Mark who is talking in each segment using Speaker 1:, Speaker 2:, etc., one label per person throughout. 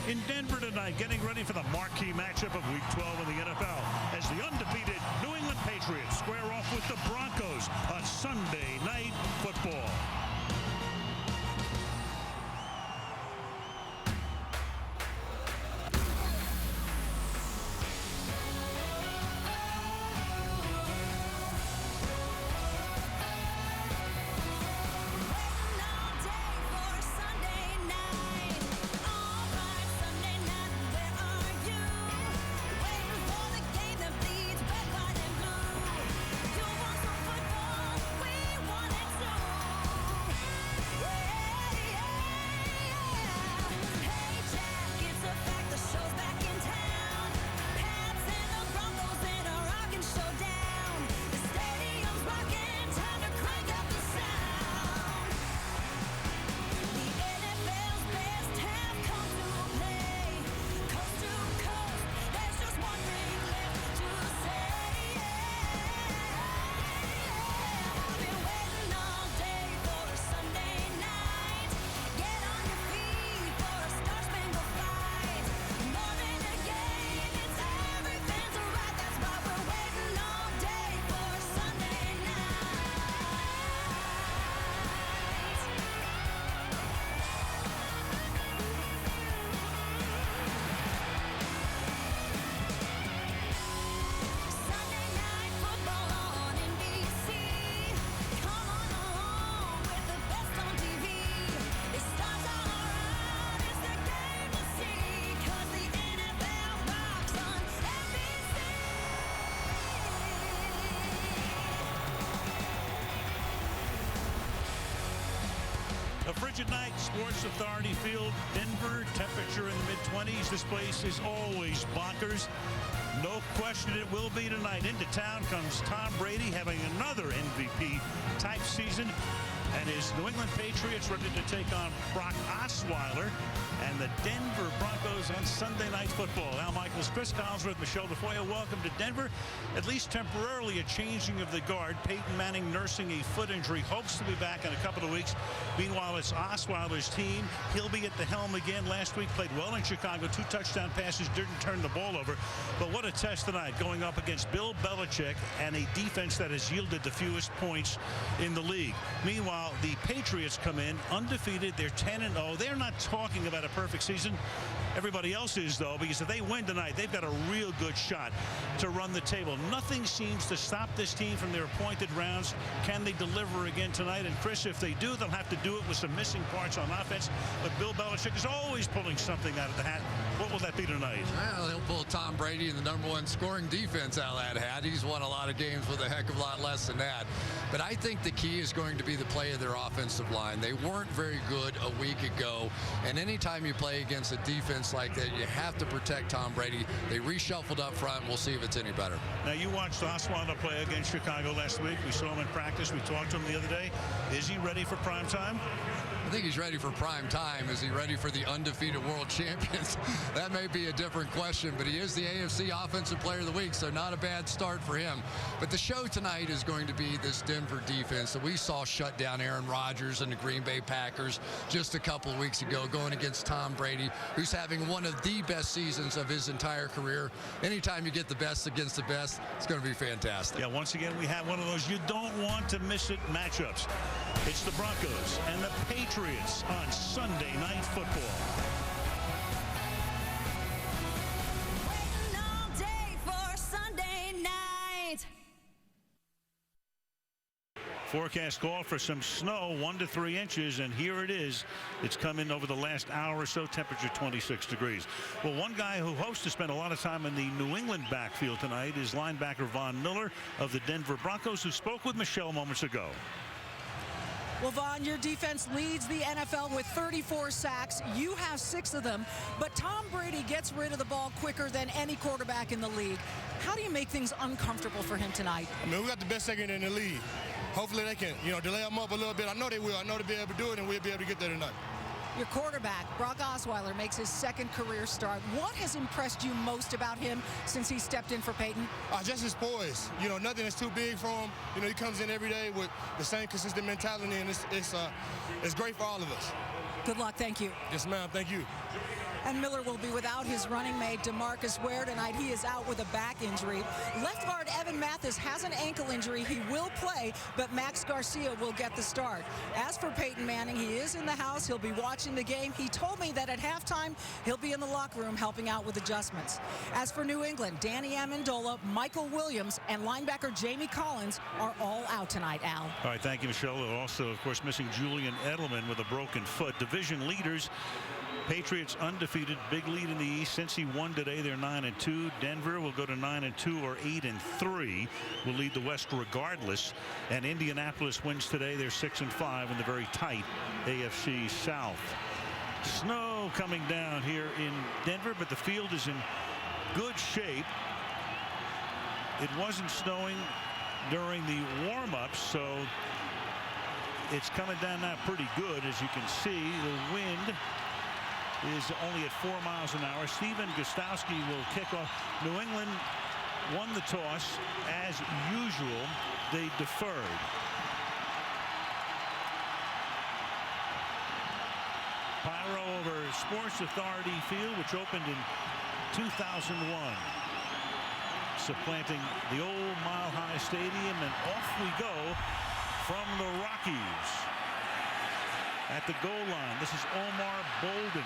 Speaker 1: in Denver tonight, getting ready for the marquee matchup of Week 12 in the NFL as the undefeated New England Patriots square off with the Broncos on Sunday Night Football. A frigid night, Sports Authority Field, Denver, temperature in the mid-20s. This place is always bonkers. No question it will be tonight. Into town comes Tom Brady, having another MVP-type season. And his New England Patriots ready to take on Brock Osweiler and the Denver Broncos on Sunday Night Football. Al Michaels, Chris Collinsworth, Michelle DeFoya, welcome to Denver. At least temporarily a changing of the guard. Peyton Manning nursing a foot injury, hopes to be back in a couple of weeks. Meanwhile, it's Osweiler's team. He'll be at the helm again. Last week played well in Chicago. 2 touchdown passes, didn't turn the ball over. But what a test tonight, going up against Bill Belichick and a defense that has yielded the fewest points in the league. Meanwhile, the Patriots come in undefeated. They're 10-0. They're not talking about a perfect season. Everybody else is, though, because if they win tonight, they've got a real good shot to run the table. Nothing seems to stop this team from their appointed rounds. Can they deliver again tonight? And Chris, if they do, they'll have to do it with some missing parts on offense. But Bill Belichick is always pulling something out of the hat. What will that be tonight?
Speaker 2: Well, he'll pull Tom Brady and the #1 scoring defense out of that hat. He's won a lot of games with a heck of a lot less than that. But I think the key is going to be the play of their offensive line. They weren't very good a week ago. And anytime you play against a defense like that, you have to protect Tom Brady. They reshuffled up front. We'll see if it's any better.
Speaker 1: Now, you watched Osweiler play against Chicago last week. We saw him in practice. We talked to him the other day. Is he ready for prime time?
Speaker 2: I think he's ready for prime time. Is he ready for the undefeated world champions? That may be a different question, but he is the AFC Offensive Player of the Week, so not a bad start for him. But the show tonight is going to be this Denver defense that we saw shut down Aaron Rodgers and the Green Bay Packers just a couple of weeks ago, going against Tom Brady, who's having one of the best seasons of his entire career. Anytime you get the best against the best, it's going to be fantastic.
Speaker 1: Yeah, once again, we have one of those you don't want to miss it matchups. It's the Broncos and the Patriots on Sunday Night Football.
Speaker 3: Waiting all day for Sunday night.
Speaker 1: Forecast call for some snow, 1 to 3 inches, and here it is. It's come in over the last hour or so, temperature 26 degrees. Well, one guy who hopes to spend a lot of time in the New England backfield tonight is linebacker Von Miller of the Denver Broncos, who spoke with Michelle moments ago.
Speaker 4: Well, Von, your defense leads the NFL with 34 sacks. You have 6 of them, but Tom Brady gets rid of the ball quicker than any quarterback in the league. How do you make things uncomfortable for him tonight?
Speaker 5: I mean, we got the best secondary in the league. Hopefully they can, delay them up a little bit. I know they will. I know they'll be able to do it, and we'll be able to get there tonight.
Speaker 4: Your quarterback, Brock Osweiler, makes his 2nd career start. What has impressed you most about him since he stepped in for Peyton?
Speaker 5: Just his poise. Nothing is too big for him. He comes in every day with the same consistent mentality, and it's great for all of us.
Speaker 4: Good luck. Thank you.
Speaker 5: Yes, ma'am. Thank you.
Speaker 4: And Miller will be without his running mate, DeMarcus Ware, tonight. He is out with a back injury. Left guard Evan Mathis has an ankle injury. He will play, but Max Garcia will get the start. As for Peyton Manning, he is in the house. He'll be watching the game. He told me that at halftime, he'll be in the locker room helping out with adjustments. As for New England, Danny Amendola, Michael Williams, and linebacker Jamie Collins are all out tonight, Al.
Speaker 1: All right, thank you, Michelle. Also, of course, missing Julian Edelman with a broken foot. Division leaders, Patriots undefeated, big lead in the East. Since he won today, they're 9-2. Denver will go to 9-2 or 8-3. Will lead the West regardless. And Indianapolis wins today. They're 6-5 in the very tight AFC South. Snow coming down here in Denver, but the field is in good shape. It wasn't snowing during the warm-ups, so it's coming down now pretty good. As you can see, the wind is only at 4 miles an hour. Steven Gostowski will kick off. New England won the toss. As usual, they deferred. Pyro over Sports Authority Field, which opened in 2001. Supplanting the old Mile High Stadium, and off we go from the Rockies. At the goal line, this is Omar Bolden.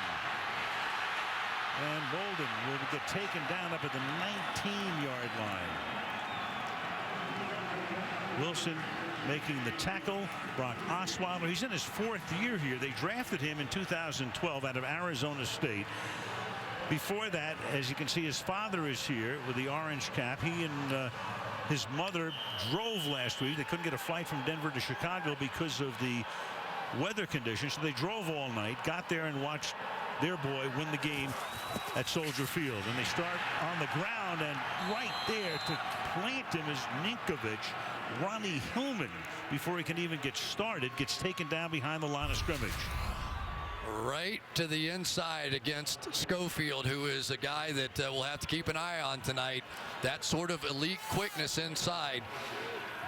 Speaker 1: And Bolden will get taken down up at the 19-yard line. Wilson making the tackle. Brock Osweiler, he's in his 4th year here. They drafted him in 2012 out of Arizona State. Before that, as you can see, his father is here with the orange cap. He and his mother drove last week. They couldn't get a flight from Denver to Chicago because of the weather conditions, so they drove all night, got there and watched their boy win the game at Soldier Field. And they start on the ground, and right there to plant him is Ninkovich. Ronnie Hillman, before he can even get started, gets taken down behind the line of scrimmage.
Speaker 2: Right to the inside against Schofield, who is a guy that we'll have to keep an eye on tonight. That sort of elite quickness inside.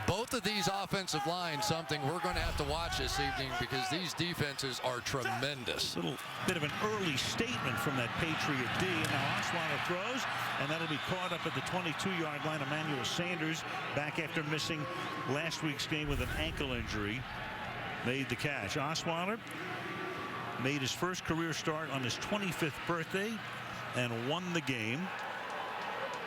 Speaker 2: Both of these offensive lines, something we're going to have to watch this evening, because these defenses are tremendous.
Speaker 1: A little bit of an early statement from that Patriot D. And now Osweiler throws, and that'll be caught up at the 22-yard line. Emmanuel Sanders, back after missing last week's game with an ankle injury, made the catch. Osweiler made his first career start on his 25th birthday and won the game.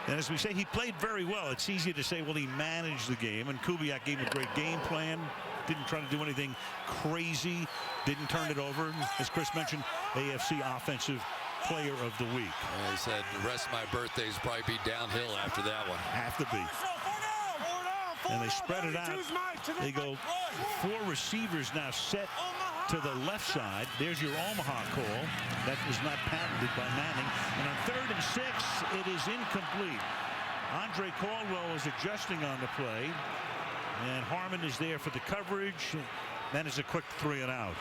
Speaker 1: And as we say, he played very well. It's easy to say, well, he managed the game, and Kubiak gave him a great game plan. Didn't try to do anything crazy. Didn't turn it over. As Chris mentioned, AFC Offensive Player of the Week.
Speaker 2: He said the rest of my birthdays probably be downhill after that one.
Speaker 1: Have to be. And they spread it out. They go 4 receivers now set to the left side. There's your Omaha call. That was not patented by Manning. And on 3rd and 6, it is incomplete. Andre Caldwell was adjusting on the play, and Harmon is there for the coverage. That is a quick 3 and out.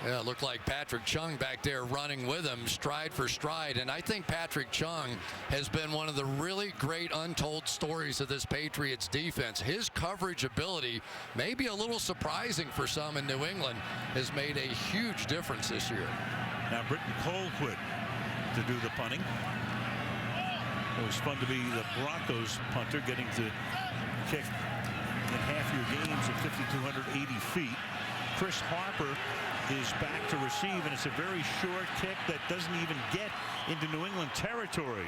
Speaker 2: Yeah, it looked like Patrick Chung back there running with him stride for stride. And I think Patrick Chung has been one of the really great untold stories of this Patriots defense. His coverage ability, maybe a little surprising for some in New England, has made a huge difference this year.
Speaker 1: Now Britton Colquitt to do the punting. It was fun to be the Broncos punter, getting to kick in half your games at 5,280 feet. Chris Harper is back to receive, and it's a very short kick that doesn't even get into New England territory.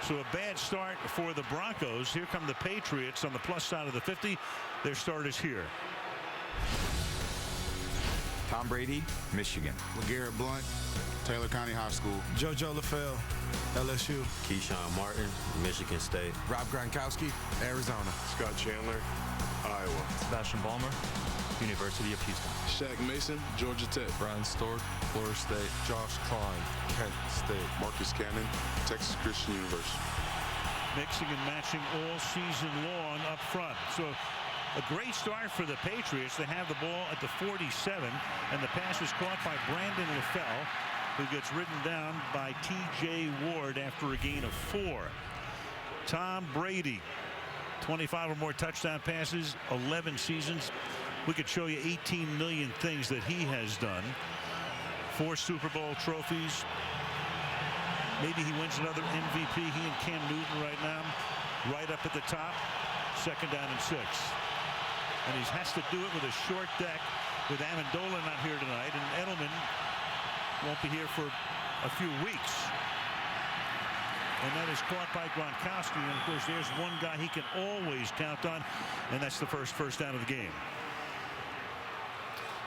Speaker 1: So a bad start for the Broncos. Here come the Patriots on the plus side of the 50. Their start is here.
Speaker 6: Tom Brady, Michigan.
Speaker 7: LeGarrette Blunt, Taylor County High School.
Speaker 8: JoJo LaFell, LSU.
Speaker 9: Keyshawn Martin, Michigan State.
Speaker 8: Rob Gronkowski, Arizona.
Speaker 10: Scott Chandler, Iowa.
Speaker 11: Sebastian Ballmer, University of Houston.
Speaker 10: Shaq Mason, Georgia Tech.
Speaker 12: Brian Stork, Florida State.
Speaker 13: Josh Klein, Kent State.
Speaker 10: Marcus Cannon, Texas Christian University.
Speaker 1: Mixing and matching all season long up front. So a great start for the Patriots. They have the ball at the 47, and the pass is caught by Brandon LaFell, who gets ridden down by T.J. Ward after a gain of 4. Tom Brady, 25 or more touchdown passes, 11 seasons. We could show you 18 million things that he has done. 4 Super Bowl trophies. Maybe he wins another MVP. He and Cam Newton right now, right up at the top. 2nd down and 6. And he has to do it with a short deck with Amendola not here tonight. And Edelman won't be here for a few weeks. And that is caught by Gronkowski. And, of course, there's one guy he can always count on, and that's the first down of the game.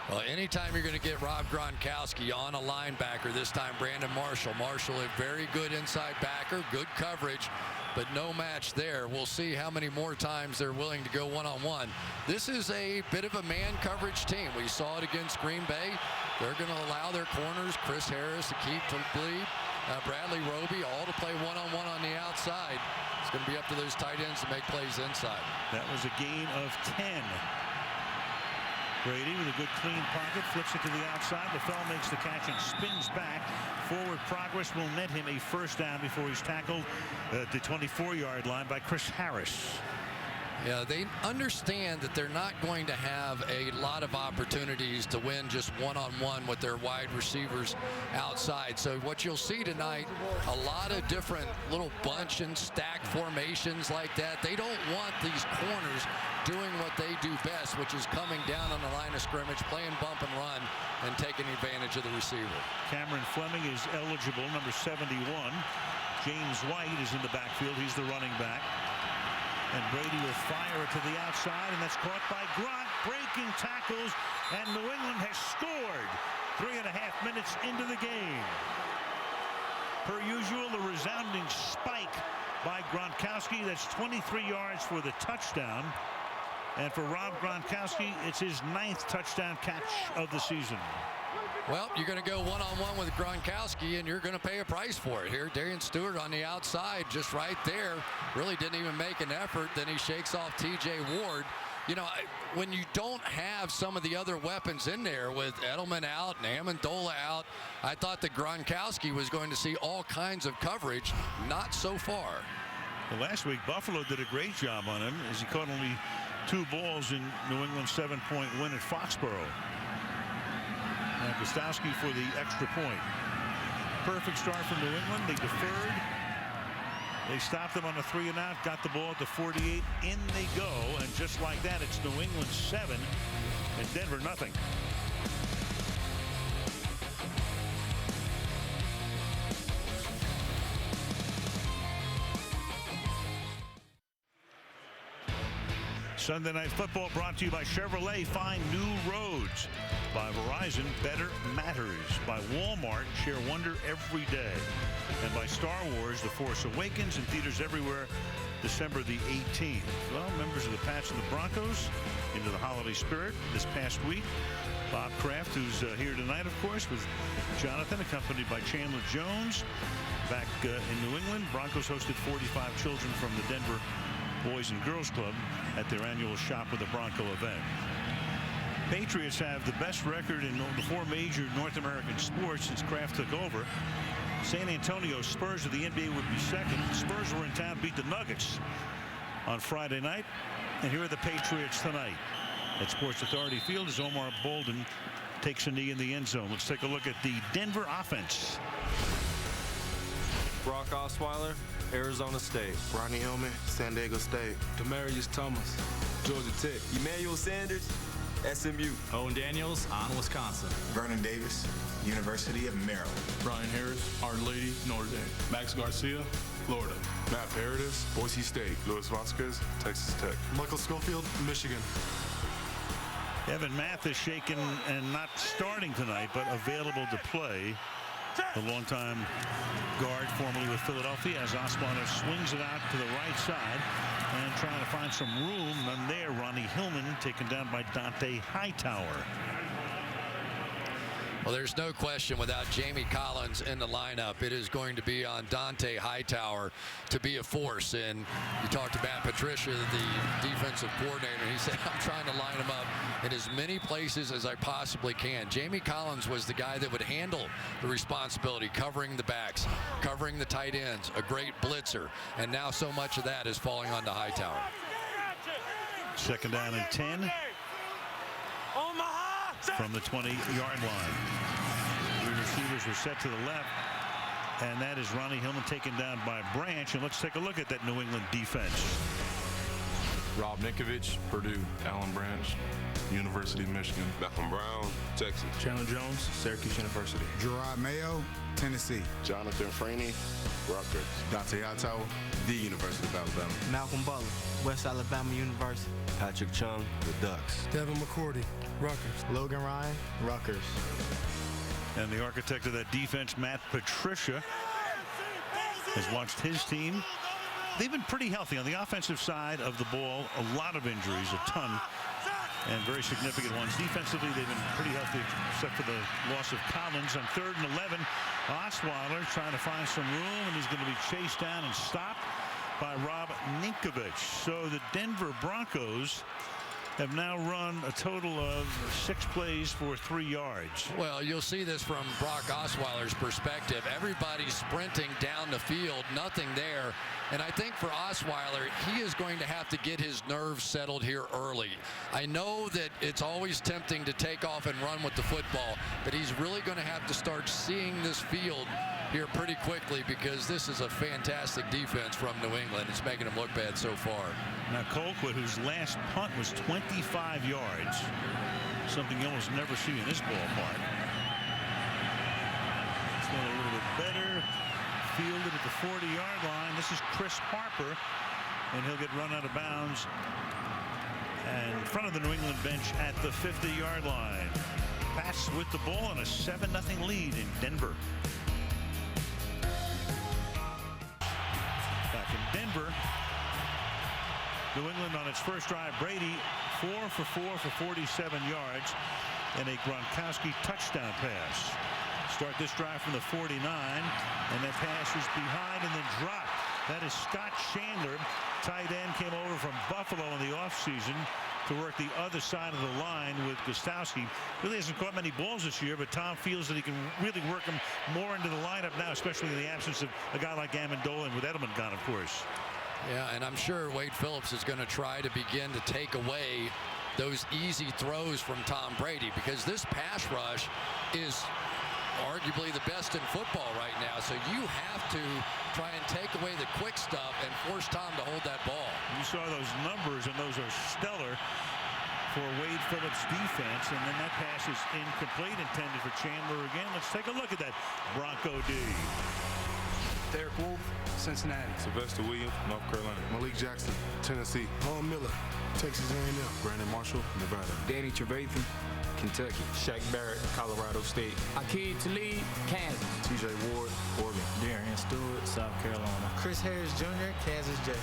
Speaker 2: Well, anytime you're going to get Rob Gronkowski on a linebacker, this time Brandon Marshall. Marshall, a very good inside backer, good coverage, but no match there. We'll see how many more times they're willing to go one-on-one. This is a bit of a man coverage team. We saw it against Green Bay. They're going to allow their corners, Chris Harris, Aqib Talib, Bradley Roby, all to play one-on-one on the outside. It's going to be up to those tight ends to make plays inside.
Speaker 1: That was a gain of 10. Brady with a good clean pocket, flips it to the outside. The fellow makes the catch and spins back. Forward progress will net him a 1st down before he's tackled at the 24-yard line by Chris Harris.
Speaker 2: Yeah, they understand that they're not going to have a lot of opportunities to win just one-on-one with their wide receivers outside. So what you'll see tonight, a lot of different little bunch and stack formations like that. They don't want these corners doing what they do best, which is coming down on the line of scrimmage, playing bump and run, and taking advantage of the receiver.
Speaker 1: Cameron Fleming is eligible, number 71. James White is in the backfield. He's the running back. And Brady will fire it to the outside, and that's caught by Gronk, breaking tackles, and New England has scored 3.5 minutes into the game. Per usual, the resounding spike by Gronkowski. That's 23 yards for the touchdown. And for Rob Gronkowski, it's his 9th touchdown catch of the season.
Speaker 2: Well, you're going to go one-on-one with Gronkowski, and you're going to pay a price for it. Here, Darian Stewart on the outside, just right there. Really didn't even make an effort. Then he shakes off T.J. Ward. You know, when you don't have some of the other weapons in there with Edelman out and Amendola out, I thought that Gronkowski was going to see all kinds of coverage. Not so far.
Speaker 1: Well, last week, Buffalo did a great job on him as he caught only 2 balls in New England's 7-point win at Foxborough. And Gostowski for the extra point. Perfect start for New England. They deferred. They stopped them on a 3-and-out, got the ball at the 48. In they go, and just like that, it's New England 7 and Denver nothing. Sunday Night Football brought to you by Chevrolet. Find new roads. By Verizon, better matters. By Walmart, share wonder every day. And by Star Wars, The Force Awakens, in theaters everywhere, December the 18th. Well, members of the Pats and the Broncos into the holiday spirit this past week. Bob Kraft, who's here tonight, of course, with Jonathan, accompanied by Chandler Jones. Back in New England, Broncos hosted 45 children from the Denver Boys and Girls Club at their annual Shop with the Bronco event. Patriots have the best record in the 4 major North American sports since Kraft took over. San Antonio Spurs of the NBA would be second. Spurs were in town, beat the Nuggets on Friday night. And here are the Patriots tonight at Sports Authority Field as Omar Bolden takes a knee in the end zone. Let's take a look at the Denver offense.
Speaker 13: Brock Osweiler, Arizona State.
Speaker 7: Ronnie Hillman, San Diego State.
Speaker 8: Demarius Thomas, Georgia Tech.
Speaker 14: Emmanuel Sanders, SMU.
Speaker 11: Owen Daniels on Wisconsin.
Speaker 6: Vernon Davis, University of Maryland.
Speaker 12: Brian Harris, Our Lady, Notre Dame. Max Garcia, Florida.
Speaker 10: Matt Paradis, Boise State. Luis Vasquez, Texas Tech.
Speaker 5: Michael Schofield, Michigan.
Speaker 1: Evan Mathis shaken and not starting tonight, but available to play. The longtime guard, formerly with Philadelphia, as Osweiler swings it out to the right side and trying to find some room. None there. Ronnie Hillman taken down by Dante Hightower.
Speaker 2: Well, there's no question without Jamie Collins in the lineup, it is going to be on Dante Hightower to be a force. And you talked to Matt Patricia, the defensive coordinator. He said, I'm trying to line him up in as many places as I possibly can. Jamie Collins was the guy that would handle the responsibility, covering the backs, covering the tight ends, a great blitzer. And now so much of that is falling onto Hightower.
Speaker 1: 2nd down and 10 from the 20-yard line. We're Receivers were set to the left. And that is Ronnie Hillman taken down by Branch. And let's take a look at that New England defense.
Speaker 10: Rob Ninkovich, Purdue. Alan Branch, University of Michigan.
Speaker 7: Malcolm Brown, Texas.
Speaker 8: Chandler Jones, Syracuse University.
Speaker 15: Gerard Mayo, Tennessee.
Speaker 7: Jonathan Franey, Rutgers.
Speaker 16: Dante Hightower, the University of Alabama.
Speaker 17: Malcolm Butler, West Alabama University.
Speaker 13: Patrick Chung, the Ducks.
Speaker 5: Devin McCourty, Rutgers.
Speaker 17: Logan Ryan, Rutgers.
Speaker 1: And the architect of that defense, Matt Patricia, has watched his team. They've been pretty healthy on the offensive side of the ball. A lot of injuries, a ton, and very significant ones. Defensively, they've been pretty healthy, except for the loss of Collins on 3rd and 11. Osweiler trying to find some room, and he's going to be chased down and stopped by Rob Ninkovich. So the Denver Broncos have now run a total of 6 plays for 3 yards.
Speaker 2: Well, you'll see this from Brock Osweiler's perspective. Everybody's sprinting down the field, nothing there. And I think for Osweiler, he is going to have to get his nerves settled here early. I know that it's always tempting to take off and run with the football, but he's really going to have to start seeing this field here pretty quickly, because this is a fantastic defense from New England. It's making him look bad so far.
Speaker 1: Now Colquitt, whose last punt was 25 yards, something you almost never see in this ballpark. It's going a little bit better. Fielded at the 40-yard line. This is Chris Harper, and he'll get run out of bounds and in front of the New England bench at the 50-yard line. Pats with the ball and a 7-0 lead in Denver. Back in Denver, New England on its first drive. Brady 4 for 4 for 47 yards and a Gronkowski touchdown pass. Start this drive from the 49, and that pass is behind and then dropped. That is Scott Chandler. Tight end came over from Buffalo in the offseason to work the other side of the line with Gostowski. Really hasn't caught many balls this year, but Tom feels that he can really work him more into the lineup now, especially in the absence of a guy like Amendola and with Edelman gone, of course.
Speaker 2: Yeah, and I'm sure Wade Phillips is going to try to begin to take away those easy throws from Tom Brady, because this pass rush is arguably the best in football right now. So you have to try and take away the quick stuff and force Tom to hold that ball.
Speaker 1: You saw those numbers, and those are stellar for Wade Phillips' defense. And then that pass is incomplete, intended for Chandler again. Let's take a look at that Bronco D.
Speaker 8: Derek Wolf, Cincinnati.
Speaker 10: Sylvester Williams, North Carolina.
Speaker 7: Malik Jackson, Tennessee.
Speaker 5: Paul Miller, Texas A&M.
Speaker 10: Brandon Marshall, Nevada.
Speaker 8: Danny Trevathan, Kentucky.
Speaker 13: Shaq Barrett, Colorado State.
Speaker 17: Akeem Talib, Kansas.
Speaker 7: TJ Ward, Oregon.
Speaker 11: Darian Stewart, South Carolina.
Speaker 17: Chris Harris Jr., Kansas J.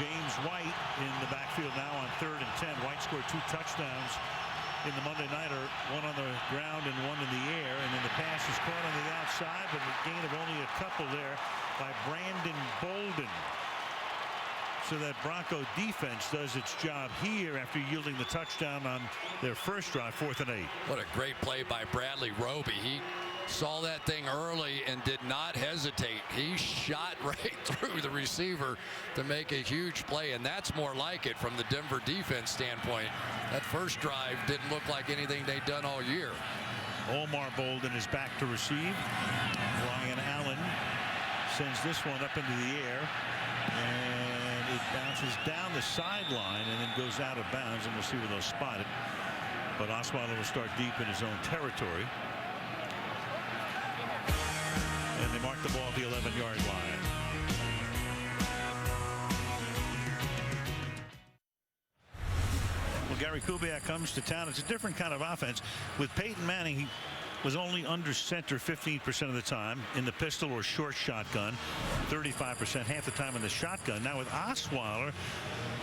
Speaker 1: James White in the backfield now on 3rd and 10. White scored 2 touchdowns in the Monday nighter, one on the ground and one in the air, and then the pass is caught on the outside, but a gain of only a couple there by Brandon Bolden. So that Bronco defense does its job here after yielding the touchdown on their first drive, 4th and 8.
Speaker 2: What a great play by Bradley Roby. He saw that thing early and did not hesitate. He shot right through the receiver to make a huge play, and that's more like it from the Denver defense standpoint. That first drive didn't look like anything they'd done all year.
Speaker 1: Omar Bolden is back to receive. Ryan Allen sends this one up into the air, and it bounces down the sideline and then goes out of bounds, and we'll see where they'll spot it. But Osweiler will start deep in his own territory. And they mark the ball at the 11-yard line. Well, Gary Kubiak comes to town. It's a different kind of offense. With Peyton Manning, he was only under center 15% of the time in the pistol or short shotgun, 35% half the time in the shotgun. Now with Osweiler,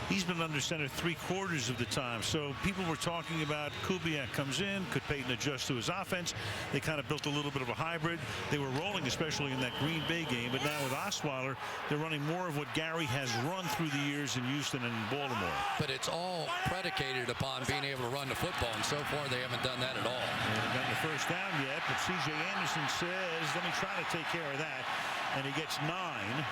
Speaker 1: he's been under center 3/4 of the time. So people were talking about Kubiak comes in, could Peyton adjust to his offense? They kind of built a little bit of a hybrid. They were rolling, especially in that Green Bay game. But now with Osweiler, they're running more of what Gary has run through the years in Houston and in Baltimore.
Speaker 2: But it's all predicated upon being able to run the football, and so far they haven't done that at all.
Speaker 1: They haven't gotten the first down yet, but C.J. Anderson says, let me try to take care of that. And he gets 9.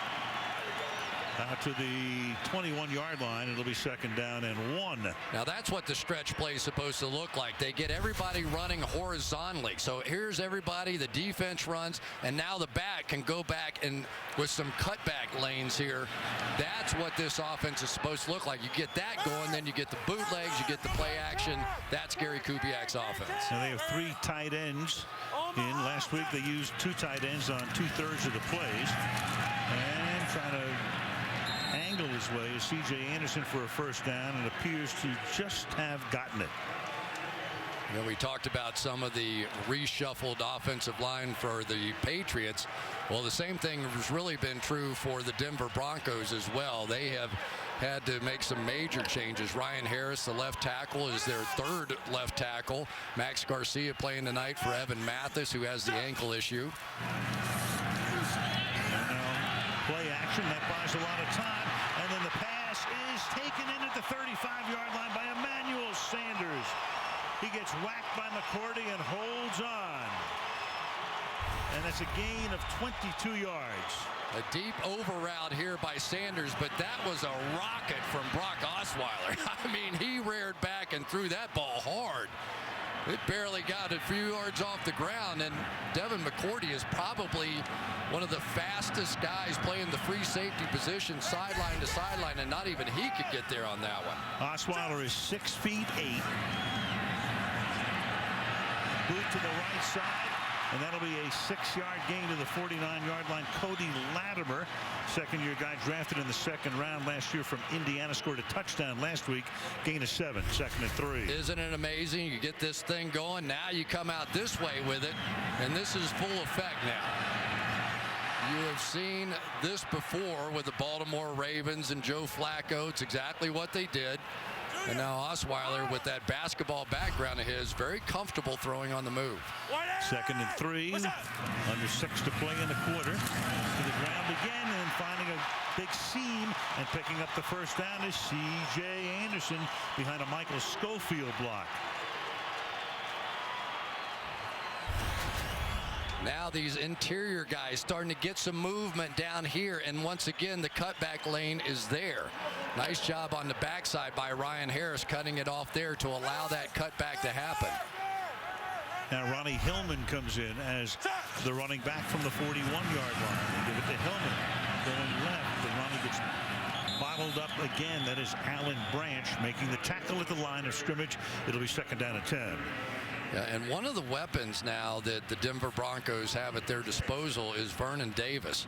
Speaker 1: Out to the 21-yard line. It'll be 2nd down and 1.
Speaker 2: Now that's what the stretch play is supposed to look like. They get everybody running horizontally. So here's everybody, the defense runs, and now the back can go back and with some cutback lanes here. That's what this offense is supposed to look like. You get that going, then you get the bootlegs, you get the play action. That's Gary Kubiak's offense.
Speaker 1: Now they have 3 tight ends in. Last week they used 2 tight ends on 2/3 of the plays. And trying to angle his way is C.J. Anderson for a 1st down, and appears to just have gotten it.
Speaker 2: You know, we talked about some of the reshuffled offensive line for the Patriots. Well, the same thing has really been true for the Denver Broncos as well. They have had to make some major changes. Ryan Harris, the left tackle, is their 3rd left tackle. Max Garcia playing tonight for Evan Mathis, who has the ankle issue.
Speaker 1: Play action, that buys a lot of time, and then the pass is taken in at the 35-yard line by Emmanuel Sanders. He gets whacked by McCourty and holds on, and that's a gain of 22 yards.
Speaker 2: A deep over route here by Sanders, but that was a rocket from Brock Osweiler. I mean, he reared back and threw that ball hard. It barely got a few yards off the ground, and Devin McCourty is probably one of the fastest guys playing the free safety position sideline to sideline, and not even he could get there on that one.
Speaker 1: Osweiler is 6 feet 8. Boot to the right side, and that'll be a 6-yard gain to the 49-yard line. Cody Latimer, 2nd-year guy drafted in the 2nd round last year from Indiana, scored a touchdown last week. Gain of 7, 2nd and 3.
Speaker 2: Isn't it amazing? You get this thing going, now you come out this way with it, and this is full effect now. You have seen this before with the Baltimore Ravens and Joe Flacco. It's exactly what they did. And now Osweiler, with that basketball background of his, very comfortable throwing on the move.
Speaker 1: 2nd and 3. Under 6 to play in the quarter. To the ground again, and then finding a big seam and picking up the 1st down is C.J. Anderson behind a Michael Schofield block.
Speaker 2: Now these interior guys starting to get some movement down here, and once again the cutback lane is there. Nice job on the backside by Ryan Harris, cutting it off there to allow that cutback to happen.
Speaker 1: Now Ronnie Hillman comes in as the running back from the 41-yard line. They give it to Hillman going left, and Ronnie gets bottled up again. That is Alan Branch making the tackle at the line of scrimmage. It'll be 2nd down and 10.
Speaker 2: Yeah, and one of the weapons now that the Denver Broncos have at their disposal is Vernon Davis.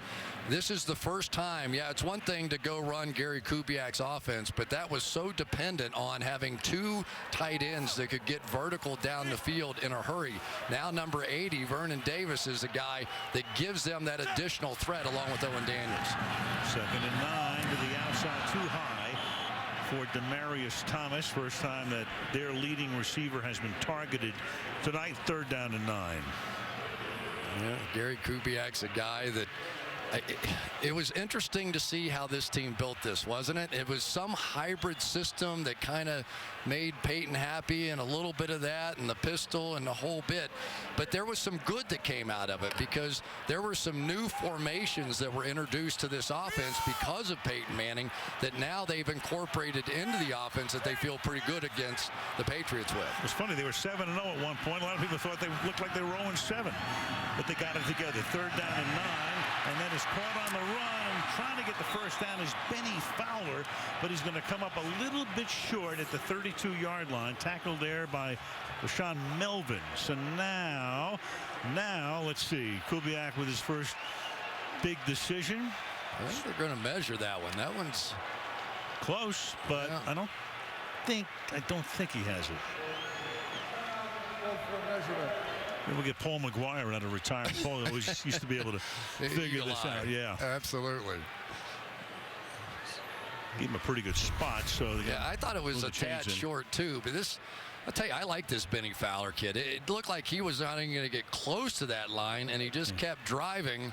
Speaker 2: This is the first time, yeah, it's one thing to go run Gary Kubiak's offense, but that was so dependent on having 2 tight ends that could get vertical down the field in a hurry. Now number 80, Vernon Davis, is a guy that gives them that additional threat along with Owen Daniels.
Speaker 1: 2nd and 9 to the outside, too high for Demaryius Thomas. First time that their leading receiver has been targeted tonight. 3rd down and 9.
Speaker 2: Yeah, Gary Kubiak's a guy that it was interesting to see how this team built this, wasn't it? It was some hybrid system that kind of made Peyton happy, and a little bit of that, and the pistol, and the whole bit. But there was some good that came out of it, because there were some new formations that were introduced to this offense because of Peyton Manning that now they've incorporated into the offense that they feel pretty good against the Patriots with.
Speaker 1: It's funny, they were 7-0 at one point. A lot of people thought they looked like they were 0-7, but they got it together. 3rd down and 9, and then is caught on the run, and trying to get the 1st down is Benny Fowler, but he's going to come up a little bit short at the 32-yard line. Tackled there by Rashawn Melvin. So now let's see, Kubiak with his first big decision.
Speaker 2: I think they're going to measure that one. That one's
Speaker 1: close, but yeah. I don't think he has it. We'll get Paul McGuire out of retirement. Paul always used to be able to figure this out. Yeah,
Speaker 2: absolutely.
Speaker 1: Gave him a pretty good spot. So
Speaker 2: yeah, I thought it was a tad short too. But this, I'll tell you, I like this Benny Fowler kid. It looked like he was not even going to get close to that line, and he just kept driving.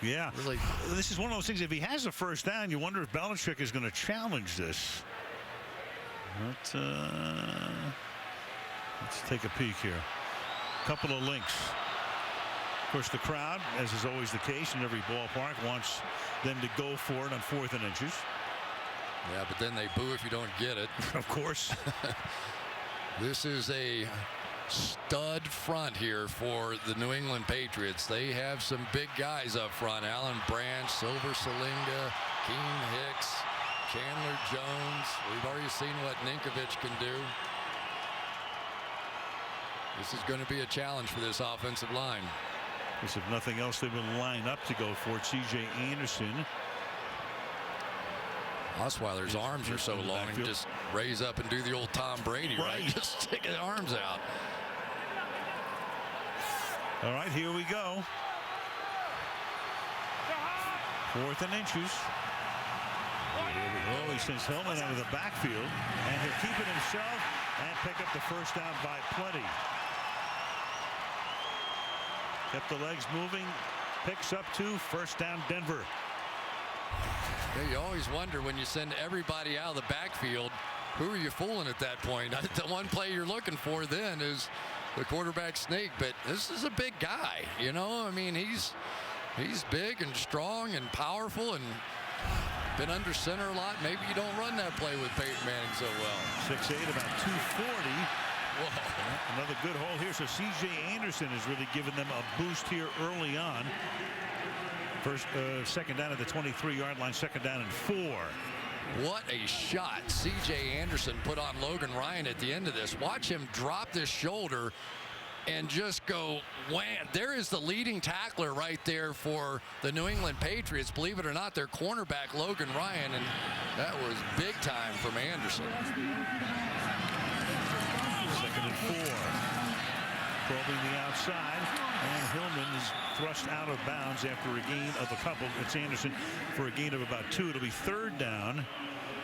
Speaker 1: Yeah,
Speaker 2: really.
Speaker 1: This is one of those things. If he has a 1st down, you wonder if Belichick is going to challenge this. But let's take a peek here. Couple of links. Of course, the crowd, as is always the case in every ballpark, wants them to go for it on 4th and inches.
Speaker 2: Yeah, but then they boo if you don't get it.
Speaker 1: Of course.
Speaker 2: This is a stud front here for the New England Patriots. They have some big guys up front. Alan Branch, Silver Salinga, Keen Hicks, Chandler Jones. We've already seen what Ninkovich can do. This is going to be a challenge for this offensive line.
Speaker 1: Because if nothing else, they will line up to go for it. C.J. Anderson.
Speaker 2: Osweiler's arms are so long, he just raise up and do the old Tom Brady, right? Just stick his arms out.
Speaker 1: All right, here we go. 4th and inches. Oh, he sends Hillman out of the backfield, and he'll keep it himself and pick up the first down by plenty. Kept the legs moving, picks up 2, first down Denver.
Speaker 2: Yeah, you always wonder when you send everybody out of the backfield, who are you fooling at that point? The one play you're looking for then is the quarterback sneak, but this is a big guy, you know. I mean, he's big and strong and powerful and been under center a lot. Maybe you don't run that play with Peyton Manning so well.
Speaker 1: 6'8", about 240. Whoa. Another good hole here. So C.J. Anderson has really given them a boost here early on. Second down at the 23-yard line, second down and 4.
Speaker 2: What a shot C.J. Anderson put on Logan Ryan at the end of this. Watch him drop this shoulder and just go wham. There is the leading tackler right there for the New England Patriots. Believe it or not, their cornerback Logan Ryan, and that was big time from Anderson.
Speaker 1: Second and 4. Probing the outside, and Hillman is thrust out of bounds after a gain of a couple. It's Anderson for a gain of about 2. It'll be 3rd down,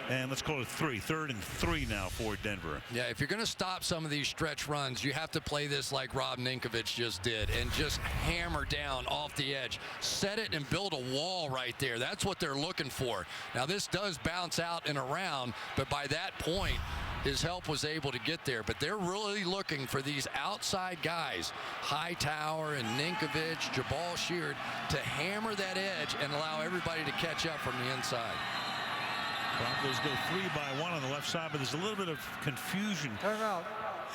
Speaker 1: and let's call it 3. 3rd and 3 now for Denver.
Speaker 2: Yeah, if you're going to stop some of these stretch runs, you have to play this like Rob Ninkovich just did and just hammer down off the edge. Set it and build a wall right there. That's what they're looking for. Now, this does bounce out and around, but by that point, his help was able to get there. But they're really looking for these outside guys, Hightower and Ninkovich, Jabal Sheard, to hammer that edge and allow everybody to catch up from the inside.
Speaker 1: Broncos go 3-by-1 on the left side, but there's a little bit of confusion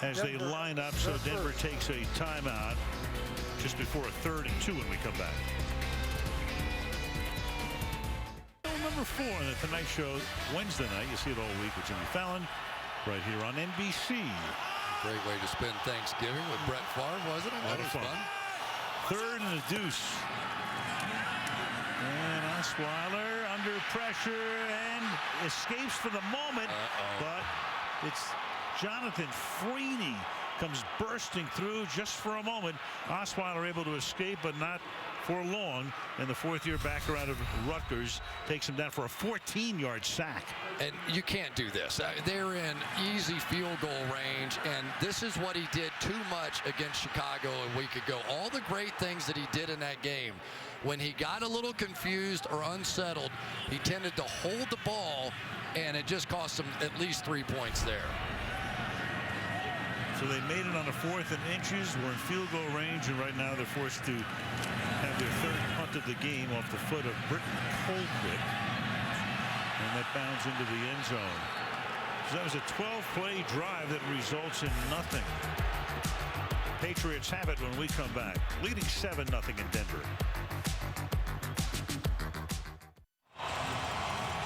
Speaker 1: as they line up. So Denver takes a timeout just before a 3rd and 2 when we come back. Number 4 on the Tonight Show Wednesday night. You see it all week with Jimmy Fallon right here on NBC.
Speaker 2: Great way to spend Thanksgiving with Brett Favre, wasn't it? That was fun.
Speaker 1: 3rd and a deuce. And Osweiler under pressure and escapes for the moment. But it's Jonathan Freeney comes bursting through just for a moment. Osweiler able to escape, but not for long. And the 4th-year backer out of Rutgers takes him down for a 14-yard sack.
Speaker 2: And you can't do this. They're in easy field goal range, and this is what he did too much against Chicago a week ago. All the great things that he did in that game. When he got a little confused or unsettled, he tended to hold the ball, and it just cost him at least 3 points there.
Speaker 1: So they made it on a 4th and inches. We're in field goal range, and right now they're forced to have their 3rd punt of the game off the foot of Britton Colquitt. And that bounds into the end zone. So that was a 12-play drive that results in nothing. Patriots have it when we come back, leading 7-0 in Denver.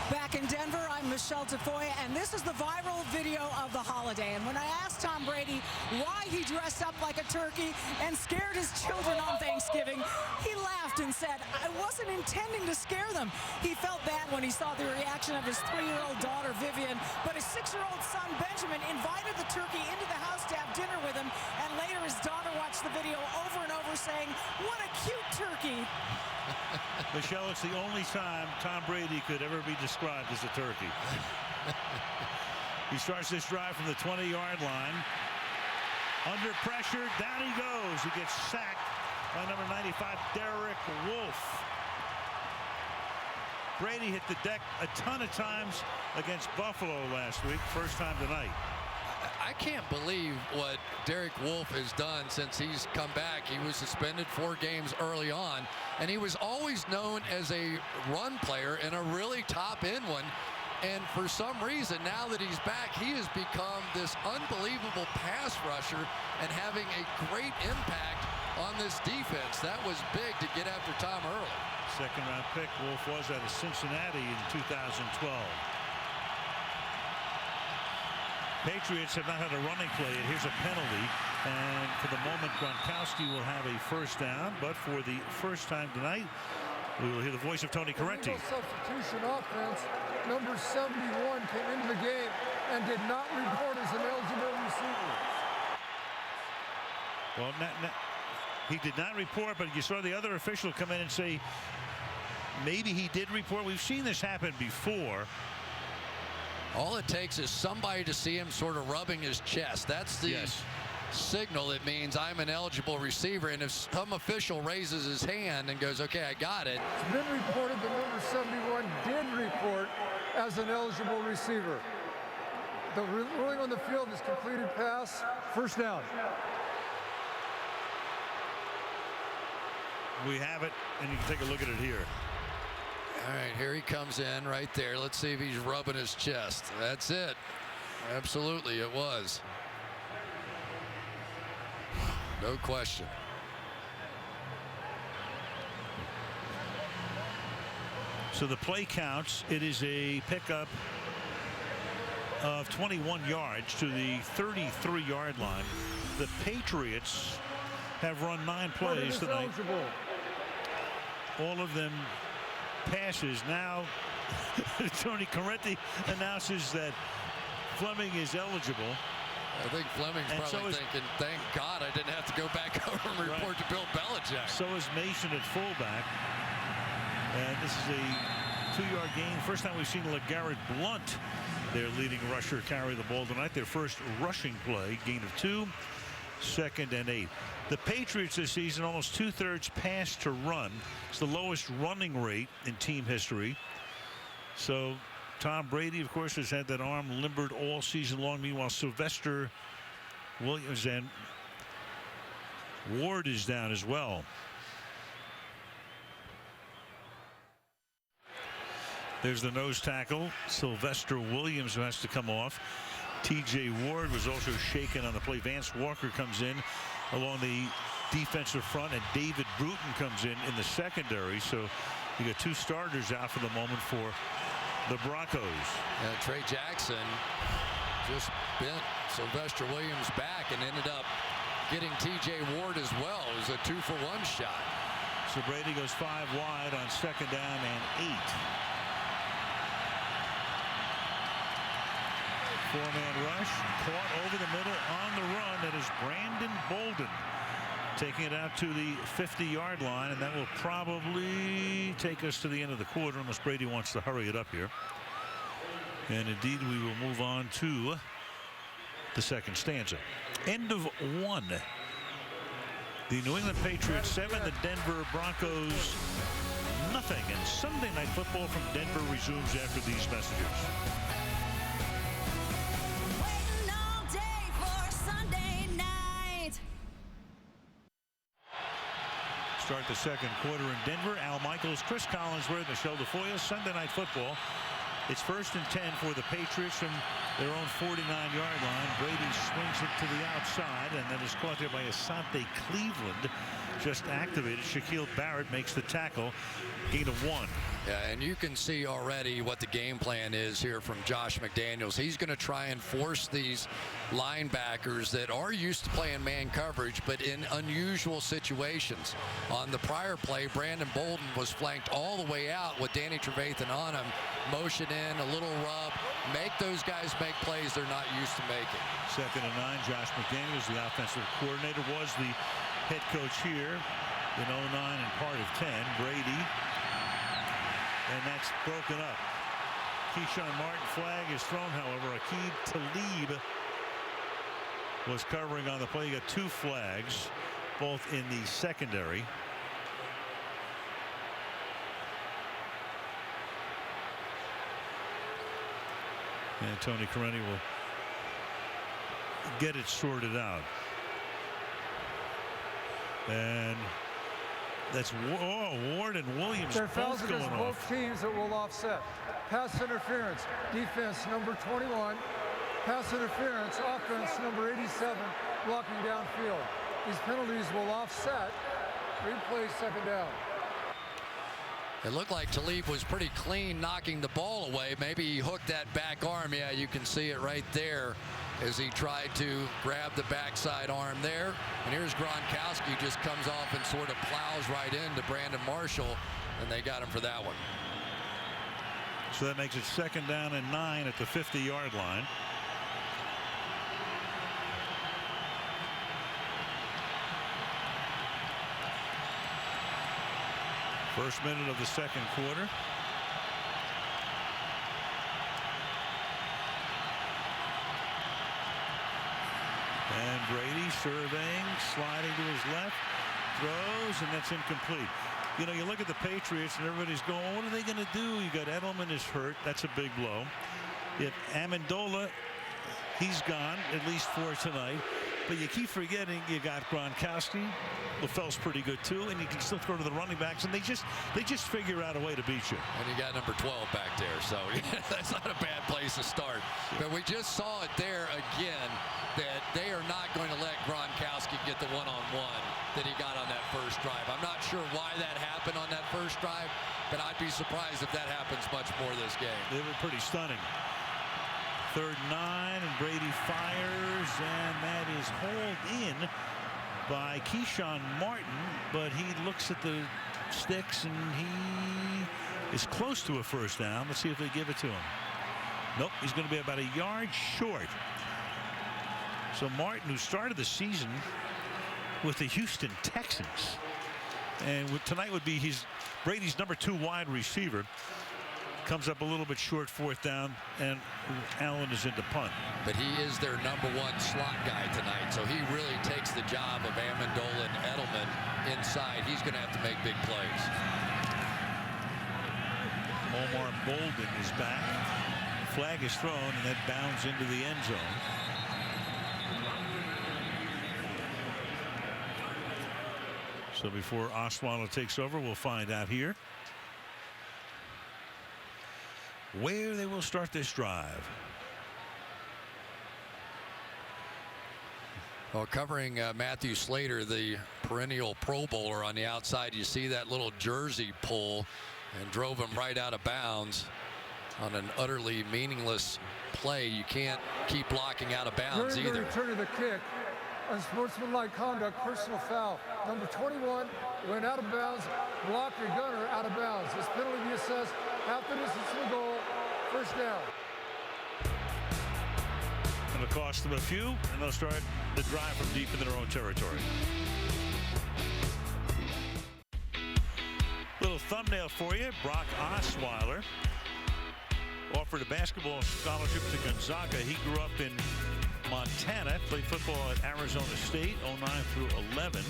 Speaker 4: Back in Denver, I'm Michelle Tafoya, and this is the viral video of the holiday. And when I asked Tom Brady why he dressed up like a turkey and scared his children on Thanksgiving, he laughed and said, "I wasn't intending to scare them." He felt bad when he saw the reaction of his 3-year-old daughter, Vivian, but his 6-year-old son, Benjamin, invited the turkey into the house to have dinner with him, and later his daughter watched the video over and over saying, "What a cute turkey."
Speaker 1: Michelle, it's the only time Tom Brady could ever be described as a turkey. He starts this drive from the 20-yard line. Under pressure, down he goes. He gets sacked by number 95, Derek Wolfe. Brady hit the deck a ton of times against Buffalo last week. First time tonight.
Speaker 2: I can't believe what Derek Wolfe has done since he's come back. He was suspended 4 games early on, and he was always known as a run player and a really top-end one. And for some reason, now that he's back, he has become this unbelievable pass rusher and having a great impact on this defense. That was big to get after Tom early.
Speaker 1: Second-round pick. Wolf was out of Cincinnati in 2012. Patriots have not had a running play. Here's a penalty. And for the moment, Gronkowski will have a first down. But for the first time tonight, we will hear the voice of Tony Correnti.
Speaker 18: Substitution offense. Number 71 came into the game and did not report as an eligible receiver.
Speaker 1: Well, he did not report, but you saw the other official come in and say maybe he did report. We've seen this happen before.
Speaker 2: All it takes is somebody to see him sort of rubbing his chest. That's the signal that means I'm an eligible receiver. And if some official raises his hand and goes, okay, I got it.
Speaker 18: It's been reported that number 71 did report as an eligible receiver. The ruling on the field is completed pass, first down.
Speaker 1: We have it, and you can take a look at it here.
Speaker 2: All right, here he comes in right there. Let's see if he's rubbing his chest. That's it. Absolutely, it was. No question.
Speaker 1: So the play counts. It is a pickup of 21 yards to the 33-yard line. The Patriots have run 9 plays tonight. All of them passes. Now Tony Correnti announces that Fleming is eligible.
Speaker 2: I think Fleming's probably thinking, thank God I didn't have to go back over and report to Bill Belichick.
Speaker 1: So is Mason at fullback. And this is a 2-yard gain. First time we've seen LeGarrette Blount, their leading rusher, carry the ball tonight. Their first rushing play, gain of 2, 2nd and 8. The Patriots this season almost 2/3 pass to run. It's the lowest running rate in team history. So Tom Brady, of course, has had that arm limbered all season long. Meanwhile, Sylvester Williams and Ward is down as well. There's the nose tackle, Sylvester Williams, who has to come off. T.J. Ward was also shaken on the play. Vance Walker comes in along the defensive front, and David Bruton comes in the secondary. So you got 2 starters out for the moment for the Broncos.
Speaker 2: Trey Jackson just bent Sylvester Williams back and ended up getting T.J. Ward as well. It was a 2-for-1 shot.
Speaker 1: So Brady goes 5 wide on 2nd down and 8. 4-man rush, caught over the middle on the run. That is Brandon Bolden taking it out to the 50-yard line, and that will probably take us to the end of the quarter unless Brady wants to hurry it up here. And indeed, we will move on to the second stanza. End of 1. The New England Patriots 7, the Denver Broncos nothing. And Sunday Night Football from Denver resumes after these messages.
Speaker 3: Waiting all day for Sunday night.
Speaker 1: Start the second quarter in Denver. Al Michaels, Chris Collinsworth, Michelle DeFoya. Sunday Night Football. It's 1st and 10 for the Patriots from their own 49-yard line. Brady swings it to the outside, and then is caught there by Asante Cleveland. Just activated. Shaquille Barrett makes the tackle. Gain of 1.
Speaker 2: Yeah, and you can see already what the game plan is here from Josh McDaniels. He's going to try and force these linebackers that are used to playing man coverage, but in unusual situations. On the prior play, Brandon Bolden was flanked all the way out with Danny Trevathan on him. Motion in, a little rub. Make those guys make plays they're not used to making.
Speaker 1: 2nd and 9. Josh McDaniels, the offensive coordinator, was the head coach here in 09 and part of 10. Brady. And that's broken up. Keyshawn Martin flag is thrown, however. Aqib Talib was covering on the play. You got 2 flags, both in the secondary. And Tony Correnti will get it sorted out. And that's Ward and Williams
Speaker 18: There are fouls
Speaker 1: both going
Speaker 18: against
Speaker 1: off.
Speaker 18: both teams that will offset. Pass interference, defense number 21. Pass interference, offense number 87, blocking downfield. These penalties will offset. Replay second down.
Speaker 2: It looked like Talib was pretty clean knocking the ball away. Maybe he hooked that back arm. Yeah, you can see it right there as he tried to grab the backside arm there. And here's Gronkowski, just comes off and sort of plows right into Brandon Marshall, and they got him for that one.
Speaker 1: So that makes it 2nd down and 9 at the 50-yard line. First minute of the second quarter. And Brady surveying, sliding to his left, throws, and that's incomplete. You know, you look at the Patriots and everybody's going, what are they going to do? You got Edelman is hurt. That's a big blow. If Amendola, he's gone, at least for tonight. But you keep forgetting you got Gronkowski. LaFell's pretty good too, and you can still throw to the running backs, and they just figure out a way to beat you.
Speaker 2: And you got number 12 back there, so that's not a bad place to start. But we just saw it there again, that they are not going to let Gronkowski get the one-on-one that he got on that first drive. I'm not sure why that happened on that first drive, but I'd be surprised if that happens much more this game.
Speaker 1: They were pretty stunning. 3rd and 9, and Brady fires, and that is hauled in by Keyshawn Martin, but he looks at the sticks and he is close to a first down. Let's see if they give it to him. Nope, he's going to be about a yard short. So Martin, who started the season with the Houston Texans, and tonight would be Brady's number 2 wide receiver, comes up a little bit short 4th down, and Allen is into punt.
Speaker 2: But he is their number 1 slot guy tonight, so he really takes the job of Amendola and Edelman inside. He's going to have to make big plays.
Speaker 1: Omar Bolden is back. Flag is thrown, and that bounds into the end zone. So before Osweiler takes over, we'll find out here where they will start this drive.
Speaker 2: Well, covering Matthew Slater, the perennial Pro Bowler on the outside, you see that little jersey pull and drove him right out of bounds on an utterly meaningless play. You can't keep blocking out of bounds
Speaker 18: During
Speaker 2: either.
Speaker 18: the return of the kick, unsportsmanlike conduct, personal foul. Number 21 went out of bounds, blocked your gunner out of bounds. This penalty be assessed after distance to the goal, first down.
Speaker 1: It'll cost them a few, and they'll start the drive from deep in their own territory. Little thumbnail for you. Brock Osweiler offered a basketball scholarship to Gonzaga. He grew up in Montana, played football at Arizona State, 09 through 11.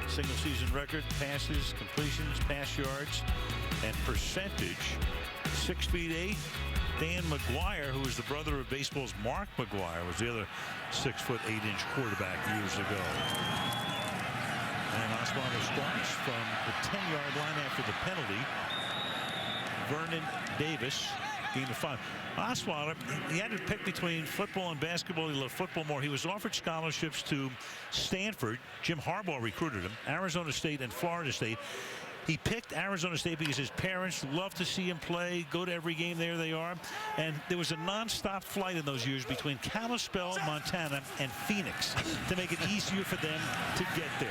Speaker 1: Single season record, passes, completions, pass yards, and percentage. 6'8". Dan McGuire, who was the brother of baseball's Mark McGuire, was the other 6'8" quarterback years ago. And Osweiler starts from the 10-yard line after the penalty. Vernon Davis gained a 5. Osweiler, he had to pick between football and basketball. He loved football more. He was offered scholarships to Stanford. Jim Harbaugh recruited him. Arizona State and Florida State. He picked Arizona State because his parents loved to see him play, go to every game. There they are. And there was a nonstop flight in those years between Kalispell, Montana, and Phoenix to make it easier for them to get there.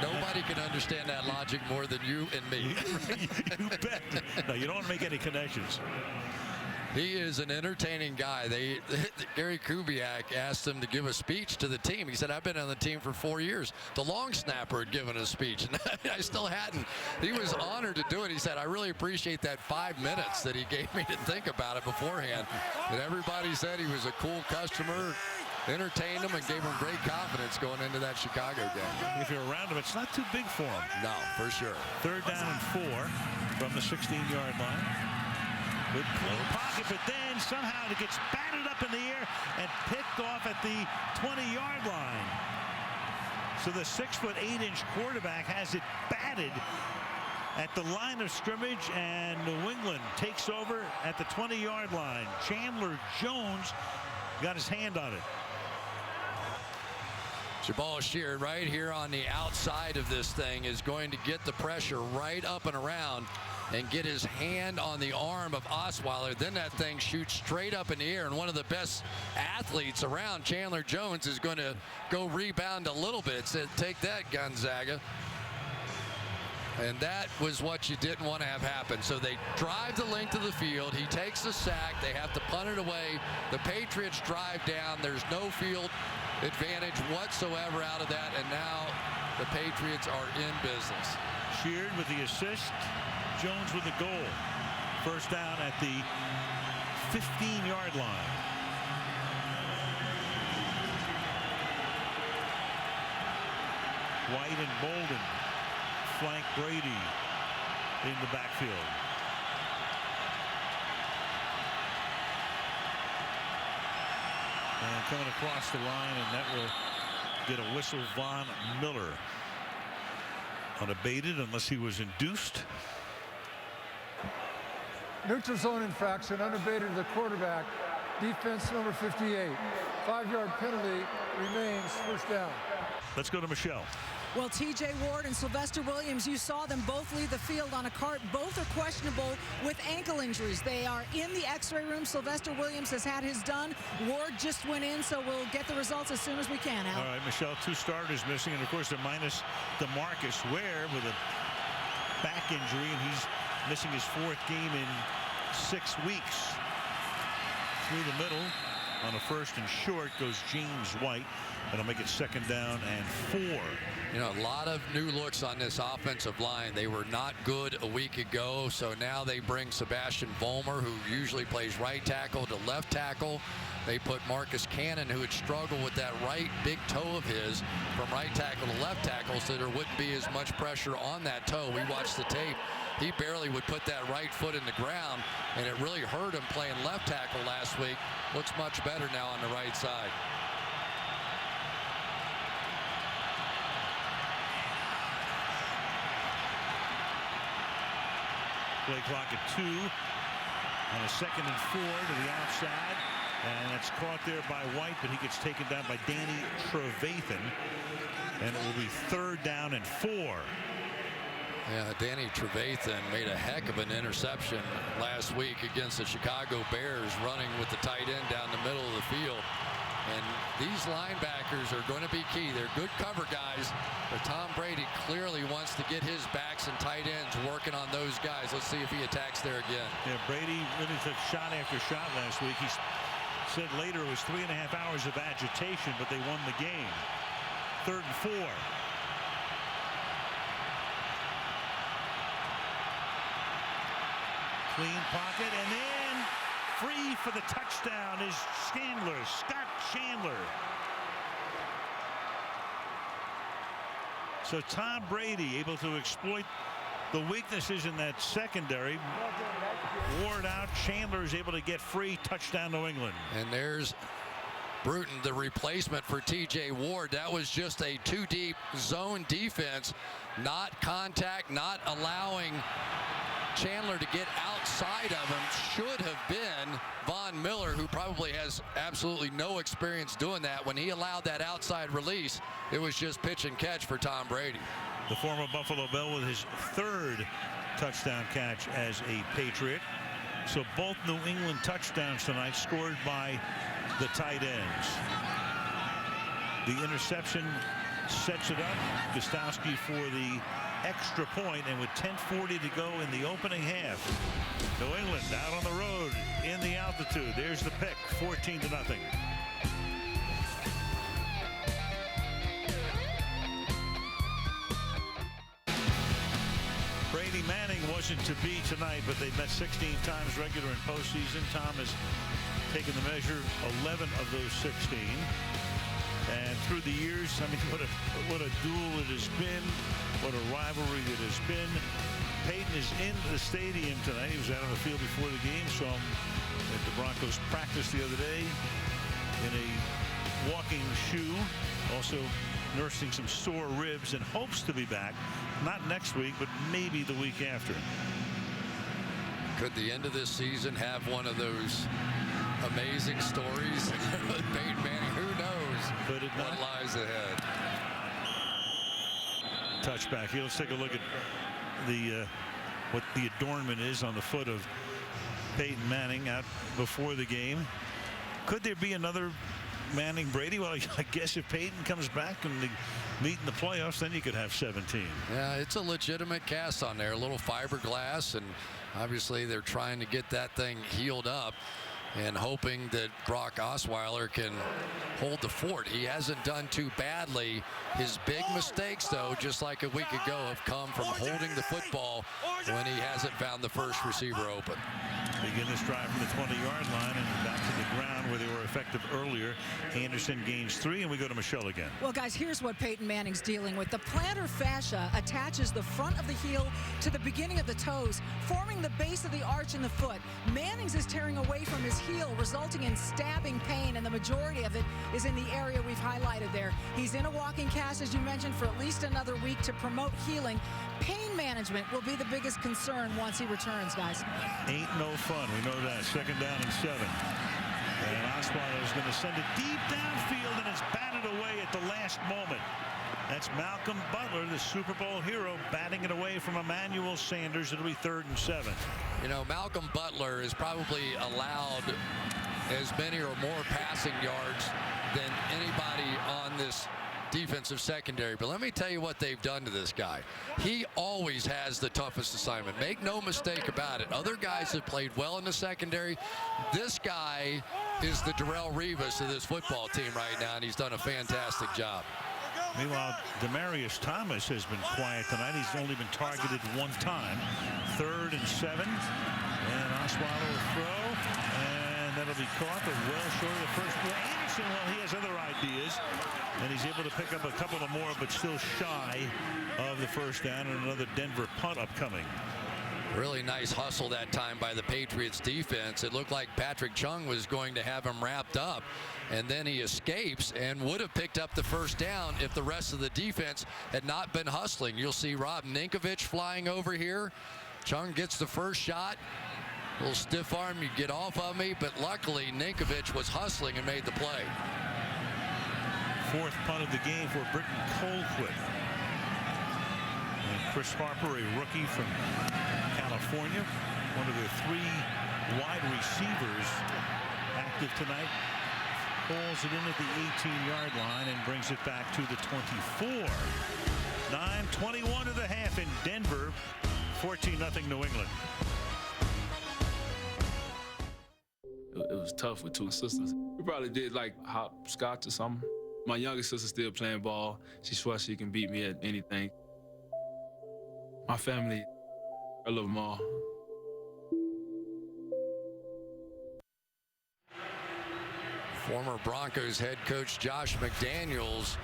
Speaker 2: Nobody can understand that logic more than you and me.
Speaker 1: You bet. No, you don't want to make any connections.
Speaker 2: He is an entertaining guy. Gary Kubiak asked him to give a speech to the team. He said, I've been on the team for 4 years. The long snapper had given a speech, and I still hadn't. He was honored to do it. He said, I really appreciate that 5 minutes that he gave me to think about it beforehand. And everybody said he was a cool customer, entertained him, and gave him great confidence going into that Chicago game.
Speaker 1: If you're around him, it's not too big for him.
Speaker 2: No, for sure.
Speaker 1: 3rd down and 4 from the 16-yard line. Good clean pocket, but then somehow it gets batted up up in the air and picked off at the 20-yard line. So the 6'8" quarterback has it batted at the line of scrimmage, and New England takes over at the 20-yard line. Chandler Jones got his hand on it.
Speaker 2: Jabal Sheard right here on the outside of this thing is going to get the pressure right up and around and get his hand on the arm of Osweiler. Then that thing shoots straight up in the air, and one of the best athletes around, Chandler Jones, is going to go rebound a little bit. Said, take that, Gonzaga. And that was what you didn't want to have happen. So they drive the length of the field. He takes the sack. They have to punt it away. The Patriots drive down. There's no field advantage whatsoever out of that, and now the Patriots are in business.
Speaker 1: Sheard with the assist, Jones with the goal. First down at the 15-yard line. White and Bolden flank Brady in the backfield. And coming across the line, and that will get a whistle. Von Miller unabated unless he was induced.
Speaker 18: Neutral zone infraction, unabated to the quarterback. Defense number 58. 5-yard penalty remains, first down.
Speaker 1: Let's go to Michelle.
Speaker 4: Well, T.J. Ward and Sylvester Williams, you saw them both leave the field on a cart. Both are questionable with ankle injuries. They are in the x-ray room. Sylvester Williams has had his done. Ward just went in, so we'll get the results as soon as we can, Al.
Speaker 1: All right, Michelle, 2 starters missing, and of course they're minus DeMarcus Ware with a back injury, and he's missing his 4th game in 6 weeks. Through the middle on a first and short goes James White. That'll make it 2nd down and 4.
Speaker 2: You know, a lot of new looks on this offensive line. They were not good a week ago, so now they bring Sebastian Vollmer, who usually plays right tackle, to left tackle. They put Marcus Cannon, who had struggled with that right big toe of his, from right tackle to left tackle, so there wouldn't be as much pressure on that toe. We watched the tape. He barely would put that right foot in the ground, and it really hurt him playing left tackle last week. Looks much better now on the right side.
Speaker 1: Play clock at 2 on a 2nd and 4 to the outside, and that's caught there by White, but he gets taken down by Danny Trevathan, and it will be 3rd down and 4.
Speaker 2: Yeah, Danny Trevathan made a heck of an interception last week against the Chicago Bears, running with the tight end down the middle of the field. And these linebackers are going to be key. They're good cover guys, but Tom Brady clearly wants to get his backs and tight ends working on those guys. Let's see if he attacks there again.
Speaker 1: Yeah, Brady really took shot after shot last week. He said later it was 3.5 hours of agitation, but they won the game. 3rd and 4. Clean pocket, and then free for the touchdown is Scott Chandler. So Tom Brady able to exploit the weaknesses in that secondary. Ward out, Chandler is able to get free, touchdown New England.
Speaker 2: And there's Bruton, the replacement for T.J. Ward. That was just a 2-deep zone defense, not contact, not allowing Chandler to get outside of him. Should have been Von Miller, who probably has absolutely no experience doing that. When he allowed that outside release, it was just pitch and catch for Tom Brady.
Speaker 1: The former Buffalo Bill with his 3rd touchdown catch as a Patriot. So both New England touchdowns tonight scored by the tight ends. The interception sets it up. Gostowski for the extra point, and with 10:40 to go in the opening half, New England out on the road in the altitude. There's the pick, 14-0. Brady Manning wasn't to be tonight, but they've met 16 times regular in postseason. Tom has taken the measure 11 of those 16. And through the years, I mean, what a duel it has been, what a rivalry it has been. Peyton is in the stadium tonight. He was out on the field before the game. Saw him at the Broncos practice the other day in a walking shoe. Also nursing some sore ribs and hopes to be back. Not next week, but maybe the week after.
Speaker 2: Could the end of this season have one of those amazing stories with Peyton Manning? Who knows what lies ahead.
Speaker 1: Touchback here. Let's take a look at the what the adornment is on the foot of Peyton Manning out before the game. Could there be another Manning Brady? Well, I guess if Peyton comes back and they meet in the playoffs, then you could have 17.
Speaker 2: Yeah, it's a legitimate cast on there, a little fiberglass, and obviously they're trying to get that thing healed up and hoping that Brock Osweiler can hold the fort. He hasn't done too badly. His big mistakes, though, just like a week ago, have come from holding the football when he hasn't found the first receiver open.
Speaker 1: Begin this drive from the 20-yard line and back to the ground where they were effective earlier. Anderson gains 3, and we go to Michelle again.
Speaker 4: Well, guys, here's what Peyton Manning's dealing with. The plantar fascia attaches the front of the heel to the beginning of the toes, forming the base of the arch in the foot. Manning's is tearing away from his heel, resulting in stabbing pain, and the majority of it is in the area we've highlighted there. He's in a walking cast, as you mentioned, for at least another week to promote healing. Pain management will be the biggest concern once he returns, guys.
Speaker 1: Ain't no fun. We know that. 2nd down and 7. And Osweiler is going to send it deep downfield, and it's batted away at the last moment. That's Malcolm Butler, the Super Bowl hero, batting it away from Emmanuel Sanders. It'll be 3rd and 7.
Speaker 2: You know, Malcolm Butler is probably allowed as many or more passing yards than anybody on this defensive secondary. But let me tell you what they've done to this guy. He always has the toughest assignment. Make no mistake about it. Other guys have played well in the secondary. This guy is the Darrelle Revis of this football team right now, and he's done a fantastic job.
Speaker 1: Meanwhile, Demaryius Thomas has been quiet tonight. He's only been targeted 1 time. 3rd and 7. And Osweiler will throw. And that'll be caught, but well short of the first. Well, Anderson, well, he has other ideas. And he's able to pick up a couple of more, but still shy of the 1st down, and another Denver punt upcoming.
Speaker 2: Really nice hustle that time by the Patriots defense. It looked like Patrick Chung was going to have him wrapped up, and then he escapes and would have picked up the 1st down if the rest of the defense had not been hustling. You'll see Rob Ninkovich flying over here. Chung gets the first shot. A little stiff arm, you get off of me, but luckily Ninkovich was hustling and made the play.
Speaker 1: 4th punt of the game for Britton Colquitt. And Chris Harper, a rookie from California, one of their 3 wide receivers active tonight, pulls it in at the 18-yard line and brings it back to the 24. 9:21 to the half in Denver. 14-0 New England.
Speaker 12: It was tough with 2 sisters. We probably did like hopscotch or something. My youngest sister's still playing ball. She swears she can beat me at anything. My family, I love them all.
Speaker 2: Former Broncos head coach Josh McDaniels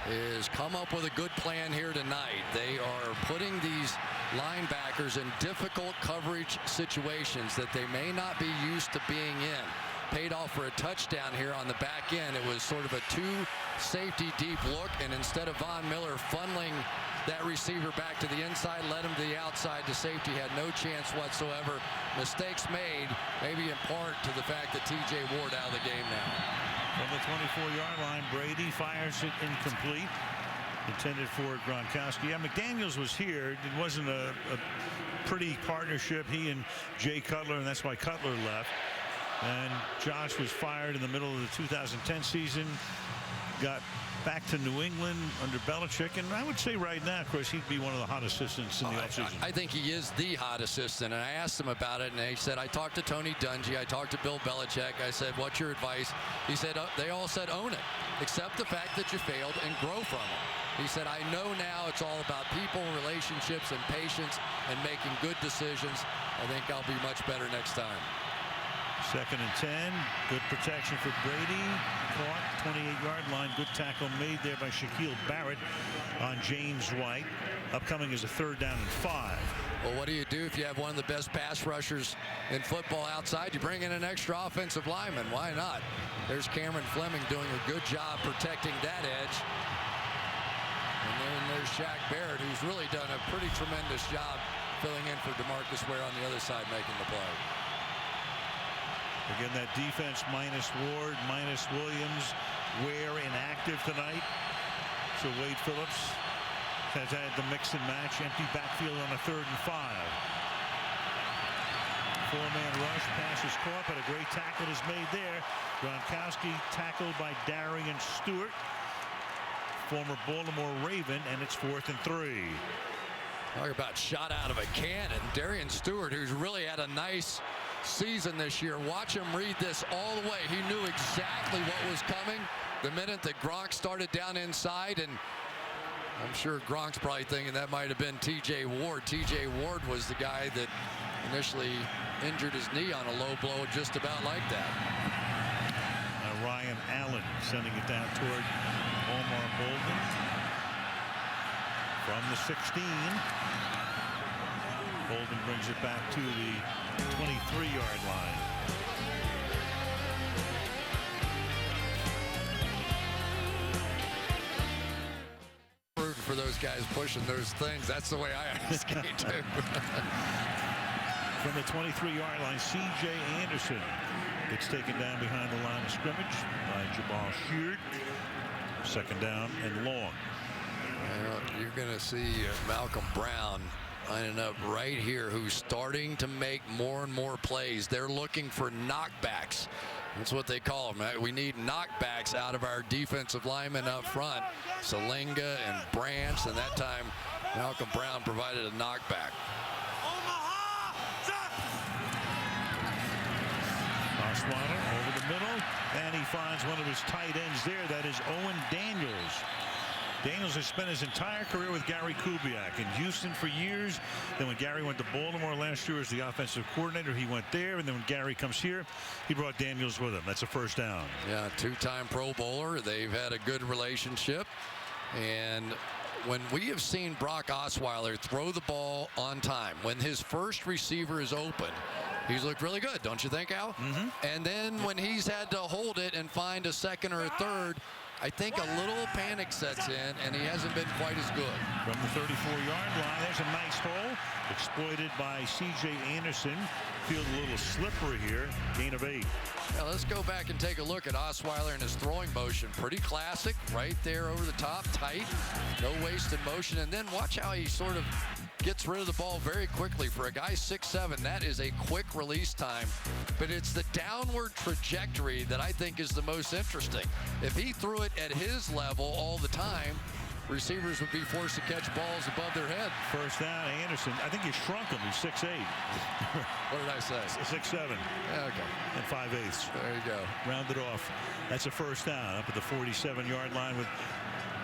Speaker 2: has come up with a good plan here tonight. They are putting these linebackers in difficult coverage situations that they may not be used to being in. Paid off for a touchdown here on the back end. It was sort of a 2-safety deep look, and instead of Von Miller funneling that receiver back to the inside, led him to the outside. The safety had no chance whatsoever. Mistakes made, maybe in part to the fact that T.J. Ward out of the game now.
Speaker 1: From the 24-yard line, Brady fires it incomplete. Intended for Gronkowski. Yeah, McDaniels was here. It wasn't a pretty partnership, he and Jay Cutler, and that's why Cutler left. And Josh was fired in the middle of the 2010 season. Got back to New England under Belichick, and I would say right now, of course, he'd be one of the hot assistants in the offseason.
Speaker 2: I think he is the hot assistant, and I asked him about it, and he said, I talked to Tony Dungy, I talked to Bill Belichick, I said, what's your advice? He said, they all said own it, accept the fact that you failed and grow from it. He said, I know now it's all about people, relationships, and patience, and making good decisions. I think I'll be much better next time.
Speaker 1: 2nd and 10. Good protection for Brady. Caught 28-yard line. Good tackle made there by Shaquille Barrett on James White. Upcoming is a 3rd down and 5.
Speaker 2: Well, what do you do if you have one of the best pass rushers in football outside? You bring in an extra offensive lineman. Why not? There's Cameron Fleming doing a good job protecting that edge. And then there's Shaq Barrett, who's really done a pretty tremendous job filling in for DeMarcus Ware on the other side, making the play.
Speaker 1: Again, that defense minus Ward, minus Williams. Ware inactive tonight. So Wade Phillips has had the mix and match. Empty backfield on a 3rd and 5. 4-man rush. Pass is caught, but a great tackle is made there. Gronkowski tackled by Darian Stewart, former Baltimore Raven, and it's 4th and 3.
Speaker 2: Talk about shot out of a cannon. Darian Stewart, who's really had a nice season this year. Watch him read this all the way. He knew exactly what was coming the minute that Gronk started down inside, and I'm sure Gronk's probably thinking that might have been T.J. Ward. T.J. Ward was the guy that initially injured his knee on a low blow just about like that.
Speaker 1: Ryan Allen sending it down toward Omar Bolden from the 16. Bolden brings it back to the 23-yard line.
Speaker 2: For those guys pushing those things, that's the way I skate too.
Speaker 1: From the 23-yard line, C.J. Anderson gets taken down behind the line of scrimmage by Jabal Sheard. 2nd down and long.
Speaker 2: Well, you're going to see Malcolm Brown lining up right here, who's starting to make more and more plays. They're looking for knockbacks. That's what they call them. We need knockbacks out of our defensive linemen up front. Salinga and Branch, and that time Malcolm Brown provided a knockback.
Speaker 1: Osweiler over the middle, and he finds one of his tight ends there. That is Owen Daniels. Daniels has spent his entire career with Gary Kubiak in Houston for years. Then when Gary went to Baltimore last year as the offensive coordinator, he went there. And then when Gary comes here, he brought Daniels with him. That's a 1st down.
Speaker 2: Yeah, 2-time Pro Bowler. They've had a good relationship. And when we have seen Brock Osweiler throw the ball on time, when his first receiver is open, he's looked really good, don't you think, Al?
Speaker 1: Mm-hmm.
Speaker 2: And then when he's had to hold it and find a 2nd or a 3rd, I think a little panic sets in, and he hasn't been quite as good.
Speaker 1: From the 34-yard line, there's a nice hole exploited by C.J. Anderson. Feels a little slippery here. Gain of 8.
Speaker 2: Now let's go back and take a look at Osweiler and his throwing motion. Pretty classic, right there over the top, tight, no wasted motion. And then watch how he sort of gets rid of the ball very quickly. For a guy 6'7", that is a quick release time. But it's the downward trajectory that I think is the most interesting. If he threw it at his level all the time, receivers would be forced to catch balls above their head.
Speaker 1: 1st down, Anderson. I think you shrunk him. He's 6'8".
Speaker 2: What did I say?
Speaker 1: 6'7".
Speaker 2: Yeah, okay.
Speaker 1: And 5/8.
Speaker 2: There you go.
Speaker 1: Rounded off. That's a 1st down up at the 47-yard line with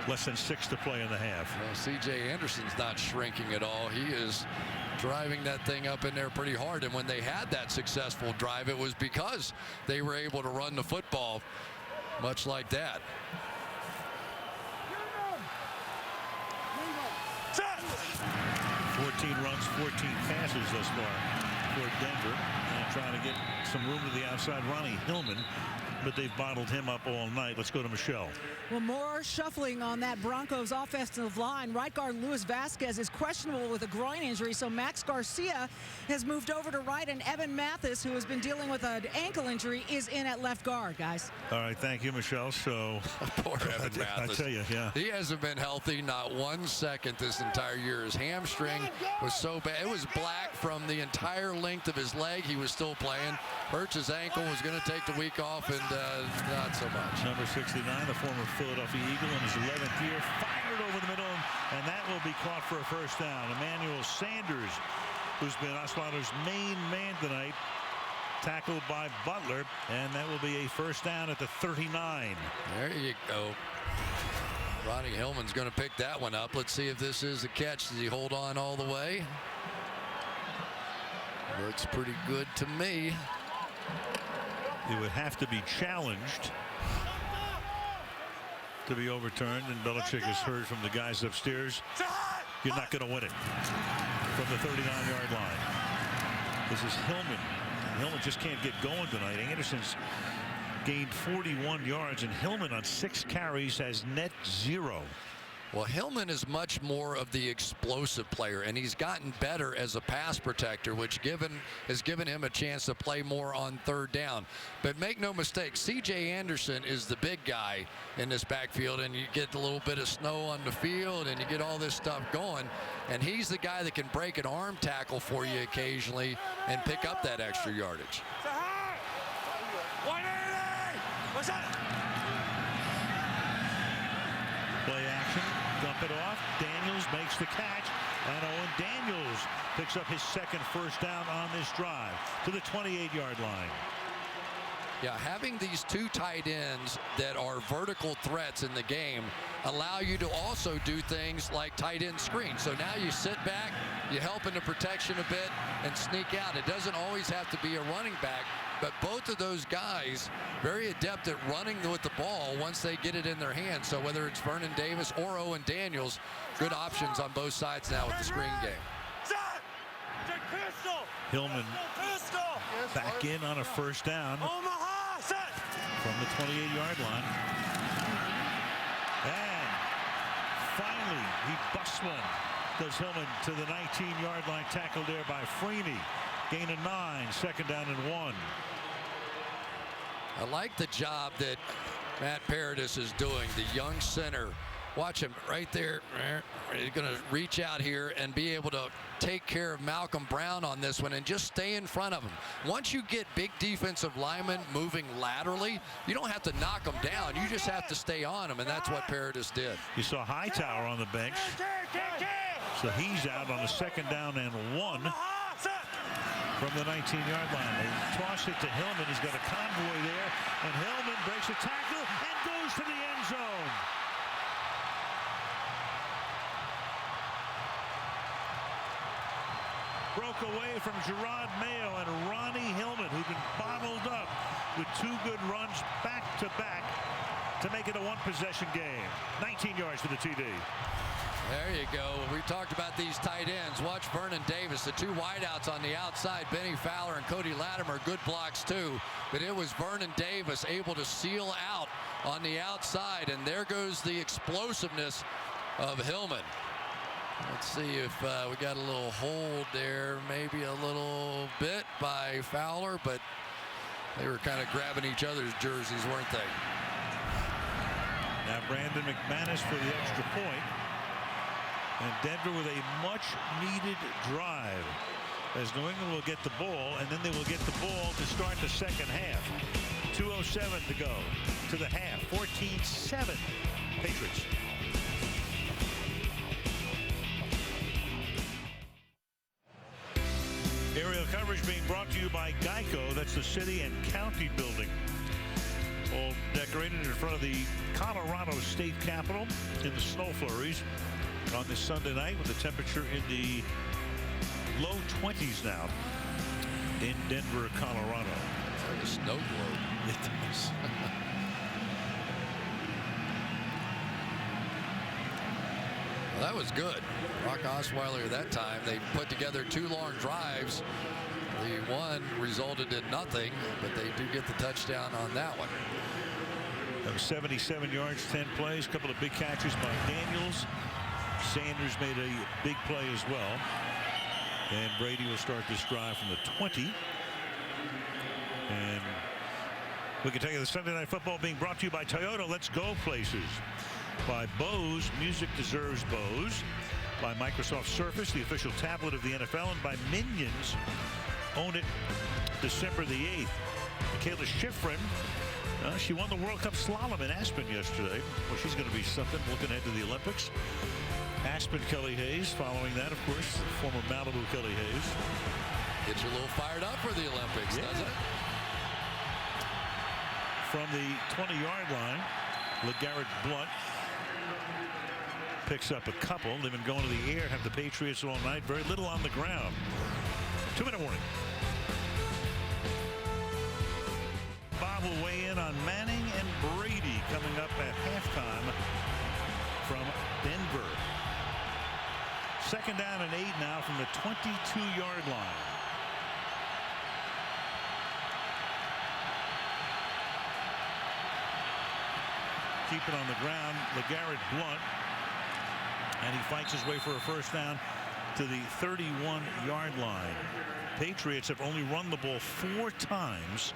Speaker 1: less than 6 to play in the half.
Speaker 2: Well, C.J. Anderson's not shrinking at all. He is driving that thing up in there pretty hard. And when they had that successful drive, it was because they were able to run the football much like that.
Speaker 1: 14 runs, 14 passes thus far for Denver. And trying to get some room to the outside. Ronnie Hillman, but they've bottled him up all night. Let's go to Michelle.
Speaker 4: Well, more shuffling on that Broncos offensive line. Right guard Luis Vasquez is questionable with a groin injury, so Max Garcia has moved over to right, and Evan Mathis, who has been dealing with an ankle injury, is in at left guard, guys.
Speaker 1: All right, thank you, Michelle. So
Speaker 2: poor Evan Mathis.
Speaker 1: I tell you, yeah.
Speaker 2: He hasn't been healthy not 1 second this entire year. His hamstring was so bad. It was black from the entire length of his leg. He was still playing. Hurts his ankle, was going to take the week off, and not so much.
Speaker 1: Number 69, the former Philadelphia Eagle in his 11th year, fired over the middle, and that will be caught for a 1st down. Emmanuel Sanders, who's been Osweiler's main man tonight, tackled by Butler, and that will be a 1st down at the 39.
Speaker 2: There you go. Ronnie Hillman's going to pick that one up. Let's see if this is a catch. Does he hold on all the way? Looks pretty good to me.
Speaker 1: It would have to be challenged to be overturned, and Belichick has heard from the guys upstairs, you're not going to win it from the 39-yard line. This is Hillman. Hillman just can't get going tonight. Anderson's gained 41 yards, and Hillman on 6 carries has net 0.
Speaker 2: Well, Hillman is much more of the explosive player, and he's gotten better as a pass protector, which has given him a chance to play more on 3rd down. But make no mistake, C.J. Anderson is the big guy in this backfield, and you get a little bit of snow on the field, and you get all this stuff going. And he's the guy that can break an arm tackle for you occasionally and pick up that extra yardage.
Speaker 1: Play action. Dump it off. Daniels makes the catch, and Owen Daniels picks up his 2nd first down on this drive to the 28-yard line.
Speaker 2: Yeah, having these 2 tight ends that are vertical threats in the game allow you to also do things like tight end screen. So now you sit back, you help in the protection a bit, and sneak out. It doesn't always have to be a running back, but both of those guys very adept at running with the ball once they get it in their hands. So whether it's Vernon Davis or Owen Daniels, good options on both sides now with the screen game.
Speaker 1: Hillman back in on a first down from the 28-yard line. And finally, he busts one. Does Hillman to the 19-yard line, tackled there by Freeney. Gain of 9, 2nd down and 1.
Speaker 2: I like the job that Matt Paradis is doing, the young center. Watch him right there. He's going to reach out here and be able to take care of Malcolm Brown on this one and just stay in front of him. Once you get big defensive linemen moving laterally, you don't have to knock them down. You just have to stay on them, and that's what Paradis did.
Speaker 1: You saw Hightower on the bench. So he's out on a 2nd down and 1 from the 19-yard line. They toss it to Hillman. He's got a convoy there, and Hillman breaks a tackle and goes to the end zone. Broke away from Gerard Mayo and Ronnie Hillman, who'd been bottled up with 2 good runs back-to-back to make it a 1-possession game. 19 yards for the TD.
Speaker 2: There you go. We talked about these tight ends. Watch Vernon Davis, the 2 wideouts on the outside. Benny Fowler and Cody Latimer, good blocks too. But it was Vernon Davis able to seal out on the outside. And there goes the explosiveness of Hillman. Let's see if we got a little hold there, maybe a little bit by Fowler, but they were kind of grabbing each other's jerseys, weren't they?
Speaker 1: Now Brandon McManus for the extra point. And Denver with a much-needed drive, as New England will get the ball, and then they will get the ball to start the 2nd half. 2:07 to go to the half. 14-7 Patriots. Aerial coverage being brought to you by Geico. That's the city and county building. All decorated in front of the Colorado State Capitol in the snow flurries on this Sunday night, with the temperature in the low 20s now in Denver, Colorado.
Speaker 2: It's like a snow globe.
Speaker 1: It does.
Speaker 2: Well, that was good. Brock Osweiler that time. They put together 2 long drives. The one resulted in nothing, but they do get the touchdown on that one.
Speaker 1: That was 77 yards, 10 plays, a couple of big catches by Daniels. Sanders made a big play as well. And Brady will start this drive from the 20. And we can tell you the Sunday Night Football being brought to you by Toyota. Let's go places. By Bose, music deserves Bose. By Microsoft Surface, the official tablet of the NFL. And by Minions, own it December the 8th. Michaela Schifrin, she won the World Cup slalom in Aspen yesterday. Well, she's going to be something looking ahead to the Olympics. Aspen Kelly Hayes following that, of course, former Malibu Kelly Hayes.
Speaker 2: Gets you a little fired up for the Olympics, doesn't it?
Speaker 1: From the 20-yard line, LeGarrette Blount picks up a couple. They've been going to the air, have the Patriots all night. Very little on the ground. 2-minute warning. second down and 8 now from the 22-yard line. Keep it on the ground. LeGarrette Blount. And he fights his way for a first down to the 31-yard line. Patriots have only run the ball 4 times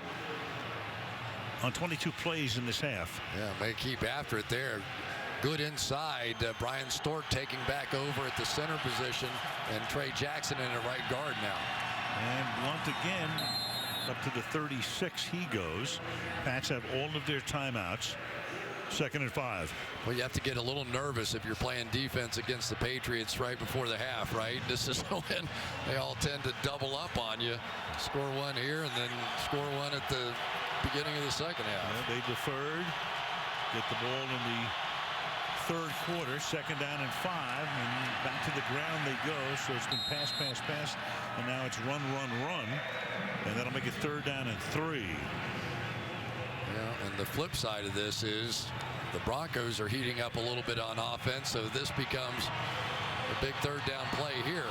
Speaker 1: on 22 plays in this half.
Speaker 2: Yeah, they keep after it there. Good inside. Brian Stork taking back over at the center position, and Trey Jackson in at right guard now.
Speaker 1: And Blount again up to the 36 he goes. Pats have all of their timeouts. 2nd and 5.
Speaker 2: Well, you have to get a little nervous if you're playing defense against the Patriots right before the half, right? This is when they all tend to double up on you. Score one here and then score one at the beginning of the second half.
Speaker 1: Yeah, they deferred. Get the ball in the 3rd quarter. 2nd down and 5. And back to the ground they go. So it's been pass, pass, pass. And now it's run, run, run. And that'll make it 3rd down and 3.
Speaker 2: Yeah, and the flip side of this is the Broncos are heating up a little bit on offense, so this becomes a big 3rd down play here.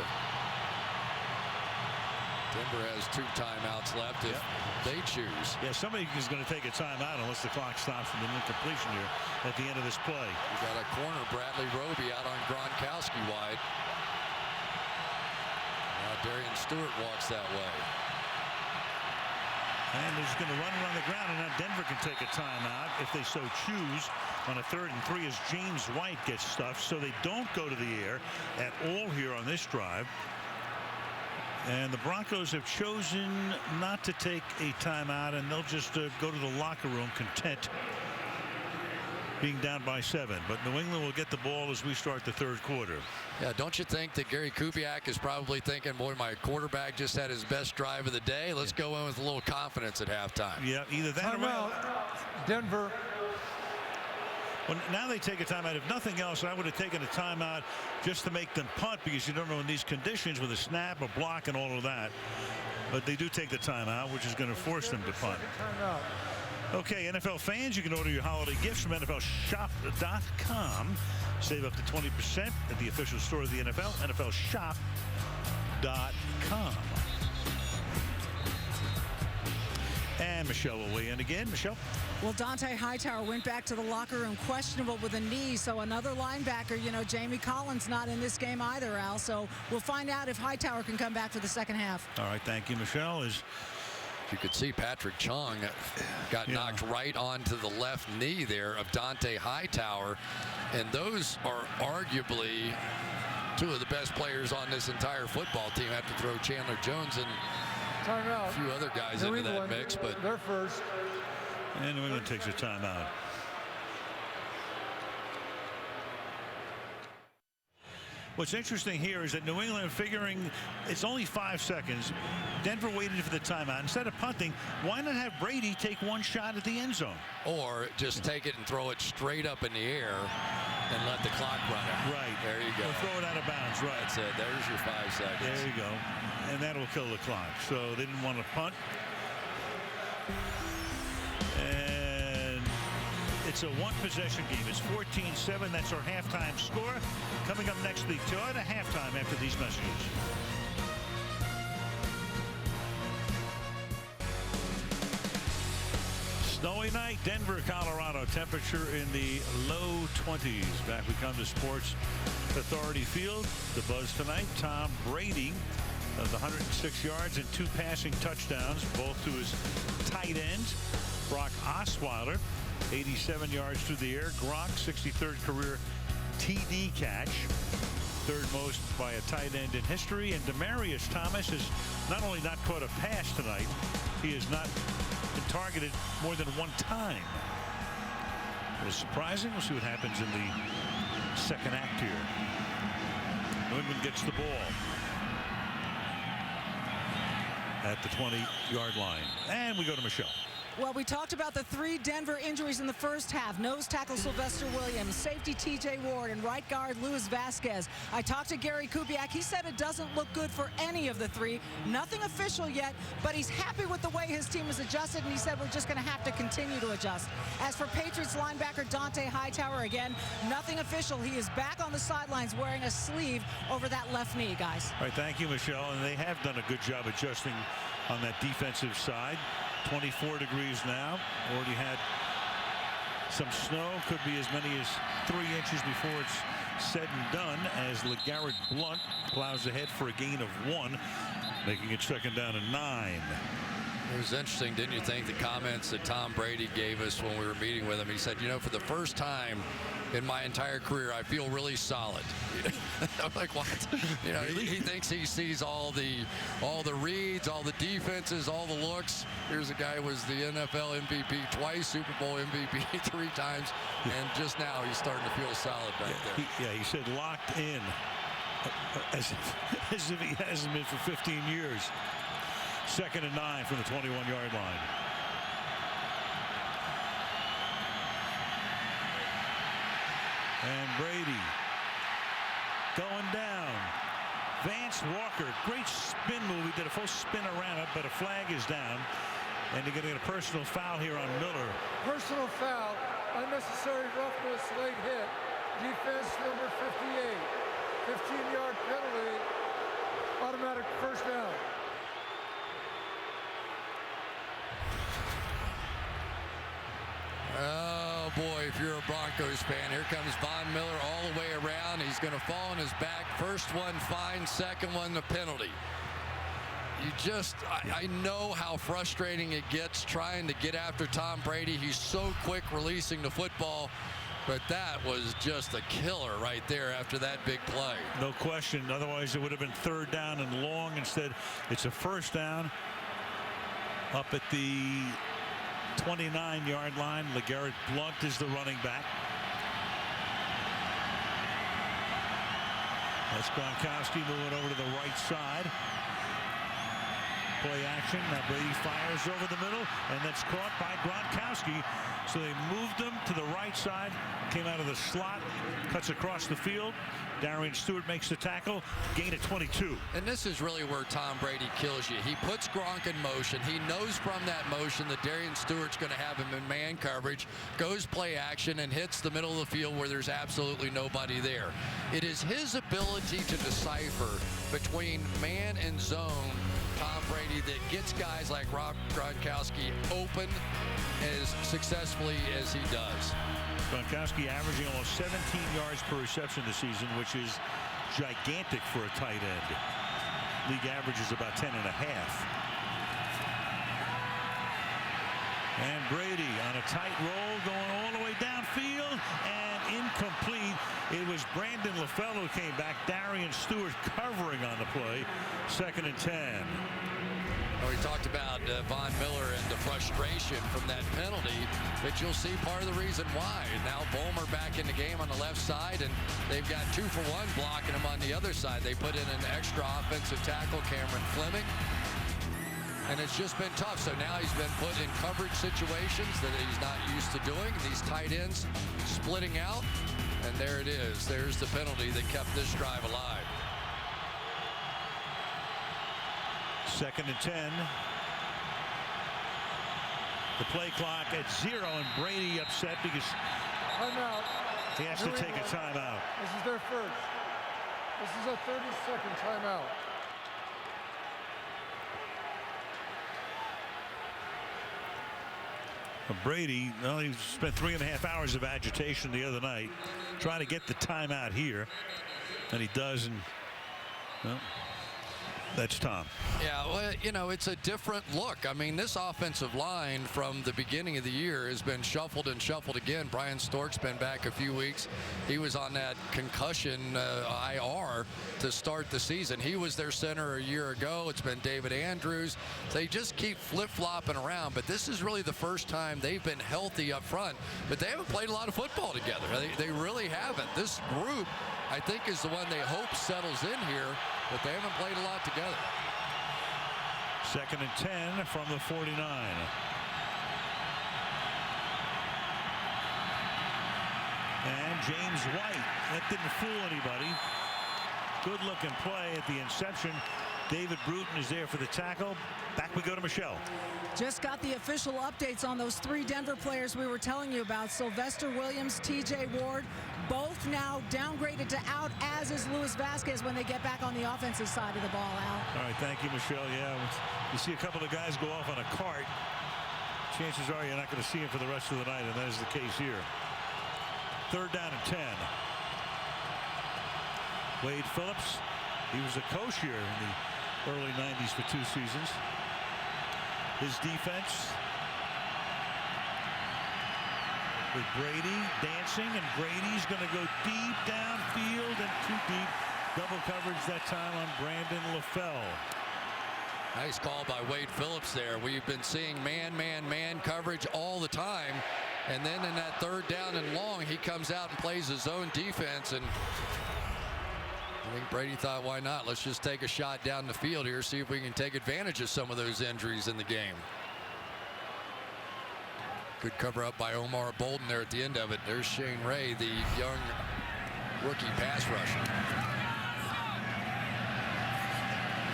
Speaker 2: Denver has 2 timeouts left if they choose.
Speaker 1: Yeah, somebody is going to take a timeout unless the clock stops from an incompletion here at the end of this play.
Speaker 2: We got a corner, Bradley Roby out on Gronkowski wide. Now Darian Stewart walks that way.
Speaker 1: And they're just going to run it on the ground, and now Denver can take a timeout if they so choose on a 3rd and 3 as James White gets stuffed, so they don't go to the air at all here on this drive. And the Broncos have chosen not to take a timeout, and they'll just go to the locker room content being down by 7. But New England will get the ball as we start the 3rd quarter.
Speaker 2: Yeah, don't you think that Gary Kubiak is probably thinking, boy, my quarterback just had his best drive of the day. Let's go in with a little confidence at halftime.
Speaker 1: Yeah, either that or
Speaker 18: Denver.
Speaker 1: Well, now they take a timeout. If nothing else, I would have taken a timeout just to make them punt, because you don't know in these conditions with a snap, a block, and all of that. But they do take the timeout, which is going to force them to punt. Okay, NFL fans, you can order your holiday gifts from NFLShop.com. Save up to 20% at the official store of the NFL, NFLShop.com. And Michelle will weigh in again. Michelle?
Speaker 4: Well, Dante Hightower went back to the locker room questionable with a knee, so another linebacker, Jamie Collins not in this game either, Al. So we'll find out if Hightower can come back for the second half.
Speaker 1: All right, thank you, Michelle.
Speaker 2: You could see Patrick Chung got knocked right onto the left knee there of Dante Hightower, and those are arguably 2 of the best players on this entire football team. Have to throw Chandler Jones and a few other guys into that mix, but
Speaker 18: they're first.
Speaker 1: And New England takes a timeout. What's interesting here is that New England figuring it's only 5 seconds. Denver waited for the timeout. Instead of punting, why not have Brady take 1 shot at the end zone?
Speaker 2: Or just take it and throw it straight up in the air and let the clock run out.
Speaker 1: Right.
Speaker 2: There you go.
Speaker 1: Or throw it out of bounds. Right.
Speaker 2: That's it. There's your 5 seconds.
Speaker 1: There you go. And that'll kill the clock. So they didn't want to punt. And it's a 1-possession game. It's 14-7. That's our halftime score. Coming up next, the Toyota halftime after these messages. Snowy night, Denver, Colorado. Temperature in the low 20s. Back we come to Sports Authority Field. The buzz tonight, Tom Brady of the 106 yards and 2 passing touchdowns, both to his tight ends. Brock Osweiler, 87 yards through the air. Gronk, 63rd career TD catch, 3rd most by a tight end in history. And Demaryius Thomas has not only not caught a pass tonight, he has not been targeted more than 1 time. It was surprising. We'll see what happens in the second act here. New England gets the ball at the 20-yard line. And we go to Michelle.
Speaker 4: Well, we talked about the 3 Denver injuries in the first half. Nose tackle Sylvester Williams, safety TJ Ward, and right guard Luis Vasquez. I talked to Gary Kubiak. He said it doesn't look good for any of the 3. Nothing official yet, but he's happy with the way his team has adjusted, and he said we're just going to have to continue to adjust. As for Patriots linebacker Dante Hightower, again, nothing official. He is back on the sidelines wearing a sleeve over that left knee, guys.
Speaker 1: All right, thank you, Michelle. And they have done a good job adjusting on that defensive side. 24 degrees now. Already had some snow. Could be as many as 3 inches before it's said and done as LeGarrette Blount plows ahead for a gain of 1, making it 2nd down and 9.
Speaker 2: It was interesting, didn't you think, the comments that Tom Brady gave us when we were meeting with him? He said, you know, for the first time in my entire career, I feel really solid. I'm like, what? You know, he thinks he sees all the reads, all the defenses, all the looks. Here's a guy who was the NFL MVP twice, Super Bowl MVP 3 times, and just now he's starting to feel solid back there.
Speaker 1: He said locked in, as if he hasn't been for 15 years. 2nd and 9 from the 21-yard line. And Brady going down. Vance Walker, great spin move. He did a full spin around it, but a flag is down. And you're going to get a personal foul here on Miller.
Speaker 18: Personal foul, unnecessary roughness, late hit. Defense number 58. 15-yard penalty, automatic first down.
Speaker 2: Oh, boy, if you're a Broncos fan, here comes Von Miller all the way around. He's going to fall on his back. First one, fine. Second one, the penalty. I know how frustrating it gets trying to get after Tom Brady. He's so quick releasing the football. But that was just a killer right there after that big play.
Speaker 1: No question. Otherwise, it would have been 3rd down and long. Instead, it's a 1st down up at the 29-yard line. LeGarrette Blount is the running back. That's Gronkowski moving over to the right side. Play action. Now Brady fires over the middle, and that's caught by Gronkowski. So they moved him to the right side. Came out of the slot, cuts across the field. Darian Stewart makes the tackle, gain of 22.
Speaker 2: And this is really where Tom Brady kills you. He puts Gronk in motion. He knows from that motion that Darian Stewart's going to have him in man coverage, goes play action, and hits the middle of the field where there's absolutely nobody there. It is his ability to decipher between man and zone, Tom Brady, that gets guys like Rob Gronkowski open as successfully as he does.
Speaker 1: Gronkowski averaging almost 17 yards per reception this season, which is gigantic for a tight end. League average is about 10.5. And Brady on a tight roll going all the way downfield and incomplete. It was Brandon LaFell who came back. Darian Stewart covering on the play. 2nd and 10.
Speaker 2: Well, we talked about Von Miller and the frustration from that penalty, but you'll see part of the reason why. Now Bulmer back in the game on the left side, and they've got 2 for 1 blocking him on the other side. They put in an extra offensive tackle, Cameron Fleming, and it's just been tough. So now he's been put in coverage situations that he's not used to doing. These tight ends splitting out, and there it is. There's the penalty that kept this drive alive.
Speaker 1: 2nd and 10. The play clock at 0, and Brady upset because he has to take a timeout.
Speaker 18: This is their first. This is a 30-second timeout.
Speaker 1: Brady, well, he spent 3.5 hours of agitation the other night trying to get the timeout here, and he does, and well, that's Tom.
Speaker 2: Yeah, well, you know, it's a different look. I mean, this offensive line from the beginning of the year has been shuffled and shuffled again. Brian Stork's been back a few weeks. He was on that concussion IR to start the season. He was their center a year ago. It's been David Andrews. They just keep flip-flopping around, but this is really the first time they've been healthy up front, but they haven't played a lot of football together. They really haven't. This group, I think, is the one they hope settles in here, but they haven't played a lot together.
Speaker 1: 2nd and 10 from the 49. And James White, that didn't fool anybody. Good looking play at the inception. David Bruton is there for the tackle. Back we go to Michelle.
Speaker 4: Just got the official updates on those 3 Denver players we were telling you about. Sylvester Williams, TJ Ward, both now downgraded to out, as is Luis Vasquez when they get back on the offensive side of the ball, Al.
Speaker 1: All right, thank you, Michelle. Yeah, you see a couple of guys go off on a cart. Chances are you're not going to see him for the rest of the night, and that is the case here. 3rd down and 10. Wade Phillips, he was a coach here in the early 90s for 2 seasons. His defense with Brady dancing, and Brady's going to go deep downfield and too deep. Double coverage that time on Brandon LaFell.
Speaker 2: Nice call by Wade Phillips there. We've been seeing man coverage all the time. And then in that 3rd down and long, he comes out and plays his own defense. And I think Brady thought, why not? Let's just take a shot down the field here, see if we can take advantage of some of those injuries in the game. Good cover up by Omar Bolden there at the end of it. There's Shane Ray, the young rookie pass rusher.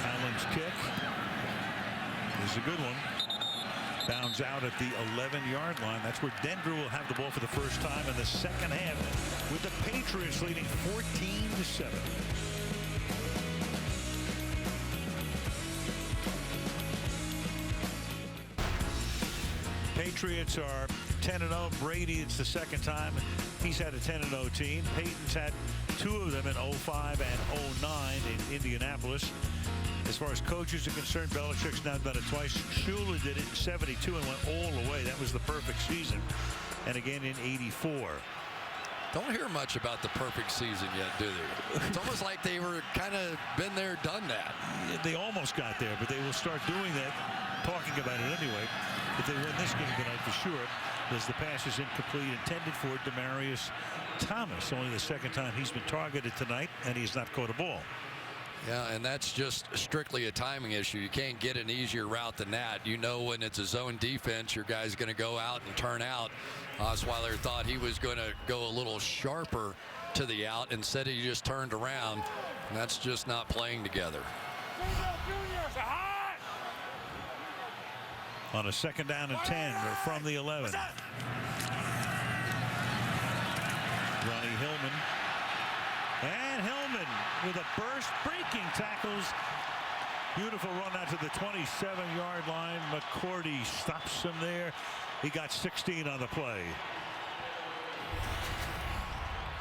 Speaker 1: Allen's kick is a good one. Bounds out at the 11-yard line. That's where Denver will have the ball for the first time in the second half, with the Patriots leading 14-7. Patriots are 10-0. Brady, it's the second time he's had a 10-0 team. Peyton's had 2 of them in 05 and 09 in Indianapolis. As far as coaches are concerned, Belichick's now done it twice. Shula did it in 72 and went all the way. That was the perfect season. And again in 84.
Speaker 2: Don't hear much about the perfect season yet, do they? It's almost like they were kind of been there, done that.
Speaker 1: They almost got there, but they will start doing that, talking about it anyway, if they win this game tonight for sure, as the pass is incomplete, intended for Demaryius Thomas. Only the second time he's been targeted tonight, and he's not caught a ball.
Speaker 2: Yeah, and that's just strictly a timing issue. You can't get an easier route than that. You know, when it's a zone defense, your guy's going to go out and turn out. Osweiler thought he was going to go a little sharper to the out. Instead, he just turned around, and that's just not playing together.
Speaker 1: On a 2nd down and 10 from the 11. Ronnie Hillman. And Hillman with a burst, breaking tackles. Beautiful run out to the 27-yard line. McCourty stops him there. He got 16 on the play.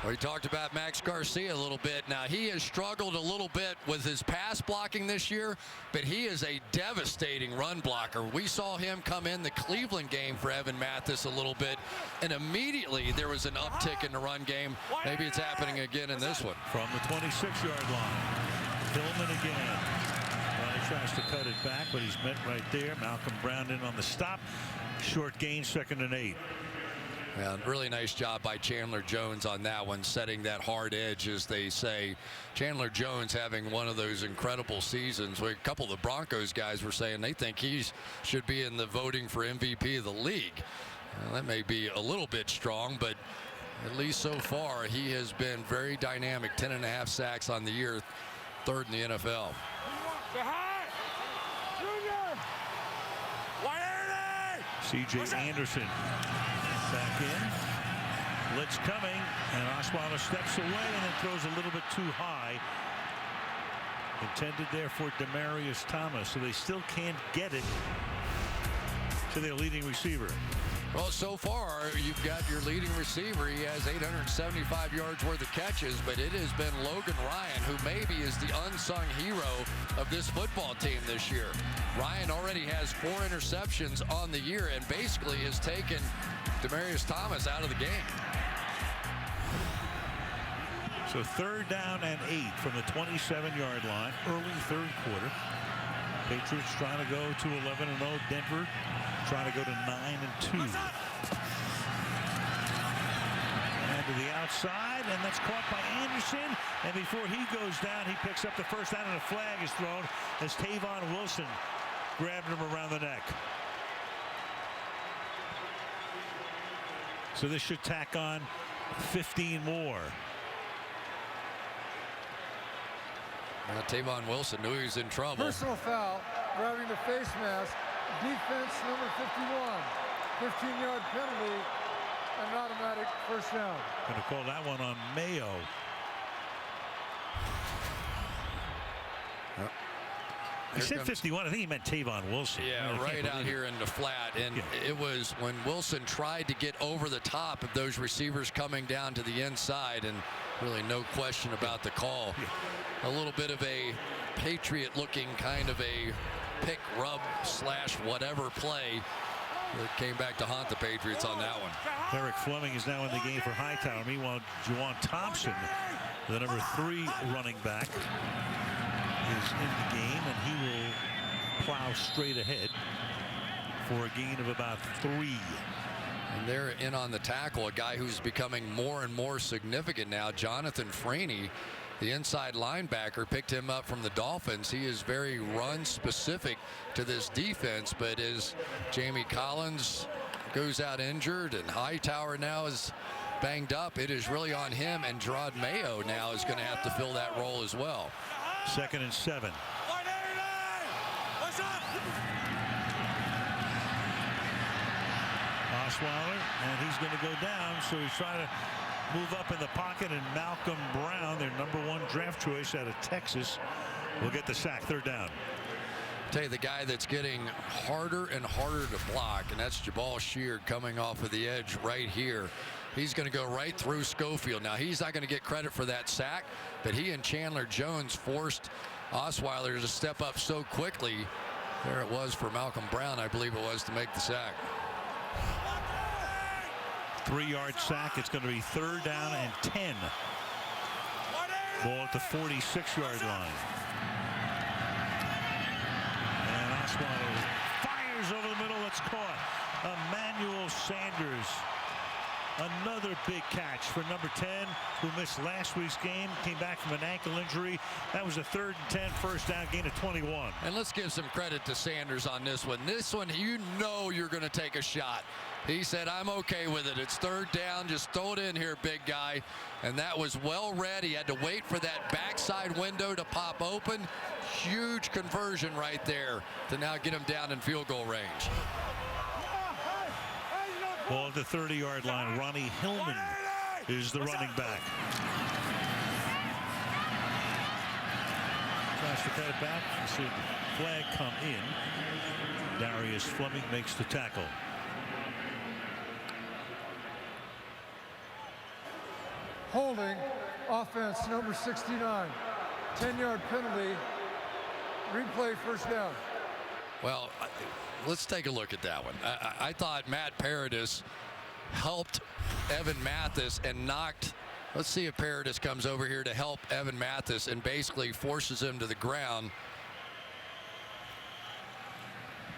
Speaker 2: We talked about Max Garcia a little bit. Now, he has struggled a little bit with his pass blocking this year, but he is a devastating run blocker. We saw him come in the Cleveland game for Evan Mathis a little bit, and immediately there was an uptick in the run game. Maybe it's happening again in this one.
Speaker 1: From the 26-yard line, Hillman again. Well, he tries to cut it back, but he's met right there. Malcolm Brown in on the stop. Short gain, 2nd and 8.
Speaker 2: Yeah, really nice job by Chandler Jones on that one, setting that hard edge, as they say. Chandler Jones having one of those incredible seasons. A couple of the Broncos guys were saying they think he should be in the voting for MVP of the league. Well, that may be a little bit strong, but at least so far he has been very dynamic. 10.5 sacks on the year, 3rd in the NFL.
Speaker 1: C.J. Anderson back in. Blitz coming, and Osweiler steps away and then throws a little bit too high. Intended there for Demaryius Thomas, so they still can't get it to their leading receiver.
Speaker 2: Well, so far, you've got your leading receiver. He has 875 yards worth of catches, but it has been Logan Ryan, who maybe is the unsung hero of this football team this year. Ryan already has 4 interceptions on the year and basically has taken Demaryius Thomas out of the game.
Speaker 1: So 3rd down and 8 from the 27-yard line, early 3rd quarter. Patriots trying to go to 11-0. Denver trying to go to 9-2. And to the outside, and that's caught by Anderson. And before he goes down, he picks up the first down, and a flag is thrown as Tavon Wilson grabbed him around the neck. So this should tack on 15 more.
Speaker 2: Tavon Wilson knew he was in trouble.
Speaker 18: Personal foul, grabbing the face mask. Defense number 51. 15-yard penalty, an automatic first down.
Speaker 1: Going to call that one on Mayo. He said 51. I think he meant Tavon Wilson.
Speaker 2: Yeah, right out here in the flat. And it was when Wilson tried to get over the top of those receivers coming down to the inside, and really no question about the call. A little bit of a Patriot looking kind of a pick rub slash whatever play that came back to haunt the Patriots on that one.
Speaker 1: Eric Fleming is now in the game for Hightower. Meanwhile, Juwan Thompson, the number 3 running back, is in the game, and he will plow straight ahead for a gain of about 3.
Speaker 2: And they're in on the tackle, a guy who's becoming more and more significant now, Jonathan Franey, the inside linebacker, picked him up from the Dolphins. He is very run specific to this defense, but as Jamie Collins goes out injured and Hightower now is banged up, it is really on him, and Gerard Mayo now is going to have to fill that role as well.
Speaker 1: 2nd and 7. Osweiler, and he's going to go down, so he's trying to move up in the pocket, and Malcolm Brown, their number 1 draft choice out of Texas, will get the sack. 3rd down.
Speaker 2: Tell you, the guy that's getting harder and harder to block, and that's Jabal Sheard coming off of the edge right here. He's going to go right through Schofield. Now, he's not going to get credit for that sack, but he and Chandler Jones forced Osweiler to step up so quickly. There it was for Malcolm Brown, I believe it was, to make the sack.
Speaker 1: 3-yard sack. It's going to be 3rd down and 10. Ball at the 46-yard line. And Osweiler fires over the middle. It's caught. Emmanuel Sanders. Another big catch for number 10, who missed last week's game, came back from an ankle injury. That was a 3rd and 10, first down, gain of 21.
Speaker 2: And let's give some credit to Sanders on this one. This one, you know you're going to take a shot. He said, I'm okay with it. It's 3rd down. Just throw it in here, big guy. And that was well read. He had to wait for that backside window to pop open. Huge conversion right there to now get him down in field goal range.
Speaker 1: Ball at the 30-yard line. Ronnie Hillman is the running back. Tries to cut it back. You see the flag come in. Darius Fleming makes the tackle.
Speaker 18: Holding, offense number 69. 10-yard penalty. Replay, first down.
Speaker 2: Well, let's take a look at that one. I thought Matt Paradis helped Evan Mathis and knocked. Let's see if Paradis comes over here to help Evan Mathis and basically forces him to the ground.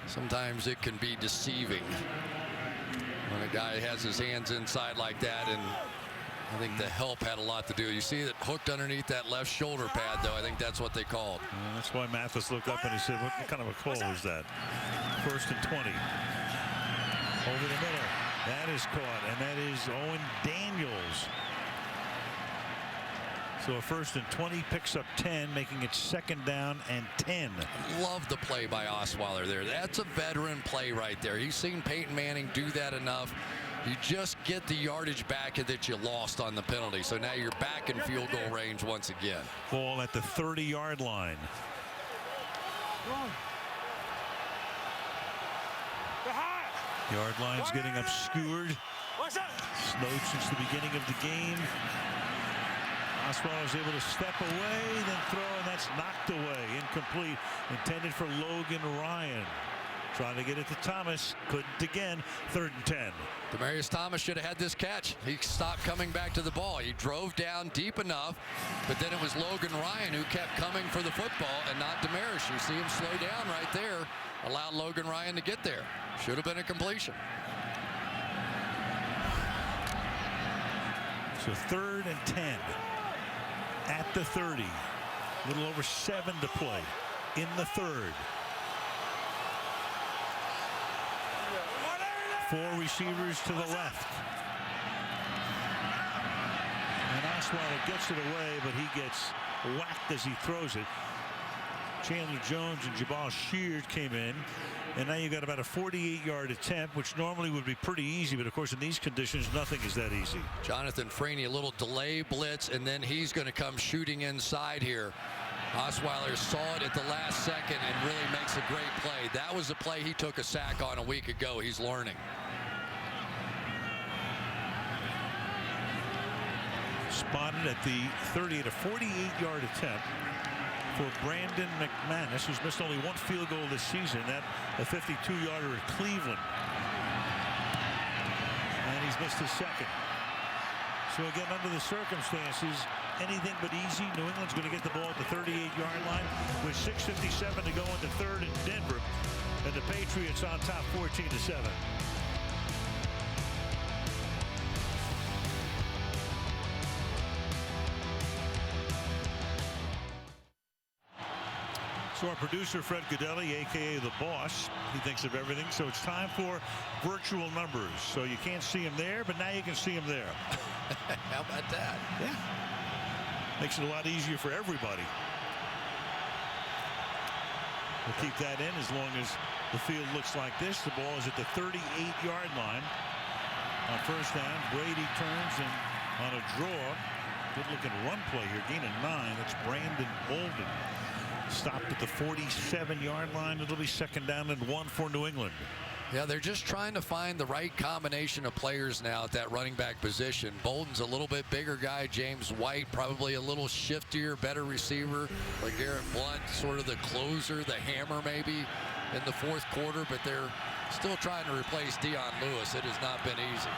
Speaker 2: Sometimes it can be deceiving when a guy has his hands inside like that, and I think the help had a lot to do. You see it hooked underneath that left shoulder pad, though. I think that's what they called.
Speaker 1: That's why Mathis looked up and he said, what kind of a call was that? 1st and 20. Over the middle. That is caught, and that is Owen Daniels. So a 1st and 20, picks up 10, making it 2nd down and 10.
Speaker 2: Love the play by Osweiler there. That's a veteran play right there. He's seen Peyton Manning do that enough. You just get the yardage back that you lost on the penalty. So now you're back in field goal range once again.
Speaker 1: Ball at the 30-yard line. Yard line's getting obscured. Snowed since the beginning of the game. Osweiler was able to step away, then throw, and that's knocked away. Incomplete. Intended for Logan Ryan. Trying to get it to Thomas. Couldn't again. 3rd and 10.
Speaker 2: Demaryius Thomas should have had this catch. He stopped coming back to the ball. He drove down deep enough, but then it was Logan Ryan who kept coming for the football and not Demaryius. You see him slow down right there. Allowed Logan Ryan to get there. Should have been a completion.
Speaker 1: So 3rd and 10 at the 30. A little over 7 to play in the 3rd. 4 receivers to the left. Osweiler gets it away, but he gets whacked as he throws it. Chandler Jones and Jabal Sheard came in, and now you got about a 48-yard attempt, which normally would be pretty easy, but of course in these conditions nothing is that easy.
Speaker 2: Jonathan Freeney, a little delay blitz, and then he's going to come shooting inside here. Osweiler saw it at the last second and really makes a great play. That was a play he took a sack on a week ago. He's learning.
Speaker 1: Spotted at the 30 at a 48-yard attempt for Brandon McManus, who's missed only one field goal this season, at a 52-yarder at Cleveland. And he's missed his second. So again, under the circumstances, anything but easy. New England's going to get the ball at the 38-yard line with 6:57 to go in the third in Denver, and the Patriots on top 14-7. So our producer, Fred Godelli, a.k.a. The Boss, he thinks of everything. So it's time for virtual numbers. So you can't see him there, but now you can see him there.
Speaker 2: How about that?
Speaker 1: Yeah. Makes it a lot easier for everybody. We'll keep that in as long as the field looks like this. The ball is at the 38-yard line. On first down, Brady turns and on a draw. Good-looking run play here. Gain of 9. That's Brandon Bolden. Stopped at the 47-yard line. It'll be second down and 1 for New England.
Speaker 2: Yeah, they're just trying to find the right combination of players now at that running back position. Bolden's a little bit bigger guy. James White probably a little shiftier, better receiver. Like Garrett Blunt, sort of the closer, the hammer maybe in the fourth quarter, but they're still trying to replace Dion Lewis. It has not been easy.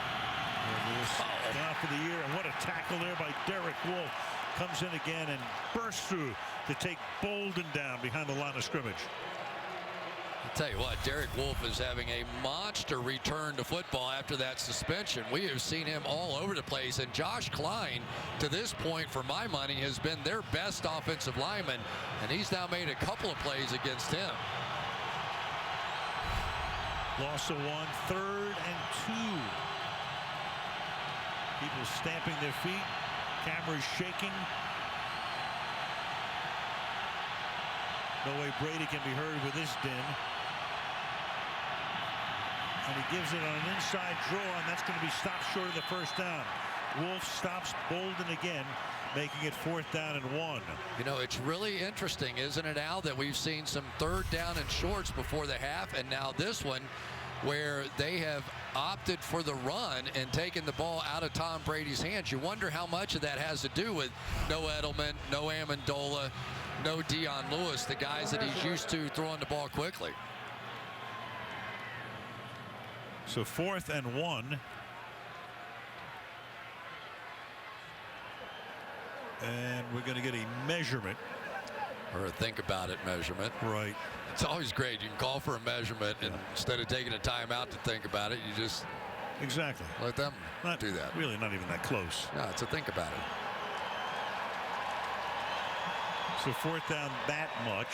Speaker 1: Down for the year, and what a tackle there by Derek Wolfe. Comes in again and bursts through to take Bolden down behind the line of scrimmage.
Speaker 2: I'll tell you what, Derek Wolfe is having a monster return to football after that suspension. We have seen him all over the place, and Josh Klein, to this point, for my money, has been their best offensive lineman, and he's now made a couple of plays against him.
Speaker 1: Loss of 1, 3rd and 2. People stamping their feet. Cameras shaking. No way Brady can be heard with this din. And he gives it on an inside draw, and that's going to be stopped short of the first down. Wolf stops Bolden again, making it 4th down and 1.
Speaker 2: You know, it's really interesting, isn't it, Al, that we've seen some 3rd down and shorts before the half, and now this one where they have opted for the run and taken the ball out of Tom Brady's hands. You wonder how much of that has to do with no Edelman, no Amendola, no Dion Lewis, the guys that he's used to throwing the ball quickly.
Speaker 1: So 4th and 1. And we're going to get a measurement.
Speaker 2: Or a think about it measurement.
Speaker 1: Right.
Speaker 2: It's always great. You can call for a measurement, and instead of taking a timeout to think about it, you just
Speaker 1: exactly
Speaker 2: let them do that.
Speaker 1: Really not even that close.
Speaker 2: No, it's a think about it.
Speaker 1: So 4th down that much.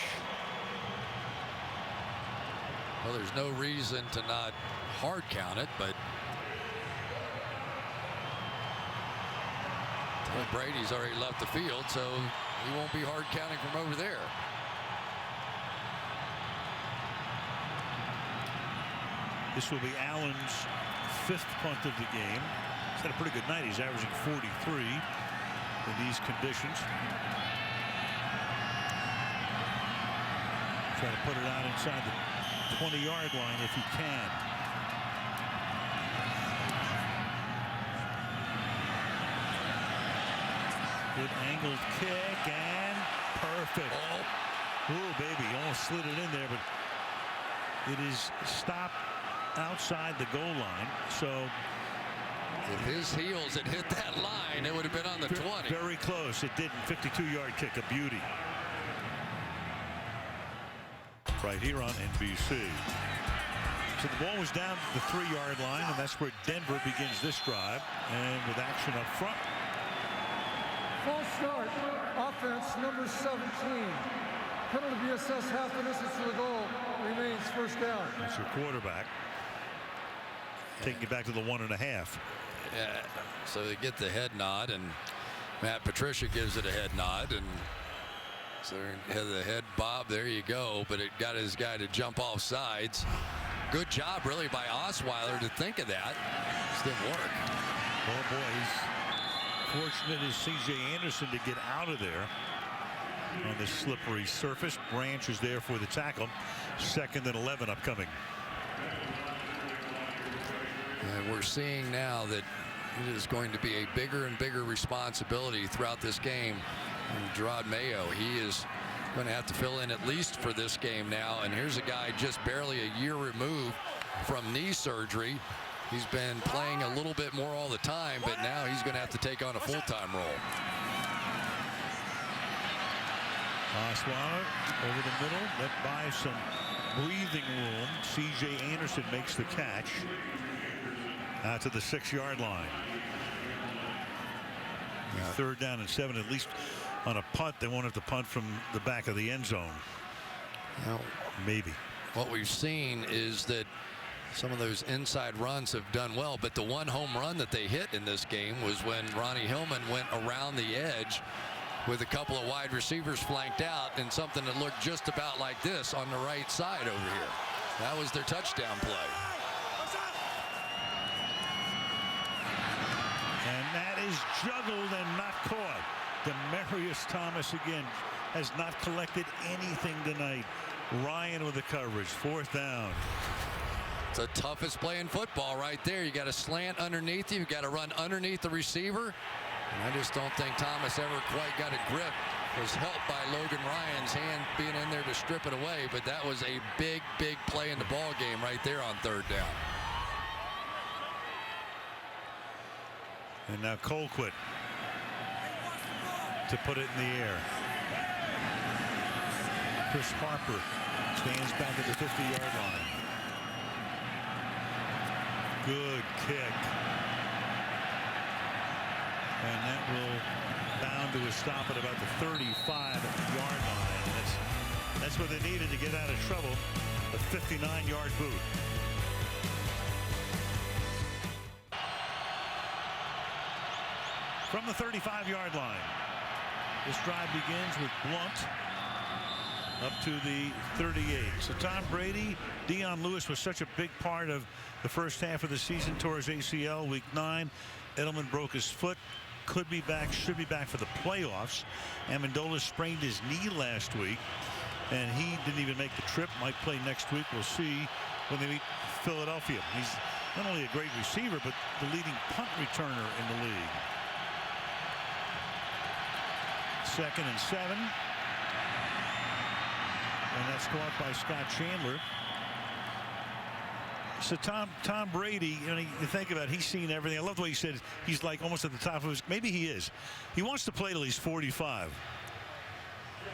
Speaker 2: Well, there's no reason to not hard count it, but Brady's already left the field, so he won't be hard counting from over there.
Speaker 1: This will be Allen's 5th punt of the game. He's had a pretty good night. He's averaging 43 in these conditions. Try to put it out inside the 20-yard line if he can. Good angled kick and perfect. Oh, baby, almost slid it in there, but it is stopped outside the goal line. So
Speaker 2: if his heels had hit that line, it would have been on the 20.
Speaker 1: Very close. It didn't. 52-yard kick, a beauty. Right here on NBC. So the ball was down to the 3-yard line, and that's where Denver begins this drive. And with action up front.
Speaker 18: False start. Offense number 17. Penalty be assessed half the distance to the goal. Remains 1st down.
Speaker 1: That's your quarterback. Taking it back to the 1.5.
Speaker 2: Yeah, so they get the head nod, and Matt Patricia gives it a head nod, and so the head bob, there you go, but it got his guy to jump off sides. Good job really by Osweiler to think of that. Just didn't work.
Speaker 1: Oh boy, he's fortunate as C.J. Anderson to get out of there on this slippery surface. Branch is there for the tackle. 2nd and 11 upcoming.
Speaker 2: And we're seeing now that it is going to be a bigger and bigger responsibility throughout this game. And Gerard Mayo, he is going to have to fill in at least for this game now. And here's a guy just barely a year removed from knee surgery. He's been playing a little bit more all the time, but now he's going to have to take on a full-time role.
Speaker 1: Osweiler over the middle, let by some breathing room. C.J. Anderson makes the catch out to the 6-yard line. 3rd down and 7, at least on a punt. They won't have to punt from the back of the end zone.
Speaker 2: Well,
Speaker 1: maybe.
Speaker 2: What we've seen is that some of those inside runs have done well, but the one home run that they hit in this game was when Ronnie Hillman went around the edge with a couple of wide receivers flanked out and something that looked just about like this on the right side over here. That was their touchdown play.
Speaker 1: And that is juggled and not caught. Demaryius Thomas again has not collected anything tonight. Ryan with the coverage. 4th down.
Speaker 2: It's the toughest play in football right there. You got to slant underneath you. You got to run underneath the receiver. And I just don't think Thomas ever quite got a grip. Was helped by Logan Ryan's hand being in there to strip it away. But that was a big, big play in the ball game right there on 3rd down.
Speaker 1: And now Colquitt to put it in the air. Chris Harper stands back at the 50-yard line. Good kick. And that will bound to a stop at about the 35-yard line. And that's what they needed to get out of trouble. A 59-yard boot. From the 35-yard line, this drive begins with Blunt up to the 38. So Tom Brady, Dion Lewis was such a big part of the first half of the season. Tore his ACL week 9. Edelman broke his foot. Could be back, should be back for the playoffs. Amendola sprained his knee last week, and he didn't even make the trip. Might play next week. We'll see when they meet Philadelphia. He's not only a great receiver, but the leading punt returner in the league. 2nd and 7. And that's caught by Scott Chandler. So Tom Brady, you think about it, he's seen everything. I love the way he said he's like almost at the top of his, maybe he is. He wants to play till he's 45.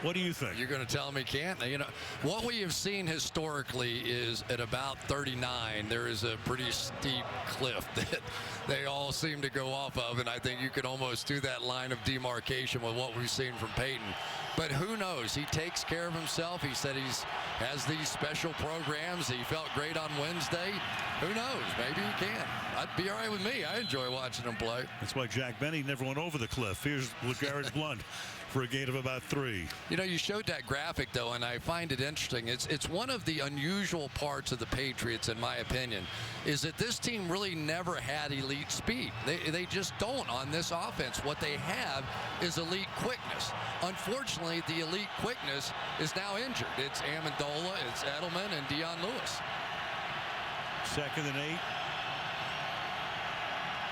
Speaker 1: What do you think?
Speaker 2: You're going to tell him he can't? You know, what we have seen historically is at about 39, there is a pretty steep cliff that they all seem to go off of, and I think you could almost do that line of demarcation with what we've seen from Peyton. But who knows? He takes care of himself. He said has these special programs. He felt great on Wednesday. Who knows? Maybe he can. I'd be all right with me. I enjoy watching him play.
Speaker 1: That's why Jack Benny never went over the cliff. Here's LeGarrette Blount for a gain of about 3.
Speaker 2: You know, you showed that graphic, though, and I find it interesting. It's one of the unusual parts of the Patriots, in my opinion, is that this team really never had elite speed. They just don't on this offense. What they have is elite quickness. Unfortunately, the elite quickness is now injured. It's Amendola, it's Edelman, and Dion Lewis.
Speaker 1: 2nd and 8.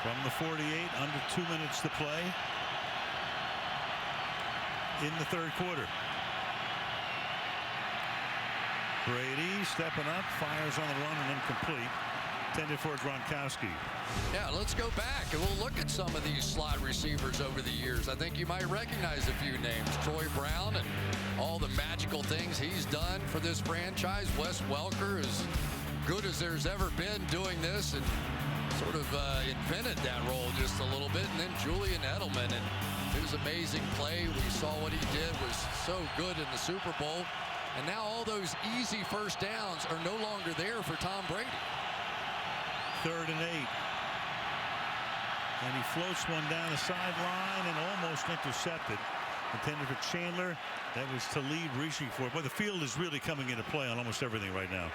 Speaker 1: From the 48, under 2 minutes to play in the 3rd quarter. Brady stepping up, fires on the run and incomplete. Intended for Gronkowski.
Speaker 2: Yeah, let's go back and we'll look at some of these slot receivers over the years. I think you might recognize a few names. Troy Brown and all the magical things he's done for this franchise. Wes Welker, as good as there's ever been doing this, and sort of invented that role just a little bit. And then Julian Edelman, and his amazing play. We saw what he did was so good in the Super Bowl. And now all those easy first downs are no longer there for Tom Brady.
Speaker 1: 3rd and 8. And he floats one down the sideline and almost intercepted. Intended for Chandler. That was Talib reaching for it. But the field is really coming into play on almost everything right now.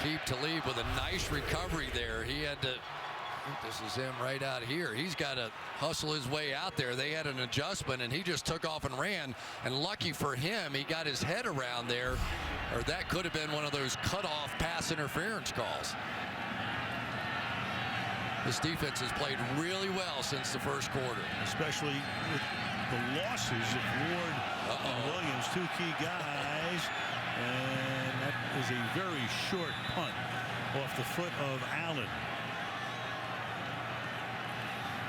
Speaker 2: Keep Talib with a nice recovery there. He had to, I think this is him right out here. He's got to hustle his way out there. They had an adjustment, and he just took off and ran. And lucky for him, he got his head around there, or that could have been one of those cutoff pass interference calls. This defense has played really well since the first quarter.
Speaker 1: Especially with the losses of Ward and Williams, two key guys. And that is a very short punt off the foot of Allen.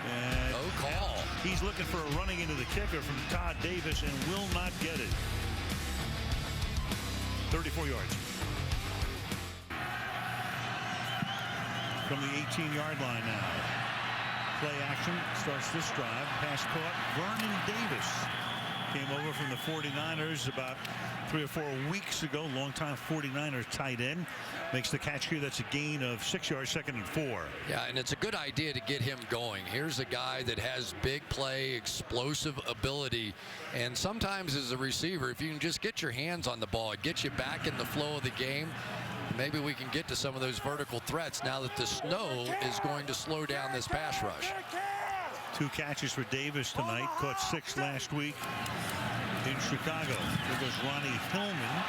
Speaker 1: And
Speaker 2: no call.
Speaker 1: He's looking for a running into the kicker from Todd Davis and will not get it. 34 yards. From the 18-yard line now. Play action starts this drive. Pass caught. Vernon Davis came over from the 49ers about 3 or 4 weeks ago. Longtime 49ers tight end. Makes the catch here. That's a gain of 6 yards, 2nd and 4.
Speaker 2: Yeah, and it's a good idea to get him going. Here's a guy that has big play, explosive ability. And sometimes as a receiver, if you can just get your hands on the ball, it gets you back in the flow of the game. Maybe we can get to some of those vertical threats now that the snow is going to slow down this pass rush.
Speaker 1: 2 catches for Davis tonight. Caught 6 last week in Chicago. There goes Ronnie Hillman.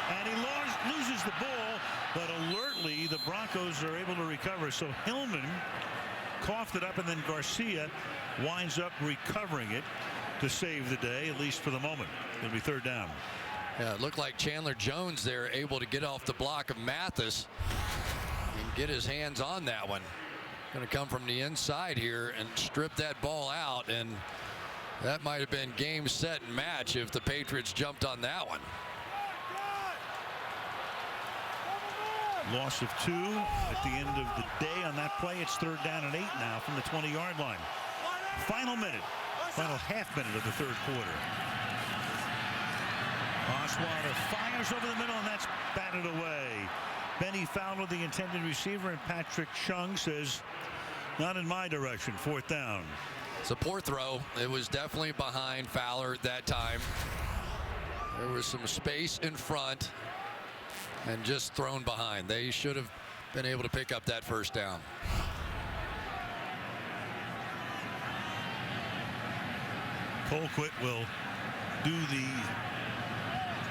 Speaker 1: And he loses the ball, but alertly the Broncos are able to recover. So Hillman coughed it up, and then Garcia winds up recovering it to save the day, at least for the moment. It'll be 3rd down.
Speaker 2: Yeah, it looked like Chandler Jones there able to get off the block of Mathis and get his hands on that one. Going to come from the inside here and strip that ball out, and that might have been game, set, and match if the Patriots jumped on that one.
Speaker 1: Loss of 2 at the end of the day on that play. It's 3rd down and 8 now from the 20-yard line. Final half minute of the 3rd quarter. Osweiler fires over the middle, and that's batted away. Benny Fowler, the intended receiver, and Patrick Chung says, not in my direction. 4th down.
Speaker 2: It's a poor throw. It was definitely behind Fowler at that time. There was some space in front and just thrown behind. They should have been able to pick up that 1st down.
Speaker 1: Colquitt will do the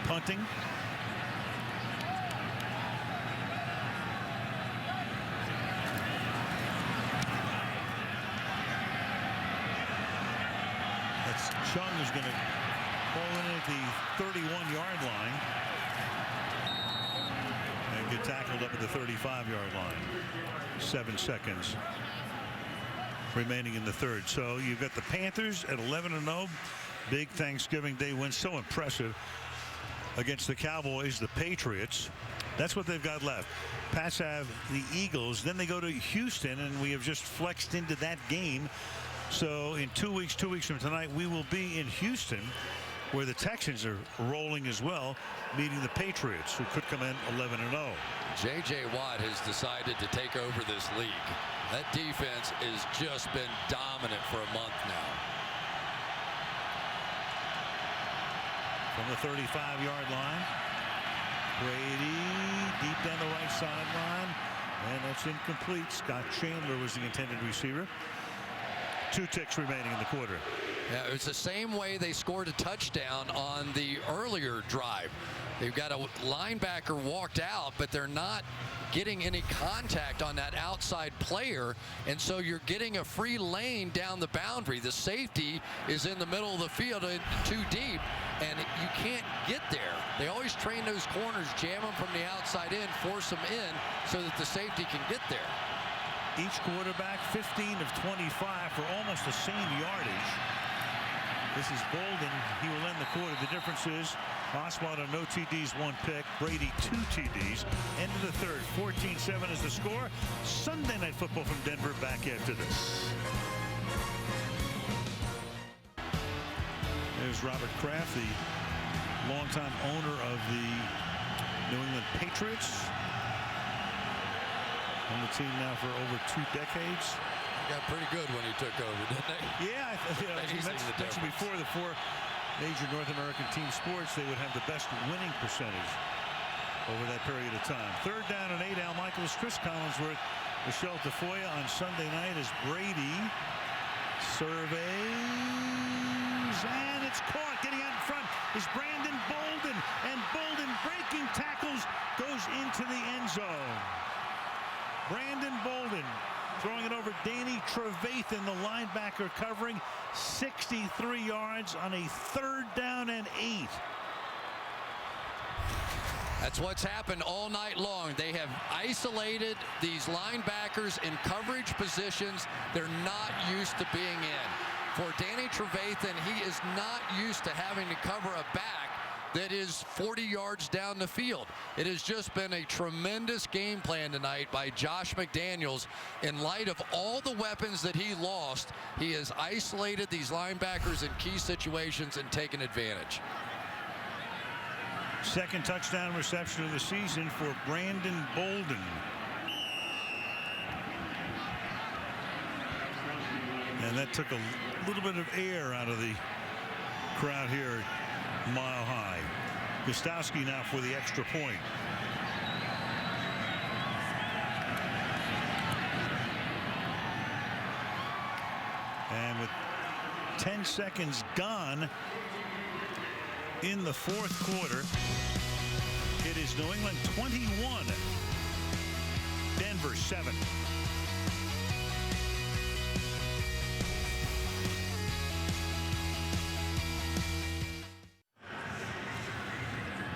Speaker 1: punting. That's Chung is going to pull in at the 31-yard line and get tackled up at the 35-yard line. 7 seconds remaining in the 3rd. So you've got the Panthers at 11-0. Big Thanksgiving Day win, so impressive against the Cowboys. The Patriots, that's what they've got left. Pats have the Eagles, then they go to Houston, and we have just flexed into that game. So in 2 weeks from tonight, we will be in Houston, where the Texans are rolling as well, meeting the Patriots, who could come in 11-0.
Speaker 2: J.J. Watt has decided to take over this league. That defense has just been dominant for a month now.
Speaker 1: From the 35-yard line, Brady deep down the right sideline, and that's incomplete. Scott Chandler was the intended receiver. 2 ticks remaining in the quarter.
Speaker 2: Yeah, it's the same way they scored a touchdown on the earlier drive. They've got a linebacker walked out, but they're not getting any contact on that outside player, and so you're getting a free lane down the boundary. The safety is in the middle of the field and too deep, and you can't get there. They always train those corners, jam them from the outside in, force them in so that the safety can get there.
Speaker 1: Each quarterback 15 of 25 for almost the same yardage. This is Bolden. He will end the quarter. The difference is Osweiler, no TDs, 1 pick. Brady, 2 TDs. End of the 3rd. 14-7 is the score. Sunday Night Football from Denver back after this. There's Robert Kraft, the longtime owner of the New England Patriots. On the team now for over 2 decades.
Speaker 2: got pretty good when he took over, didn't they?
Speaker 1: Yeah, as you mentioned before, the 4 major North American team sports, they would have the best winning percentage over that period of time. 3rd down and 8. Al Michaels, Chris Collinsworth, Michelle Tafoya on Sunday night as Brady surveys, and it's caught. Getting out in front is Brandon Bolden, and Bolden breaking tackles goes into the end zone. Brandon Bolden throwing it over Danny Trevathan, the linebacker, covering 63 yards on a 3rd down and 8.
Speaker 2: That's what's happened all night long. They have isolated these linebackers in coverage positions they're not used to being in. For Danny Trevathan, he is not used to having to cover a back that is 40 yards down the field. It has just been a tremendous game plan tonight by Josh McDaniels. In light of all the weapons that he lost, he has isolated these linebackers in key situations and taken advantage.
Speaker 1: 2nd touchdown reception of the season for Brandon Bolden. And that took a little bit of air out of the crowd here at Mile High. Gostowski now for the extra point. And with 10 seconds gone in the 4th quarter, it is New England 21, Denver 7.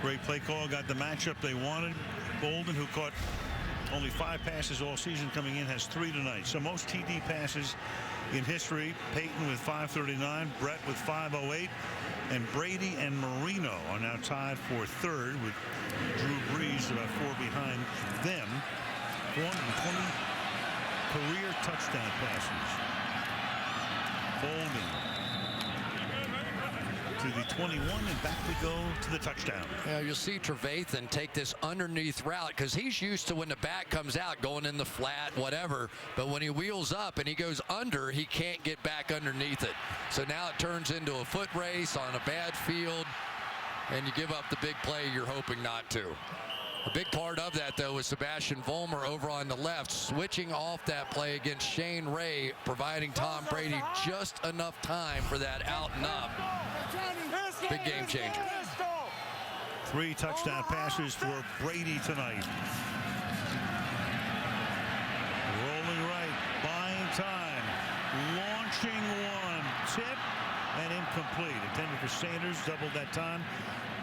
Speaker 1: Great play call, got the matchup they wanted. Bolden, who caught only 5 passes all season coming in, has 3 tonight. So most TD passes in history. Peyton with 539, Brett with 508, and Brady and Marino are now tied for 3rd, with Drew Brees about 4 behind them. 420 career touchdown passes. Bolden to the 21, and back we go to the touchdown.
Speaker 2: Yeah, you'll see Trevathan take this underneath route because he's used to when the back comes out going in the flat, whatever. But when he wheels up and he goes under, he can't get back underneath it. So now it turns into a foot race on a bad field, and you give up the big play you're hoping not to. A big part of that, though, was Sebastian Vollmer over on the left, switching off that play against Shane Ray, providing Tom Brady just enough time for that out and up. Big game changer.
Speaker 1: 3 touchdown passes for Brady tonight. Rolling right, buying time, launching one, tip, and incomplete. Intended for Sanders, doubled that time.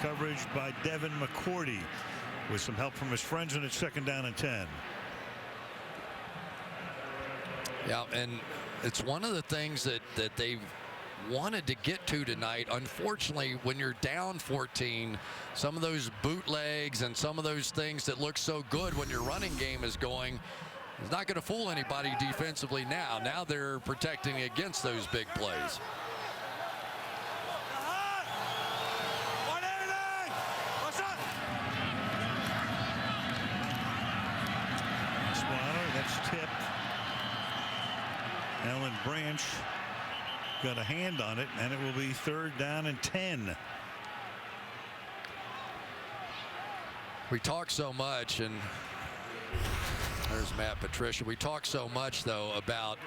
Speaker 1: Coverage by Devin McCourty, with some help from his friends, and it's 2nd down and 10.
Speaker 2: Yeah, and it's one of the things that they've wanted to get to tonight. Unfortunately, when you're down 14, some of those bootlegs and some of those things that look so good when your running game is going, it's not going to fool anybody defensively now. Now they're protecting against those big plays.
Speaker 1: That's tipped. Alan Branch got a hand on it, and it will be 3rd down and 10.
Speaker 2: We talk so much, and there's Matt Patricia. We talk so much, though, about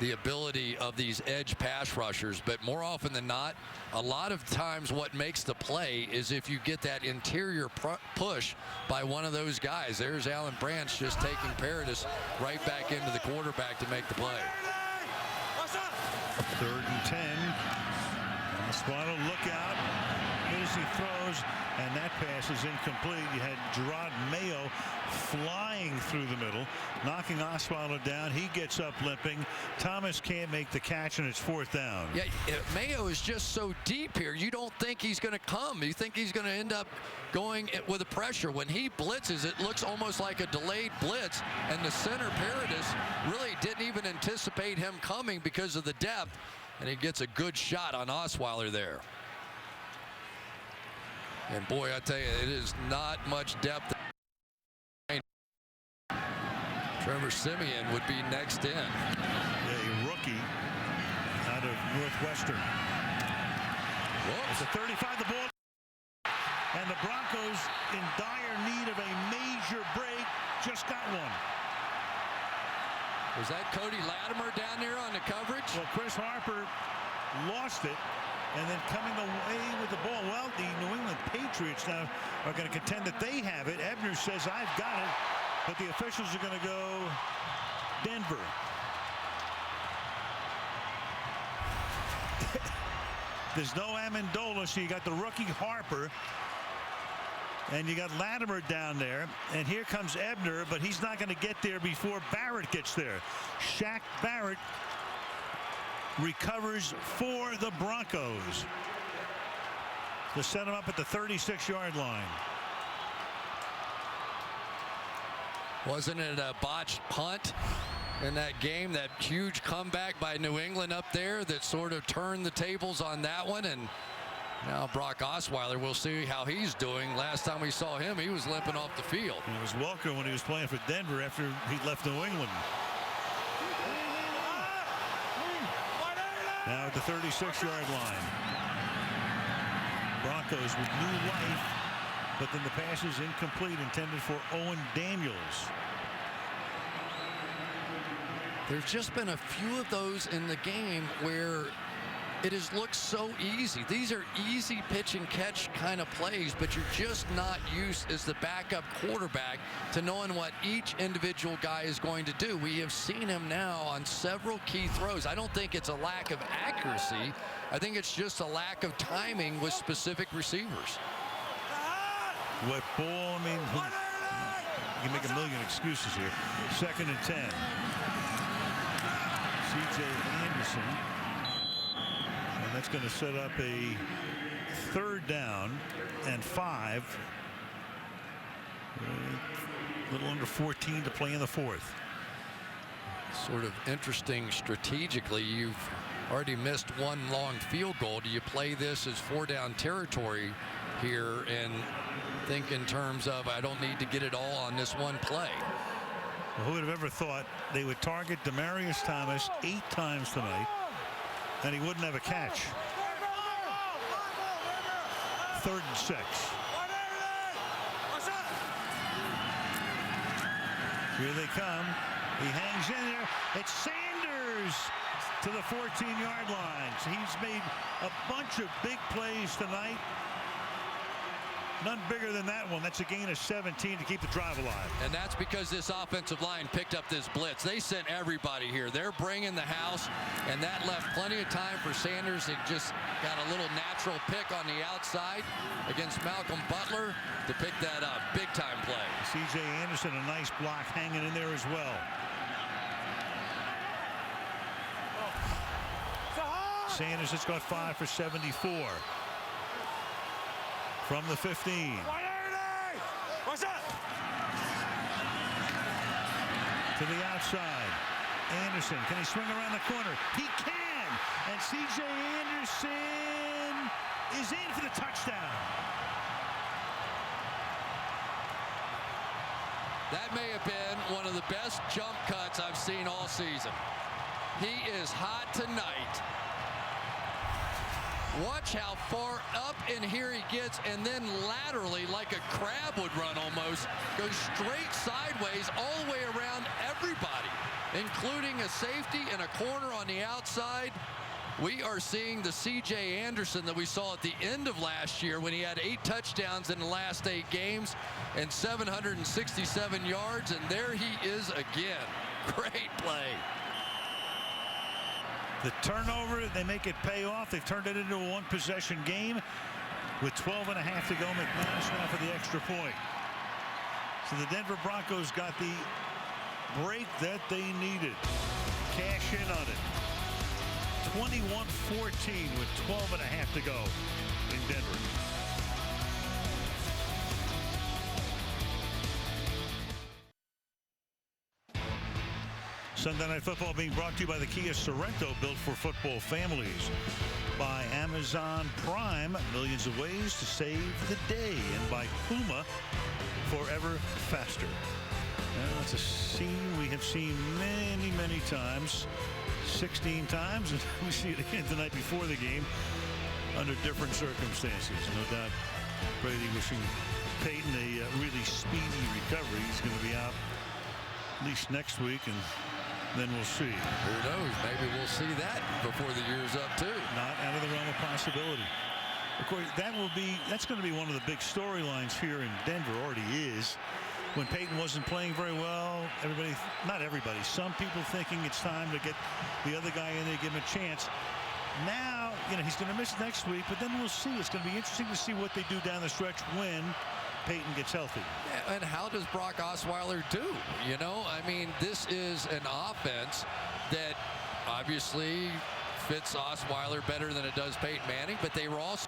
Speaker 2: the ability of these edge pass rushers, but more often than not, a lot of times what makes the play is if you get that interior push by one of those guys. There's Alan Branch just taking Paradis right back into the quarterback to make the play.
Speaker 1: 3rd and 10. Osweiler, look out as he throws, and that pass is incomplete. You had Gerard Mayo flying through the middle, knocking Osweiler down. He gets up limping. Thomas can't make the catch, and it's 4th down.
Speaker 2: Yeah, Mayo is just so deep here. You don't think he's going to come. You think he's going to end up going with the pressure. When he blitzes, it looks almost like a delayed blitz, and the center, Paradis, really didn't even anticipate him coming because of the depth, and he gets a good shot on Osweiler there. And boy, I tell you, it is not much depth. Trevor Siemian would be next in.
Speaker 1: Yeah, rookie out of Northwestern. It's a 35. The ball. And the Broncos in dire need of a major break. Just got one.
Speaker 2: Was that Cody Latimer down there on the coverage?
Speaker 1: Well, Chris Harper lost it. And then coming away with the ball. Well, the New England Patriots now are going to contend that they have it. Ebner says, I've got it. But the officials are going to go Denver. There's no Amendola, so you got the rookie Harper. And you got Latimer down there. And here comes Ebner, but he's not going to get there before Barrett gets there. Shaq Barrett recovers for the Broncos to set him up at the 36-yard line.
Speaker 2: Wasn't it a botched punt in that game? That huge comeback by New England up there that sort of turned the tables on that one. And now Brock Osweiler, we'll see how he's doing. Last time we saw him, he was limping off the field.
Speaker 1: It was Welker when he was playing for Denver after he left New England. Now at the 36-yard line. Broncos with new life, but then the pass is incomplete, intended for Owen Daniels.
Speaker 2: There's just been a few of those in the game where it has looked so easy. These are easy pitch and catch kind of plays, but you're just not used as the backup quarterback to knowing what each individual guy is going to do. We have seen him now on several key throws. I don't think it's a lack of accuracy. I think it's just a lack of timing with specific receivers.
Speaker 1: What ball? I mean, you can make a million excuses here. 2nd and 10. C.J. Anderson. And that's going to set up a 3rd down and 5. A little under 14 to play in the 4th.
Speaker 2: Sort of interesting strategically. You've already missed one long field goal. Do you play this as 4-down territory here and think in terms of I don't need to get it all on this one play?
Speaker 1: Well, who would have ever thought they would target Demaryius Thomas 8 times tonight and he wouldn't have a catch? 3rd and 6. Here they come. He hangs in there. It's Sanders to the 14-yard line. So he's made a bunch of big plays tonight. None bigger than that one. That's a gain of 17 to keep the drive alive.
Speaker 2: And that's because this offensive line picked up this blitz. They sent everybody here. They're bringing the house, and that left plenty of time for Sanders. He just got a little natural pick on the outside against Malcolm Butler to pick that up. Big-time play.
Speaker 1: C.J. Anderson, a nice block hanging in there as well. Sanders has got 5 for 74. From the 15.
Speaker 19: What's up?
Speaker 1: To the outside. Anderson, can he swing around the corner? He can! And C.J. Anderson is in for the touchdown.
Speaker 2: That may have been one of the best jump cuts I've seen all season. He is hot tonight. Watch how far up in here he gets, and then laterally, like a crab would run almost, goes straight sideways all the way around everybody, including a safety and a corner on the outside. We are seeing the C.J. Anderson that we saw at the end of last year when he had 8 touchdowns in the last 8 games and 767 yards, and there he is again. Great play.
Speaker 1: The turnover, they make it pay off. They've turned it into a 1-possession game with 12 and a half to go. McManus now for the extra point. So the Denver Broncos got the break that they needed. Cash in on it. 21-14 with 12 and a half to go in Denver. Sunday Night Football being brought to you by the Kia Sorrento, built for football families. By Amazon Prime, millions of ways to save the day. And by Puma, forever faster. Now, it's a scene we have seen many, many times. 16 times, and we see it again tonight before the game under different circumstances. No doubt Brady wishing Peyton a really speedy recovery. He's going to be out at least next week, and then we'll see.
Speaker 2: Who knows? Maybe we'll see that before the year's up too.
Speaker 1: Not out of the realm of possibility. Of course, that's going to be one of the big storylines here in Denver. Already is. When Peyton wasn't playing very well, not everybody, some people thinking it's time to get the other guy in there, give him a chance. Now, he's going to miss next week, but then we'll see. It's going to be interesting to see what they do down the stretch when Peyton gets healthy.
Speaker 2: Yeah, and how does Brock Osweiler do? I mean, this is an offense that obviously fits Osweiler better than it does Peyton Manning, but they were also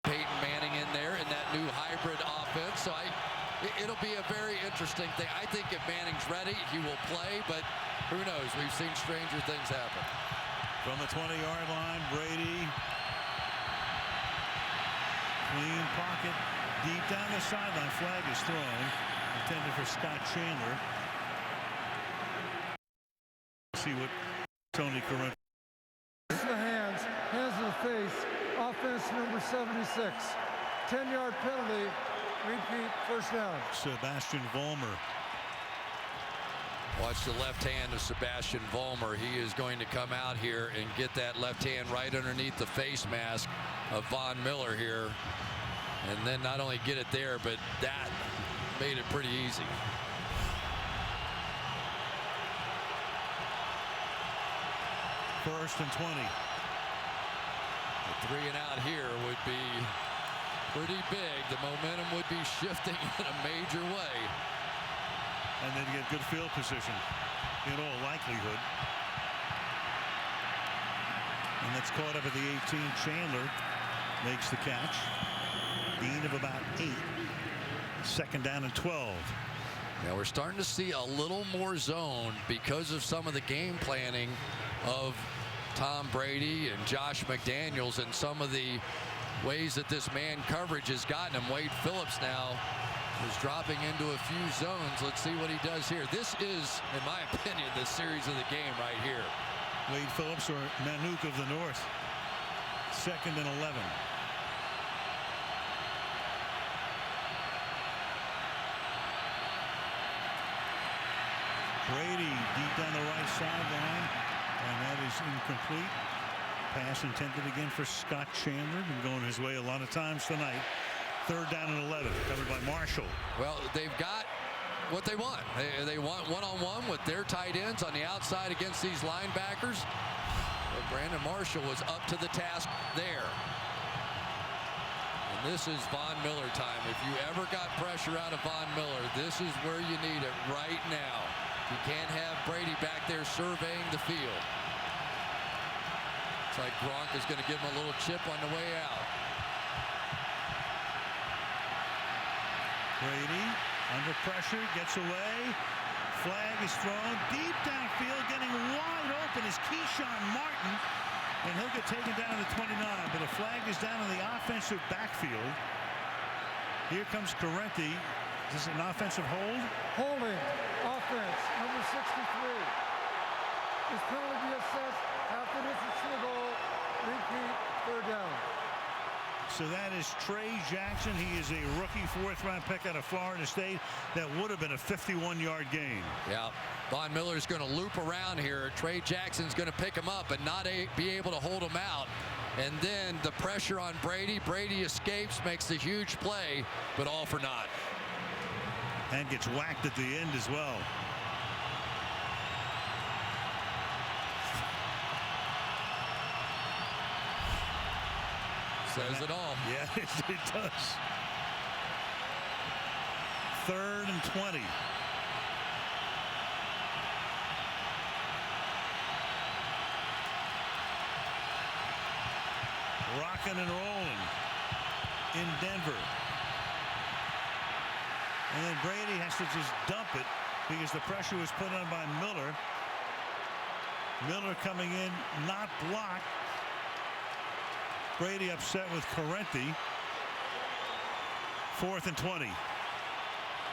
Speaker 2: Peyton Manning in there in that new hybrid offense. So it'll be a very interesting thing. I think if Manning's ready, he will play, but who knows? We've seen stranger things happen.
Speaker 1: From the 20-yard line, Brady. Clean pocket. Deep down the sideline. Flag is thrown. Intended for Scott Chandler. See what Tony Corrent.
Speaker 18: The hands to the face. Offense number 76. 10-yard penalty. Repeat, first down.
Speaker 1: Sebastian Vollmer.
Speaker 2: Watch the left hand of Sebastian Vollmer. He is going to come out here and get that left hand right underneath the face mask of Von Miller here. And then not only get it there, but that made it pretty easy.
Speaker 1: First and 20.
Speaker 2: The 3 and out here would be pretty big. The momentum would be shifting in a major way.
Speaker 1: And then get good field position in all likelihood. And that's caught up at the 18. Chandler makes the catch. Gain of about 8. Second down and 12.
Speaker 2: Now we're starting to see a little more zone because of some of the game planning of Tom Brady and Josh McDaniels and some of the ways that this man coverage has gotten him. Wade Phillips now is dropping into a few zones. Let's see what he does here. This is, in my opinion, the series of the game right here.
Speaker 1: Wade Phillips or Manuk of the North. Second and 11. Brady deep down the right sideline, and that is incomplete. Pass intended again for Scott Chandler. Been going his way a lot of times tonight. Third down and 11, covered by Marshall.
Speaker 2: Well, they've got what they want. They want one-on-one with their tight ends on the outside against these linebackers. But Brandon Marshall was up to the task there. And this is Von Miller time. If you ever got pressure out of Von Miller, this is where you need it right now. You can't have Brady back there surveying the field. It's like Gronk is going to give him a little chip on the way out.
Speaker 1: Brady under pressure, gets away. Flag is thrown deep downfield, getting wide open is Keyshawn Martin, and he'll get taken down to the 29. But a flag is down in the offensive backfield. Here comes Correnti. Is this an offensive hold?
Speaker 18: Holding offense number 63. This penalty be assessed after this is to the goal. Repeat, third down.
Speaker 1: So that is Trey Jackson. He is a rookie 4th-round pick out of Florida State. That would have been a 51-yard gain.
Speaker 2: Yeah, Von Miller's going to loop around here. Trey Jackson's going to pick him up and not be able to hold him out. And then the pressure on Brady. Brady escapes, makes the huge play, but all for naught.
Speaker 1: And gets whacked at the end as well.
Speaker 2: Says it all.
Speaker 1: Yeah, it does. Third and 20. Rocking and rolling in Denver. And then Brady has to just dump it because the pressure was put on by Miller. Miller coming in, not blocked. Brady upset with Correnti. 4th and 20.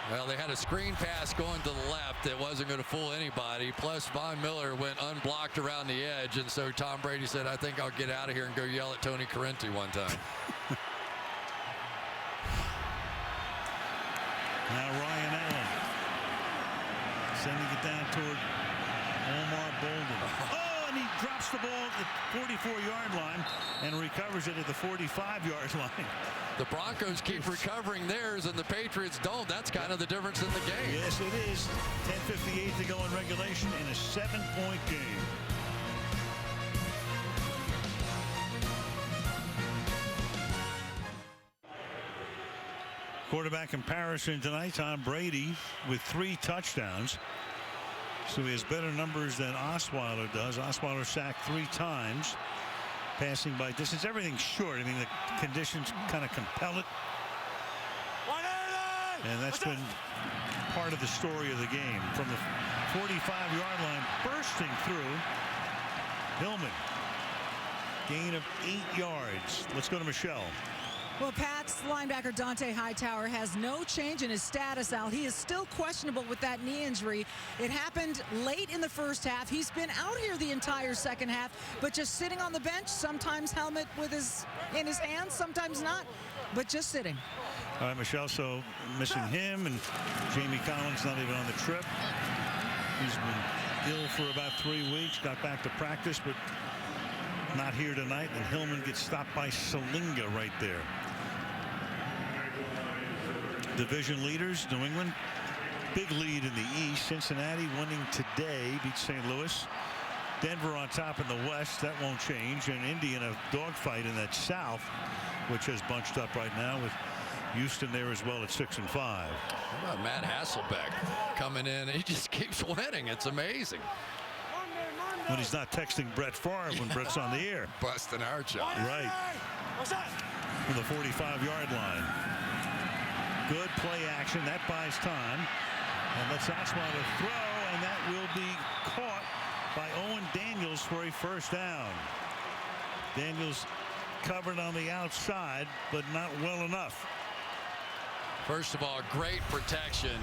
Speaker 2: Well, they had a screen pass going to the left that wasn't going to fool anybody. Plus, Von Miller went unblocked around the edge, and so Tom Brady said, I think I'll get out of here and go yell at Tony Corrente one time.
Speaker 1: Now Ryan Allen sending it down toward Omar Bolden. Oh, and he drops the ball at the 44-yard line and recovers it at the 45-yard line.
Speaker 2: The Broncos keep recovering theirs, and the Patriots don't. That's kind of the difference in the game.
Speaker 1: Yes, it is. 10:58 to go in regulation in a 7-point game. Quarterback comparison tonight, Tom Brady with 3 touchdowns. So he has better numbers than Osweiler does. Osweiler sacked 3 times. Passing by distance, everything's short. I mean, the conditions kind of compel it. And that's been part of the story of the game. From the 45-yard line, bursting through, Hillman. Gain of 8 yards. Let's go to Michelle.
Speaker 4: Well, Pat's linebacker Dante Hightower has no change in his status, Al. He is still questionable with that knee injury. It happened late in the first half. He's been out here the entire second half, but just sitting on the bench, sometimes helmet with in his hands, sometimes not, but just sitting.
Speaker 1: All right, Michelle, so missing him, and Jamie Collins not even on the trip. He's been ill for about 3 weeks, got back to practice, but not here tonight, and Hillman gets stopped by Salinga right there. Division leaders, New England, big lead in the East. Cincinnati winning today, beats St. Louis. Denver on top in the West, that won't change. And Indy in a dogfight in that South, which has bunched up right now with Houston there as well at 6-5.
Speaker 2: How about Matt Hasselbeck coming in? He just keeps winning. It's amazing.
Speaker 1: When he's not texting Brett Favre when Brett's on the air.
Speaker 2: Busting our job.
Speaker 1: Right. From the 45-yard line. Good play action. That buys time. And lets Osweiler throw, and that will be caught by Owen Daniels for a first down. Daniels covered on the outside, but not well enough.
Speaker 2: First of all, great protection,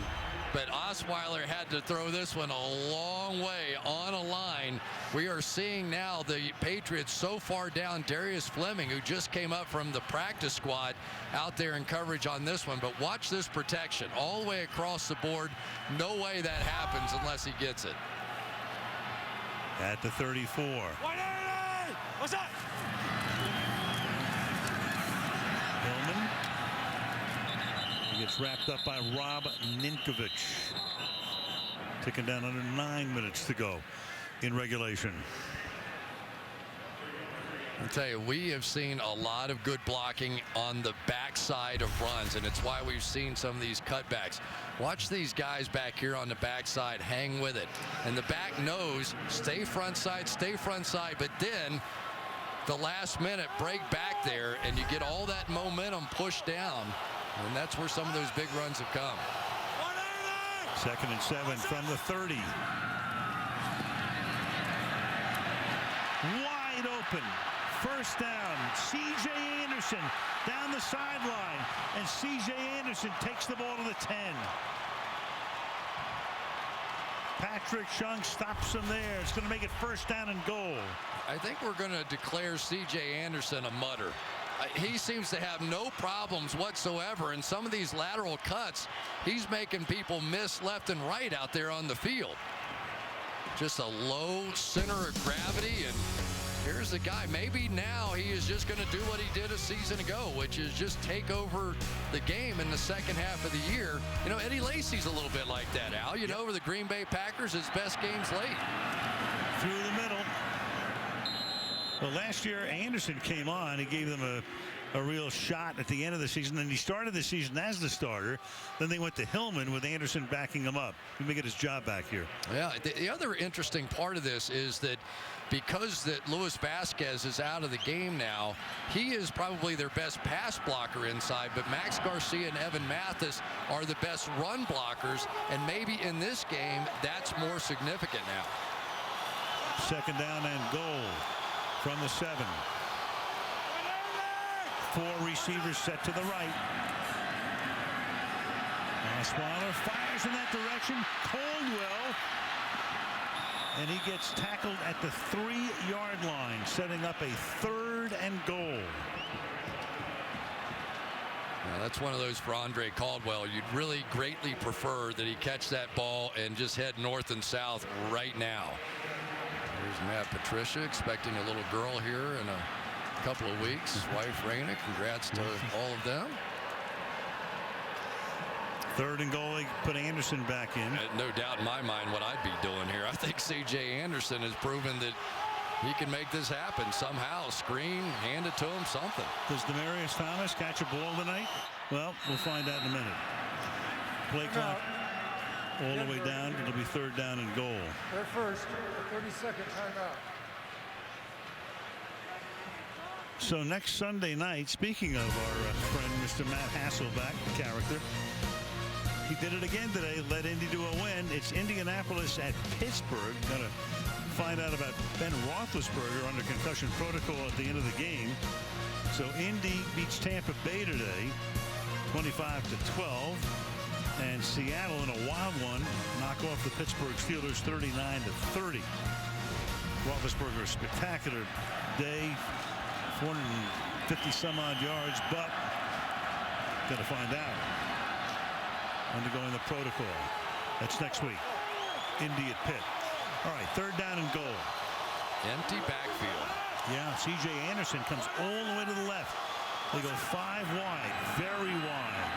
Speaker 2: but Osweiler had to throw this one a long way on a line. We are seeing now the Patriots so far down Darius Fleming, who just came up from the practice squad, out there in coverage on this one. But watch this protection all the way across the board. No way that happens unless he gets it.
Speaker 1: At the 34.
Speaker 19: What's up?
Speaker 1: Hillman. He gets wrapped up by Rob Ninkovich. Ticking down under 9 minutes to go in regulation.
Speaker 2: I'll tell you, we have seen a lot of good blocking on the backside of runs, and it's why we've seen some of these cutbacks. Watch these guys back here on the backside hang with it. And the back knows, stay front side, but then the last minute break back there, and you get all that momentum pushed down, and that's where some of those big runs have come.
Speaker 1: 2nd and 7 from the 30. Wide open. First down. C.J. Anderson down the sideline. And C.J. Anderson takes the ball to the 10. Patrick Chung stops him there. It's going to make it first down and goal.
Speaker 2: I think we're going to declare C.J. Anderson a mutter. He seems to have no problems whatsoever. In some of these lateral cuts, he's making people miss left and right out there on the field. Just a low center of gravity, and here's the guy. Maybe now he is just going to do what he did a season ago, which is just take over the game in the second half of the year. You know, Eddie Lacy's a little bit like that, Al. You know, over the Green Bay Packers, his best game's late.
Speaker 1: Through the middle. Well, last year, Anderson came on. He gave them a real shot at the end of the season. And he started the season as the starter. Then they went to Hillman with Anderson backing him up. He may get his job back here.
Speaker 2: Yeah, the other interesting part of this is that because that Luis Vasquez is out of the game now, he is probably their best pass blocker inside, but Max Garcia and Evan Mathis are the best run blockers, and maybe in this game that's more significant now.
Speaker 1: 2nd down and goal from the 7. 4 receivers set to the right. Osweiler fires in that direction. Caldwell. And he gets tackled at the 3-yard line, setting up a 3rd and goal.
Speaker 2: Now that's one of those for Andre Caldwell. You'd really greatly prefer that he catch that ball and just head north and south right now. There's Matt Patricia expecting a little girl here in a couple of weeks. His wife Raina, congrats to all of them.
Speaker 1: 3rd and goal, put Anderson back in.
Speaker 2: No doubt in my mind what I'd be doing here. I think C.J. Anderson has proven that he can make this happen somehow. Screen, hand it to him, something.
Speaker 1: Does Demaryius Thomas catch a ball tonight? Well, we'll find out in a minute. Play clock all the way down. It'll be 3rd down and goal.
Speaker 18: Their first 30-second timeout.
Speaker 1: So next Sunday night, speaking of our friend Mr. Matt Hasselbeck character, he did it again today, led Indy to a win. It's Indianapolis at Pittsburgh. Going to find out about Ben Roethlisberger under concussion protocol at the end of the game. So Indy beats Tampa Bay today, 25-12. And Seattle in a wild one knock off the Pittsburgh Steelers 39-30. Roethlisberger, a spectacular day, 450 some odd yards, but going to find out. Undergoing the protocol. That's next week. Indy at Pitt. All right, 3rd down and goal.
Speaker 2: Empty backfield.
Speaker 1: Yeah, C.J. Anderson comes all the way to the left. They go 5 wide, very wide.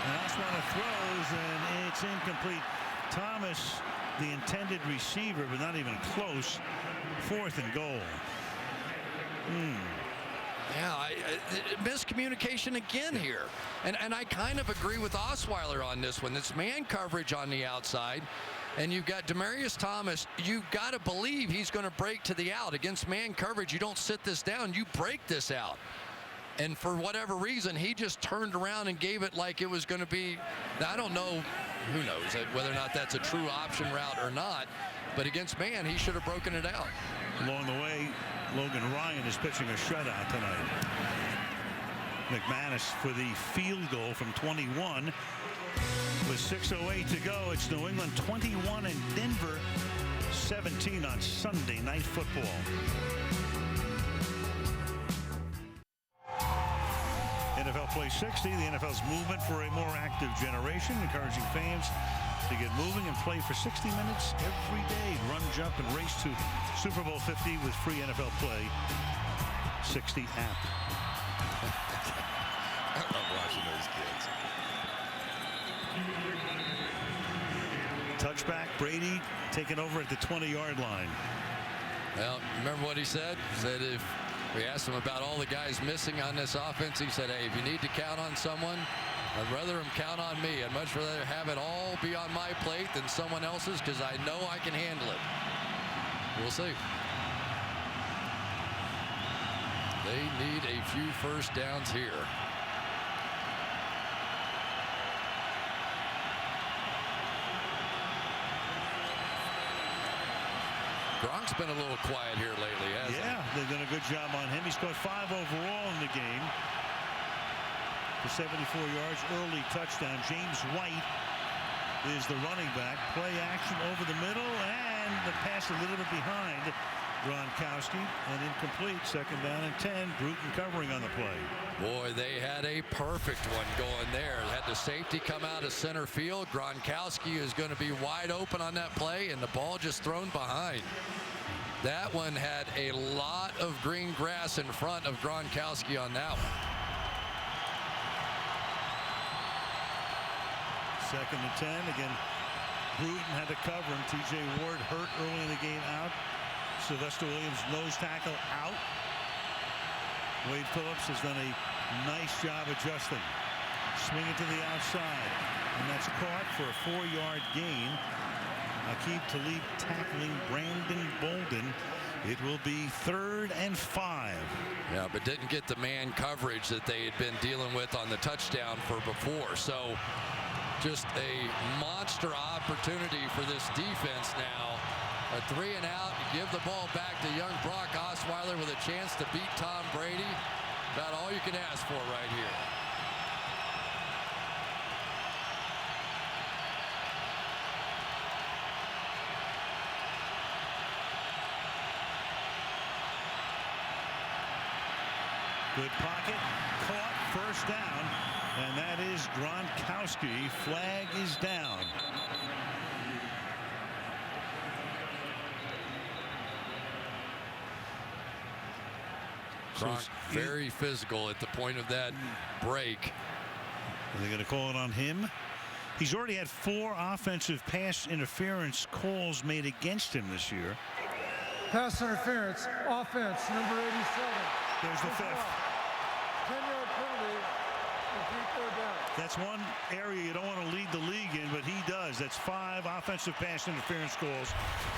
Speaker 1: And Osweiler throws, and it's incomplete. Thomas, the intended receiver, but not even close. 4th and goal.
Speaker 2: Yeah, miscommunication again here. And I kind of agree with Osweiler on this one. It's man coverage on the outside. And you've got Demaryius Thomas. You've got to believe he's going to break to the out. Against man coverage, you don't sit this down. You break this out. And for whatever reason, he just turned around and gave it like it was going to be. Now, I don't know. Who knows whether or not that's a true option route or not. But against man, he should have broken it out.
Speaker 1: Along the way, Logan Ryan is pitching a shutout tonight. McManus for the field goal from 21. With 6:08 to go, it's New England 21 and Denver 17 on Sunday Night Football. NFL Play 60, the NFL's movement for a more active generation, encouraging fans to get moving and play for 60 minutes every day. Run, jump, and race to Super Bowl 50 with free NFL Play 60 app.
Speaker 2: I love watching those kids.
Speaker 1: Touchback, Brady taking over at the 20-yard line.
Speaker 2: Well, remember what he said? He said if we asked him about all the guys missing on this offense, he said, hey, if you need to count on someone, I'd rather him count on me. I'd much rather have it all be on my plate than someone else's because I know I can handle it. We'll see. They need a few first downs here. Gronk's been a little quiet here lately, hasn't he?
Speaker 1: Yeah, they've done a good job on him. He scored 5 overall in the game for 74 yards. Early touchdown. James White is the running back. Play action over the middle, and the pass a little bit behind Gronkowski, and incomplete. 2nd down and 10. Bruton covering on the play.
Speaker 2: Boy, they had a perfect one going there. Had the safety come out of center field. Gronkowski is going to be wide open on that play, and the ball just thrown behind. That one had a lot of green grass in front of Gronkowski on that one.
Speaker 1: 2nd and 10. Again, Bruton had to cover him. T.J. Ward hurt early in the game, out. Sylvester Williams nose tackle out. Wade Phillips has done a nice job adjusting. Swing it to the outside, and that's caught for a 4-yard gain. Aqib Talib tackling Brandon Bolden. It will be 3rd and 5.
Speaker 2: Yeah, but didn't get the man coverage that they had been dealing with on the touchdown for before. So just a monster opportunity for this defense now. A 3 and out. You give the ball back to young Brock Osweiler with a chance to beat Tom Brady. About all you can ask for right here.
Speaker 1: Good pocket, caught, first down, and that is Gronkowski. Flag is down.
Speaker 2: Gronk very physical at the point of that break.
Speaker 1: Are they going to call it on him? He's already had 4 offensive pass interference calls made against him this year.
Speaker 18: Pass interference, offense, number 87.
Speaker 1: There's the 5th.
Speaker 18: 10-yard penalty, and 3rd down.
Speaker 1: That's one area you don't want to lead the league in, but he does. That's 5 offensive pass interference calls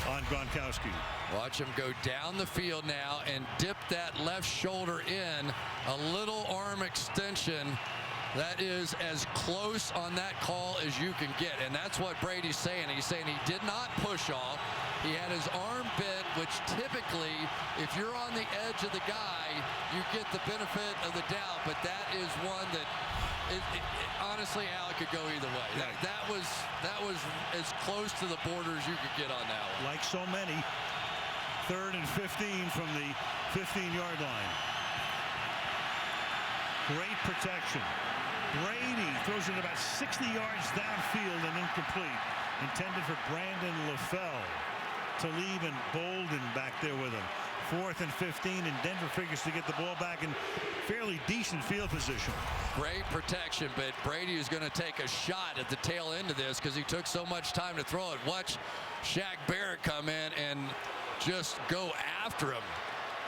Speaker 1: on Gronkowski.
Speaker 2: Watch him go down the field now and dip that left shoulder in. A little arm extension. That is as close on that call as you can get. And that's what Brady's saying. He's saying he did not push off. He had his arm bent, which typically, if you're on the edge of the guy, you get the benefit of the doubt. But that is one that, honestly, Al, it could go either way.
Speaker 1: Right.
Speaker 2: That was as close to the border as you could get on that one.
Speaker 1: Like so many. 3rd and 15 from the 15-yard line. Great protection. Brady throws it about 60 yards downfield and incomplete. Intended for Brandon LaFell. Talib and Bolden back there with him. 4th and 15, and Denver figures to get the ball back in fairly decent field position.
Speaker 2: Great protection, but Brady is going to take a shot at the tail end of this because he took so much time to throw it. Watch Shaq Barrett come in and just go after him.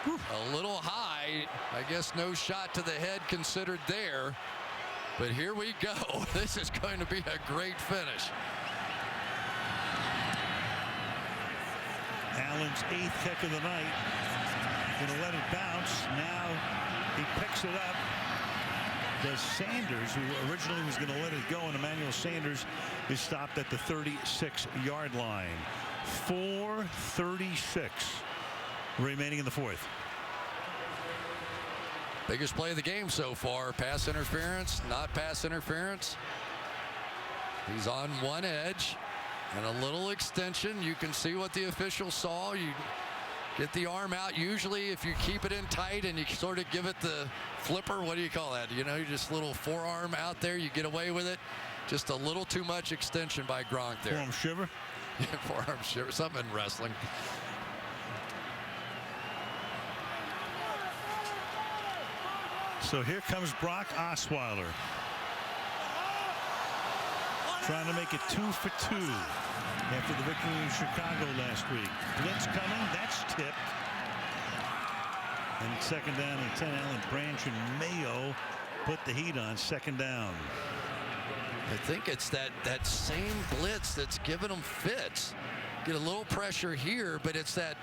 Speaker 2: A little high. I guess no shot to the head considered there. But here we go. This is going to be a great finish.
Speaker 1: Allen's 8th kick of the night. Going to let it bounce. Now he picks it up. Does Sanders, who originally was going to let it go, and Emmanuel Sanders is stopped at the 36-yard line. 4:36 remaining in the 4th.
Speaker 2: Biggest play of the game so far. Pass interference, not pass interference. He's on one edge and a little extension. You can see what the official saw. You get the arm out. Usually if you keep it in tight and you sort of give it the flipper, what do you call that? You know, you just little forearm out there, you get away with it. Just a little too much extension by Gronk there.
Speaker 1: Forearm shiver?
Speaker 2: Yeah, forearm shiver. Something in wrestling.
Speaker 1: So here comes Brock Osweiler. Trying to make it 2 for 2 after the victory in Chicago last week. Blitz coming. That's tipped. And 2nd down and 10. Allen Branch and Mayo put the heat on 2nd down.
Speaker 2: I think it's that same blitz that's giving them fits. Get a little pressure here, but it's that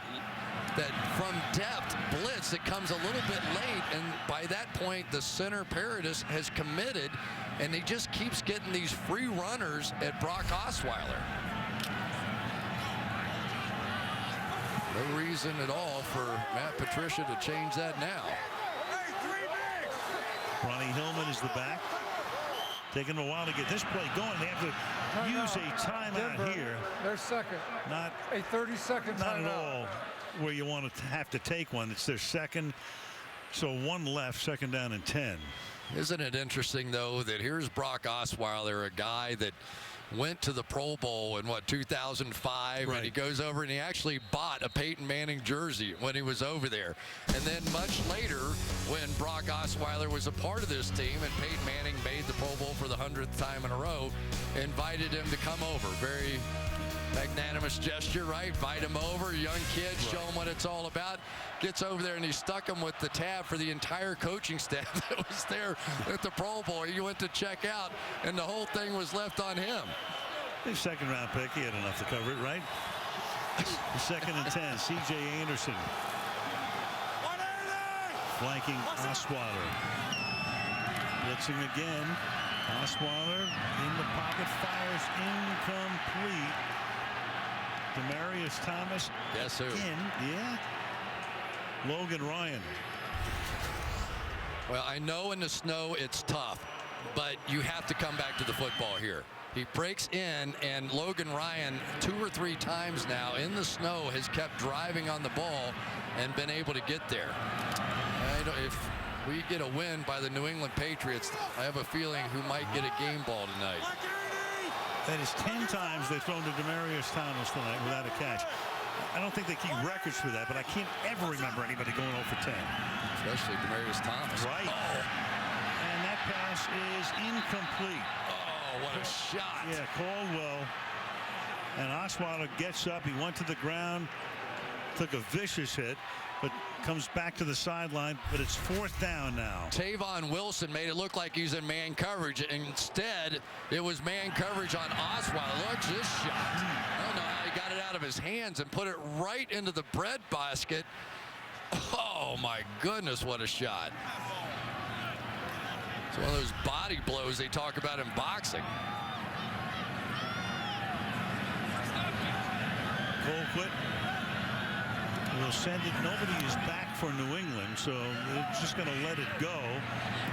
Speaker 2: from depth blitz that comes a little bit late, and by that point the center Paradis has committed, and he just keeps getting these free runners at Brock Osweiler. No reason at all for Matt Patricia to change that now.
Speaker 1: Ronnie Hillman is the back. Taking a while to get this play going. They have to use a timeout
Speaker 18: Denver,
Speaker 1: here.
Speaker 18: Their second.
Speaker 1: Not
Speaker 18: a 30-second timeout.
Speaker 1: Not at all where you want to have to take one. It's their second. So 1 left, 2nd down and 10.
Speaker 2: Isn't it interesting, though, that here's Brock Osweiler, a guy that went to the Pro Bowl in, 2005,
Speaker 1: right.
Speaker 2: And he goes over and he actually bought a Peyton Manning jersey when he was over there. And then much later, when Brock Osweiler was a part of this team and Peyton Manning made the Pro Bowl for the 100th time in a row, invited him to come over. Very magnanimous gesture, right? Invite him over, young kid, right. Show him what it's all about. Gets over there and he stuck him with the tab for the entire coaching staff that was there at the Pro Bowl. He went to check out and the whole thing was left on him.
Speaker 1: His 2nd round pick, he had enough to cover it, right? 2nd and 10, C.J. Anderson. Flanking Osweiler. Blitzing again. Osweiler in the pocket, fires incomplete. Demaryius Thomas.
Speaker 2: Yes, sir.
Speaker 1: Again, yeah. Logan Ryan.
Speaker 2: Well, I know in the snow it's tough, but you have to come back to the football here. He breaks in, and Logan Ryan 2 or 3 times now in the snow has kept driving on the ball and been able to get there. we get a win by the New England Patriots, I have a feeling who might get a game ball tonight.
Speaker 1: That is 10 times they've thrown to Demaryius Thomas tonight without a catch. I don't think they keep records for that, but I can't ever remember anybody going 0 for 10.
Speaker 2: Especially Demaryius Thomas.
Speaker 1: Right. Oh. And that pass is incomplete.
Speaker 2: Oh, what a shot.
Speaker 1: Yeah, Caldwell. And Osweiler gets up. He went to the ground, took a vicious hit, but comes back to the sideline. But it's 4th down now.
Speaker 2: Tavon Wilson made it look like he's in man coverage. Instead, it was man coverage on Osweiler. Look at this shot. I don't know how he got it out of his hands and put it right into the bread basket. Oh, my goodness, what a shot. It's one of those body blows they talk about in boxing.
Speaker 1: Colquitt will send it. Nobody is back for New England, so they're just going to let it go.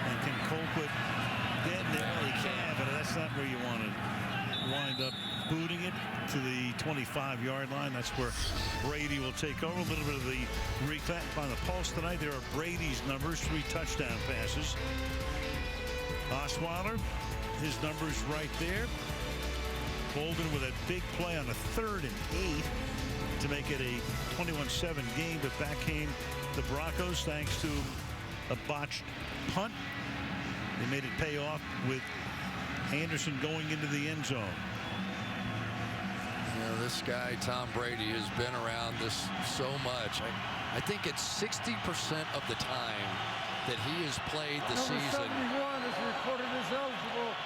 Speaker 1: And can Colquitt get in there? Well, he can, but that's not where you want to wind up booting it to the 25-yard line. That's where Brady will take over. A little bit of the recap on the pulse tonight. There are Brady's numbers, 3 touchdown passes. Osweiler, his numbers right there. Bolden with a big play on a 3rd and 8 to make it a 21-7 game, but back came the Broncos thanks to a botched punt. They made it pay off with Anderson going into the end zone.
Speaker 2: You know, this guy, Tom Brady, has been around this so much. I think it's 60% of the time that he has played the season.
Speaker 18: 71 is recorded as eligible.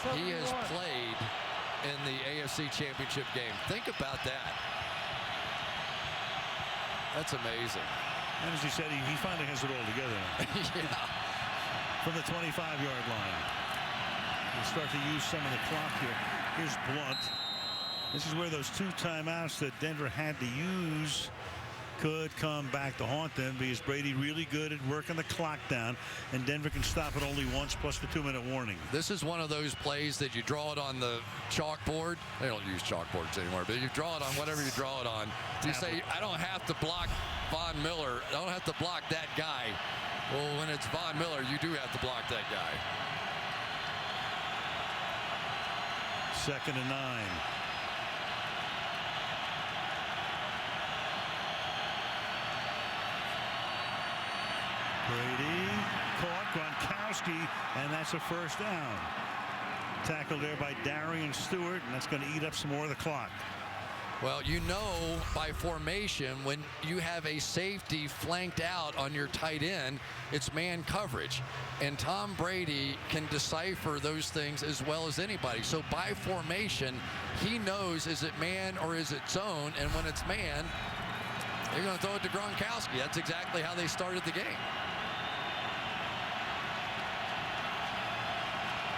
Speaker 18: 71.
Speaker 2: He has played in the AFC Championship game. Think about that. That's amazing.
Speaker 1: And as he said, he finally has it all together now.
Speaker 2: Yeah.
Speaker 1: From the 25-yard line. We'll start to use some of the clock here. Here's Blunt. This is where those 2 timeouts that Denver had to use could come back to haunt them, because Brady really good at working the clock down, and Denver can stop it only once plus the 2-minute warning.
Speaker 2: This is one of those plays that you draw it on the chalkboard. They don't use chalkboards anymore, but you draw it on whatever you draw it on. You say, I don't have to block Von Miller. I don't have to block that guy. Well, when it's Von Miller, you do have to block that guy.
Speaker 1: 2nd and 9. Brady caught Gronkowski, and that's a 1st down. Tackled there by Darian Stewart, and that's going to eat up some more of the clock.
Speaker 2: Well, you know, by formation, when you have a safety flanked out on your tight end, it's man coverage. And Tom Brady can decipher those things as well as anybody. So by formation, he knows, is it man or is it zone? And when it's man, they're going to throw it to Gronkowski. That's exactly how they started the game.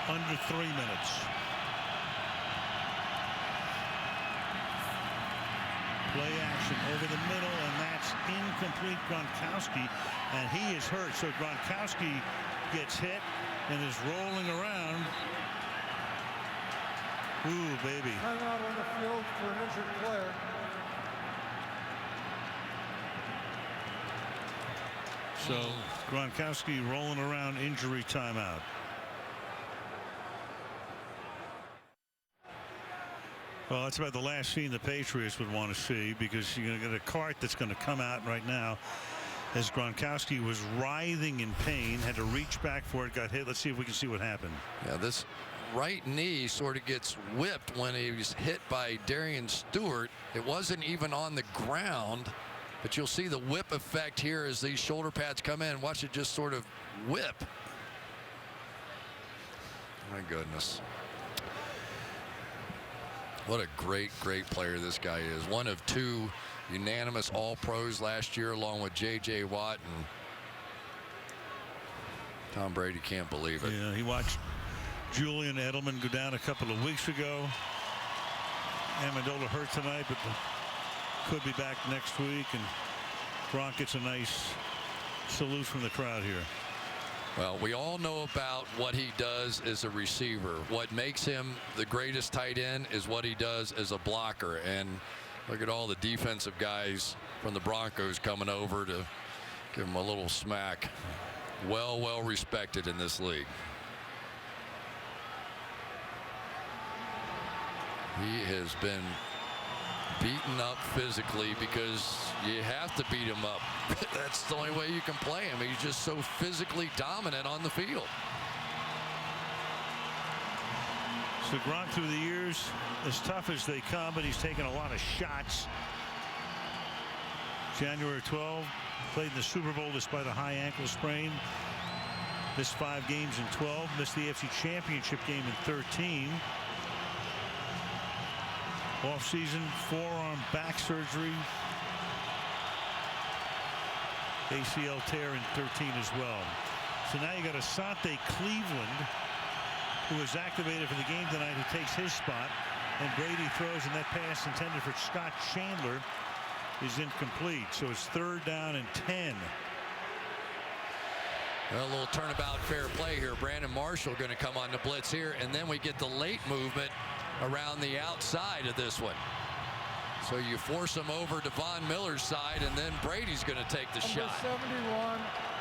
Speaker 1: Under 3 minutes. Play action over the middle, and that's incomplete. Gronkowski, and he is hurt. So Gronkowski gets hit and is rolling around. Ooh, baby.
Speaker 18: Timeout on the field for an injured player.
Speaker 1: So Gronkowski rolling around, injury timeout. Well, that's about the last scene the Patriots would want to see, because you're going to get a cart that's going to come out right now as Gronkowski was writhing in pain, had to reach back for it, got hit. Let's see if we can see what happened.
Speaker 2: Yeah, this right knee sort of gets whipped when he was hit by Darian Stewart. It wasn't even on the ground, but you'll see the whip effect here as these shoulder pads come in. Watch it just sort of whip. My goodness. What a great, great player this guy is. One of 2 unanimous All-Pros last year, along with J.J. Watt, and Tom Brady can't believe it.
Speaker 1: Yeah, he watched Julian Edelman go down a couple of weeks ago. Amendola hurt tonight, but could be back next week, and Gronk gets a nice salute from the crowd here.
Speaker 2: Well, we all know about what he does as a receiver. What makes him the greatest tight end is what he does as a blocker. And look at all the defensive guys from the Broncos coming over to give him a little smack. well respected in this league. He has been beaten up physically because you have to beat him up. That's the only way you can play him. He's just so physically dominant on the field.
Speaker 1: So Gronk through the years, as tough as they come, but he's taken a lot of shots. January 12, played in the Super Bowl despite a high ankle sprain. Missed 5 games in 12. Missed the AFC Championship game in 13. Off-season forearm back surgery. ACL tear in 13 as well. So now you got Asante Cleveland, who is activated for the game tonight, who takes his spot. And Brady throws, and that pass intended for Scott Chandler is incomplete. So it's 3rd down and 10.
Speaker 2: Well, a little turnabout fair play here. Brandon Marshall going to come on the blitz here, and then we get the late movement around the outside of this one. So you force him over to Von Miller's side, and then Brady's going to take the shot.
Speaker 18: Number 71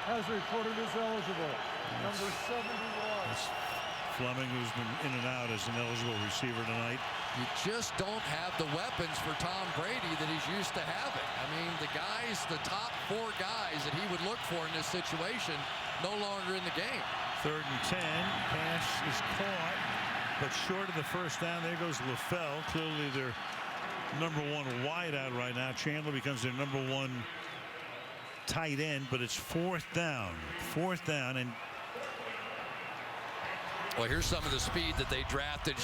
Speaker 18: has reported as eligible. Number 71.
Speaker 1: That's Fleming, who's been in and out as an eligible receiver tonight.
Speaker 2: You just don't have the weapons for Tom Brady that he's used to having. I mean, the guys, the top 4 guys that he would look for in this situation, no longer in the game.
Speaker 1: 3rd and 10. Pass is caught, but short of the first down. There goes LaFell. Clearly their number 1 wideout right now. Chandler becomes their number 1 tight end, but it's 4th down. 4th down, and
Speaker 2: well, here's some of the speed that they drafted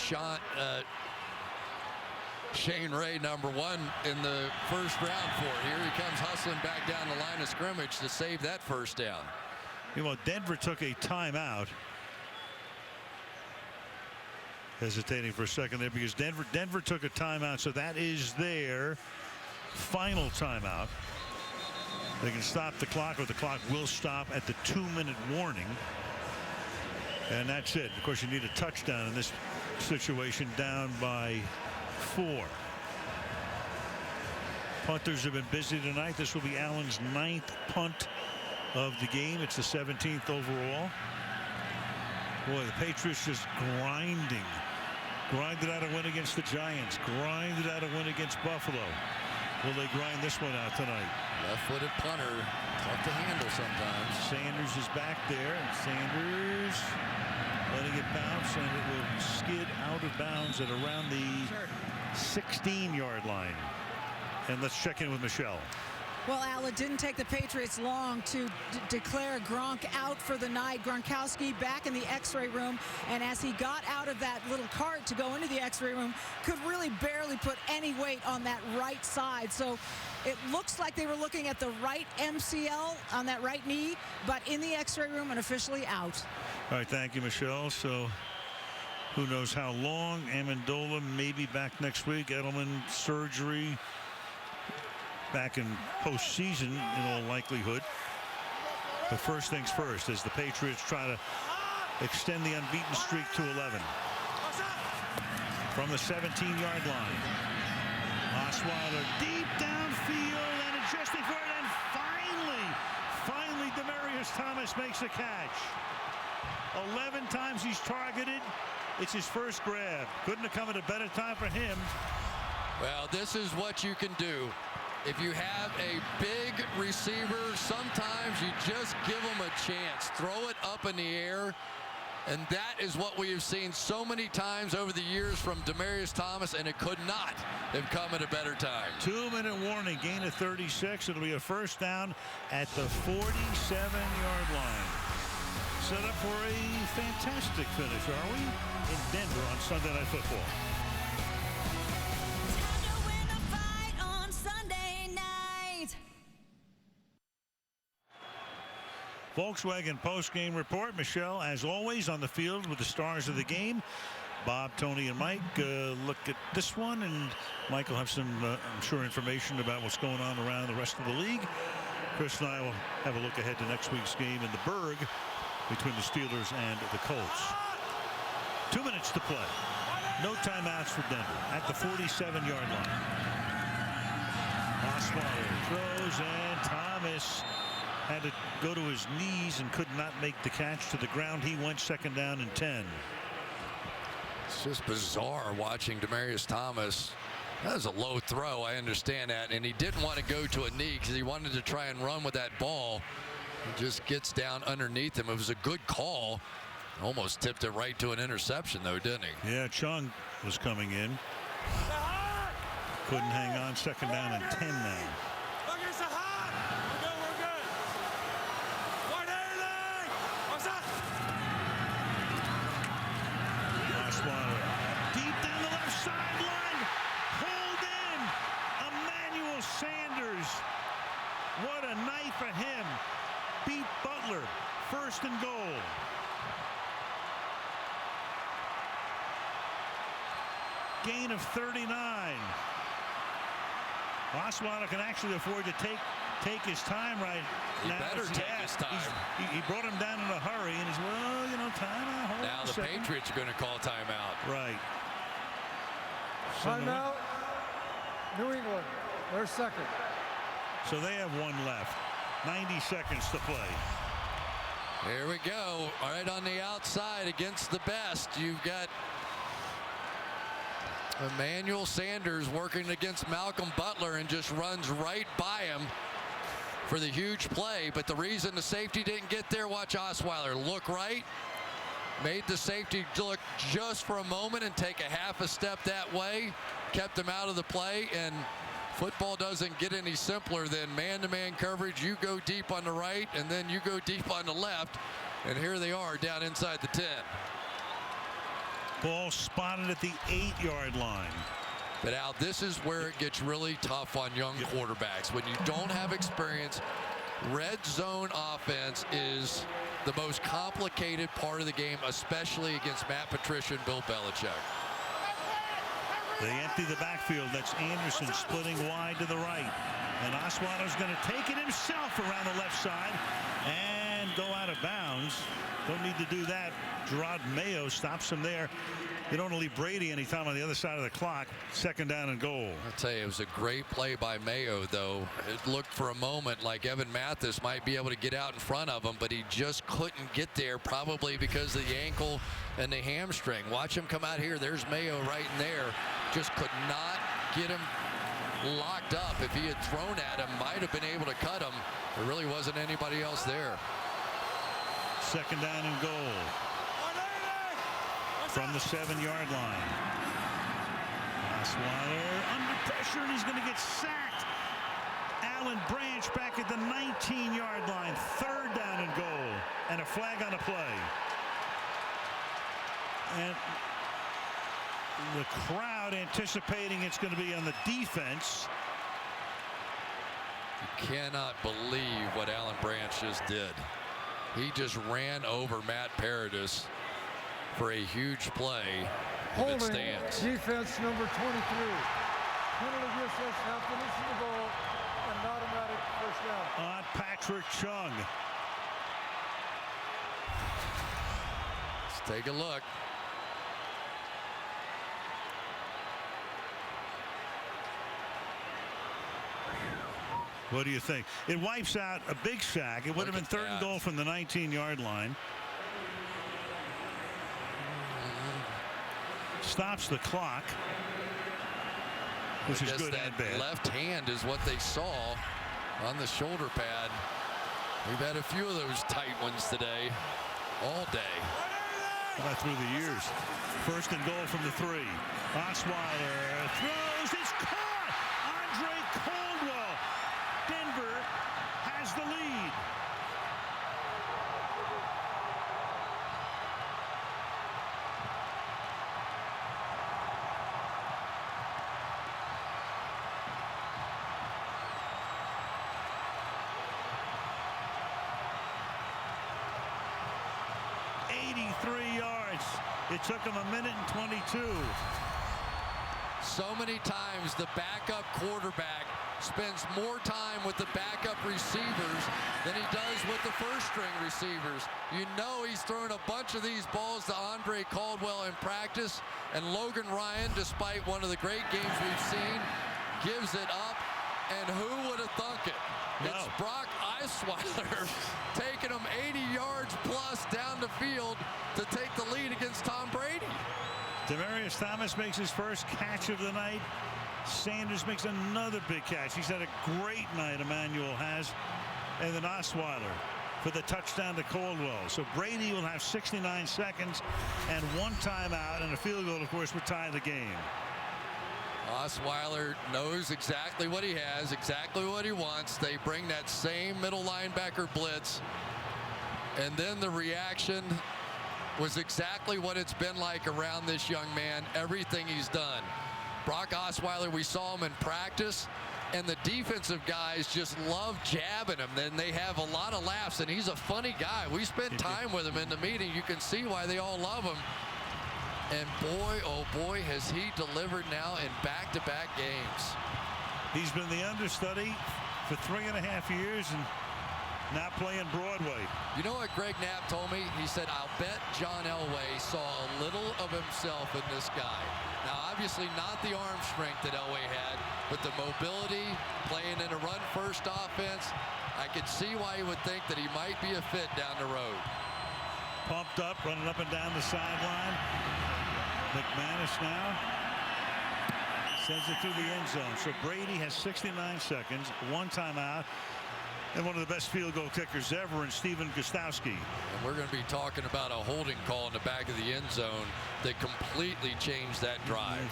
Speaker 2: Shane Ray, number 1 in the 1st round for. Here he comes hustling back down the line of scrimmage to save that 1st down.
Speaker 1: You know, Denver took a timeout. Hesitating for a second there because Denver took a timeout, so that is their final timeout. They can stop the clock, or the clock will stop at the 2-minute warning. And that's it. Of course, you need a touchdown in this situation, down by 4. Punters have been busy tonight. This will be Allen's 9th punt of the game. It's the 17th overall. Boy, the Patriots just grinded out a win against the Giants, grinded out a win against Buffalo. Will they grind this one out tonight?
Speaker 2: Left-footed punter, tough to handle sometimes.
Speaker 1: Sanders is back there, and Sanders letting it bounce, and it will skid out of bounds at around the 16-yard line. And let's check in with Michelle.
Speaker 4: Well, Al, it didn't take the Patriots long to declare Gronk out for the night. Gronkowski back in the x-ray room, and as he got out of that little cart to go into the x-ray room, could really barely put any weight on that right side. So it looks like they were looking at the right MCL on that right knee, but in the x-ray room and officially out.
Speaker 1: All right, thank you, Michelle. So who knows how long. Amendola may be back next week. Edelman surgery. Back in postseason in all likelihood. But first things first, as the Patriots try to extend the unbeaten streak to 11. From the 17-yard line. Osweiler deep downfield and adjusting for it, and finally Demaryius Thomas makes a catch. 11 times he's targeted. It's his first grab. Couldn't have come at a better time for him.
Speaker 2: Well, this is what you can do. If you have a big receiver, sometimes you just give him a chance. Throw it up in the air. And that is what we have seen so many times over the years from Demaryius Thomas, and it could not have come at a better time.
Speaker 1: 2-minute warning, gain of 36. It'll be a first down at the 47-yard line. Set up for a fantastic finish, are we? In Denver on Sunday Night Football. Volkswagen post-game report. Michelle, as always, on the field with the stars of the game. Bob, Tony, and Mike look at this one, and Mike will have some, I'm sure, information about what's going on around the rest of the league. Chris and I will have a look ahead to next week's game in the Berg between the Steelers and the Colts. 2 minutes to play. No timeouts for Denver at the 47-yard line. Osweiler throws, and Thomas had to go to his knees and could not make the catch to the ground. He went 2nd down and 10.
Speaker 2: It's just bizarre watching Demaryius Thomas. That was a low throw. I understand that. And he didn't want to go to a knee because he wanted to try and run with that ball. He just gets down underneath him. It was a good call. Almost tipped it right to an interception, though, didn't he?
Speaker 1: Yeah, Chung was coming in. Couldn't hang on. 2nd down and 10 now. Osweiler deep down the left sideline. Pulled in. Emmanuel Sanders. What a night for him. Beat Butler. 1st and goal. Gain of 39. Osweiler can actually afford to take his time right now.
Speaker 2: He better take his time.
Speaker 1: He brought him down in a hurry, and he's, well, you know, timeout.
Speaker 2: Now the Patriots are going to call timeout.
Speaker 1: Right.
Speaker 18: Timeout. New England. They're 2nd.
Speaker 1: So they have 1 left. 90 seconds to play.
Speaker 2: Here we go. All right, on the outside against the best, you've got Emmanuel Sanders working against Malcolm Butler and just runs right by him for the huge play. But the reason the safety didn't get there, watch Osweiler look right, made the safety look just for a moment and take a half a step that way, kept him out of the play. And football doesn't get any simpler than man-to-man coverage. You go deep on the right and then you go deep on the left, and here they are down inside the 10.
Speaker 1: Ball spotted at the 8-yard line.
Speaker 2: But Al, this is where it gets really tough on young quarterbacks. When you don't have experience, red zone offense is the most complicated part of the game, especially against Matt Patricia and Bill Belichick.
Speaker 1: They empty the backfield. That's Anderson splitting wide to the right. And Osweiler's going to take it himself around the left side and go out of bounds. Don't need to do that. Gerard Mayo stops him there. You don't want to leave Brady anytime on the other side of the clock. 2nd down and goal.
Speaker 2: I'll tell you, it was a great play by Mayo, though. It looked for a moment like Evan Mathis might be able to get out in front of him, but he just couldn't get there, probably because of the ankle and the hamstring. Watch him come out here. There's Mayo right in there. Just could not get him locked up. If he had thrown at him, might have been able to cut him. There really wasn't anybody else there.
Speaker 1: 2nd down and goal from the 7-yard line. Osweiler under pressure, and he's going to get sacked. Alan Branch back at the 19-yard line. 3rd down and goal, and a flag on a play. And the crowd anticipating it's going to be on the defense.
Speaker 2: You cannot believe what Alan Branch just did. He just ran over Matt Paradis for a huge play.
Speaker 18: Holding
Speaker 2: stands.
Speaker 18: defense number 23. Penalty gives us half the distance of the ball and an automatic 1st down.
Speaker 1: On Patrick Chung.
Speaker 2: Let's take a look.
Speaker 1: What do you think? It wipes out a big sack. It would have been 3rd and goal from the 19-yard line. Stops the clock, which is good and bad.
Speaker 2: Left hand is what they saw on the shoulder pad. We've had a few of those tight ones today, all day.
Speaker 1: How about through the years? 1st and goal from the 3. Osweiler throws. It's caught. Andre Caldwell. Denver has the lead. It took him 1:22.
Speaker 2: So many times the backup quarterback spends more time with the backup receivers than he does with the first-string receivers. You know he's thrown a bunch of these balls to Andre Caldwell in practice, and Logan Ryan, despite one of the great games we've seen, gives it up. And who would have thunk it?
Speaker 1: No.
Speaker 2: It's Brock Osweiler taking them 80 yards plus down the field to take the lead against Tom Brady.
Speaker 1: Demaryius Thomas makes his first catch of the night. Sanders makes another big catch. He's had a great night, Emmanuel has. And then Osweiler for the touchdown to Caldwell. So Brady will have 69 seconds and 1 timeout, and a field goal, of course, would tie the game.
Speaker 2: Osweiler knows exactly what he has, exactly what he wants. They bring that same middle linebacker blitz, and then the reaction was exactly what it's been like around this young man, everything he's done. Brock Osweiler, we saw him in practice, and the defensive guys just love jabbing him. Then they have a lot of laughs, and he's a funny guy. We spent time with him in the meeting. You can see why they all love him. And boy, oh boy, has he delivered now in back-to-back games.
Speaker 1: He's been the understudy for 3.5 years and now playing Broadway.
Speaker 2: You know what Greg Knapp told me? He said, I'll bet John Elway saw a little of himself in this guy. Now, obviously not the arm strength that Elway had, but the mobility, playing in a run-first offense. I could see why he would think that he might be a fit down the road.
Speaker 1: Pumped up, running up and down the sideline. McManus now sends it through the end zone. So Brady has 69 seconds, 1 timeout, and one of the best field goal kickers ever in Stephen Gostowski.
Speaker 2: And we're going to be talking about a holding call in the back of the end zone that completely changed that drive.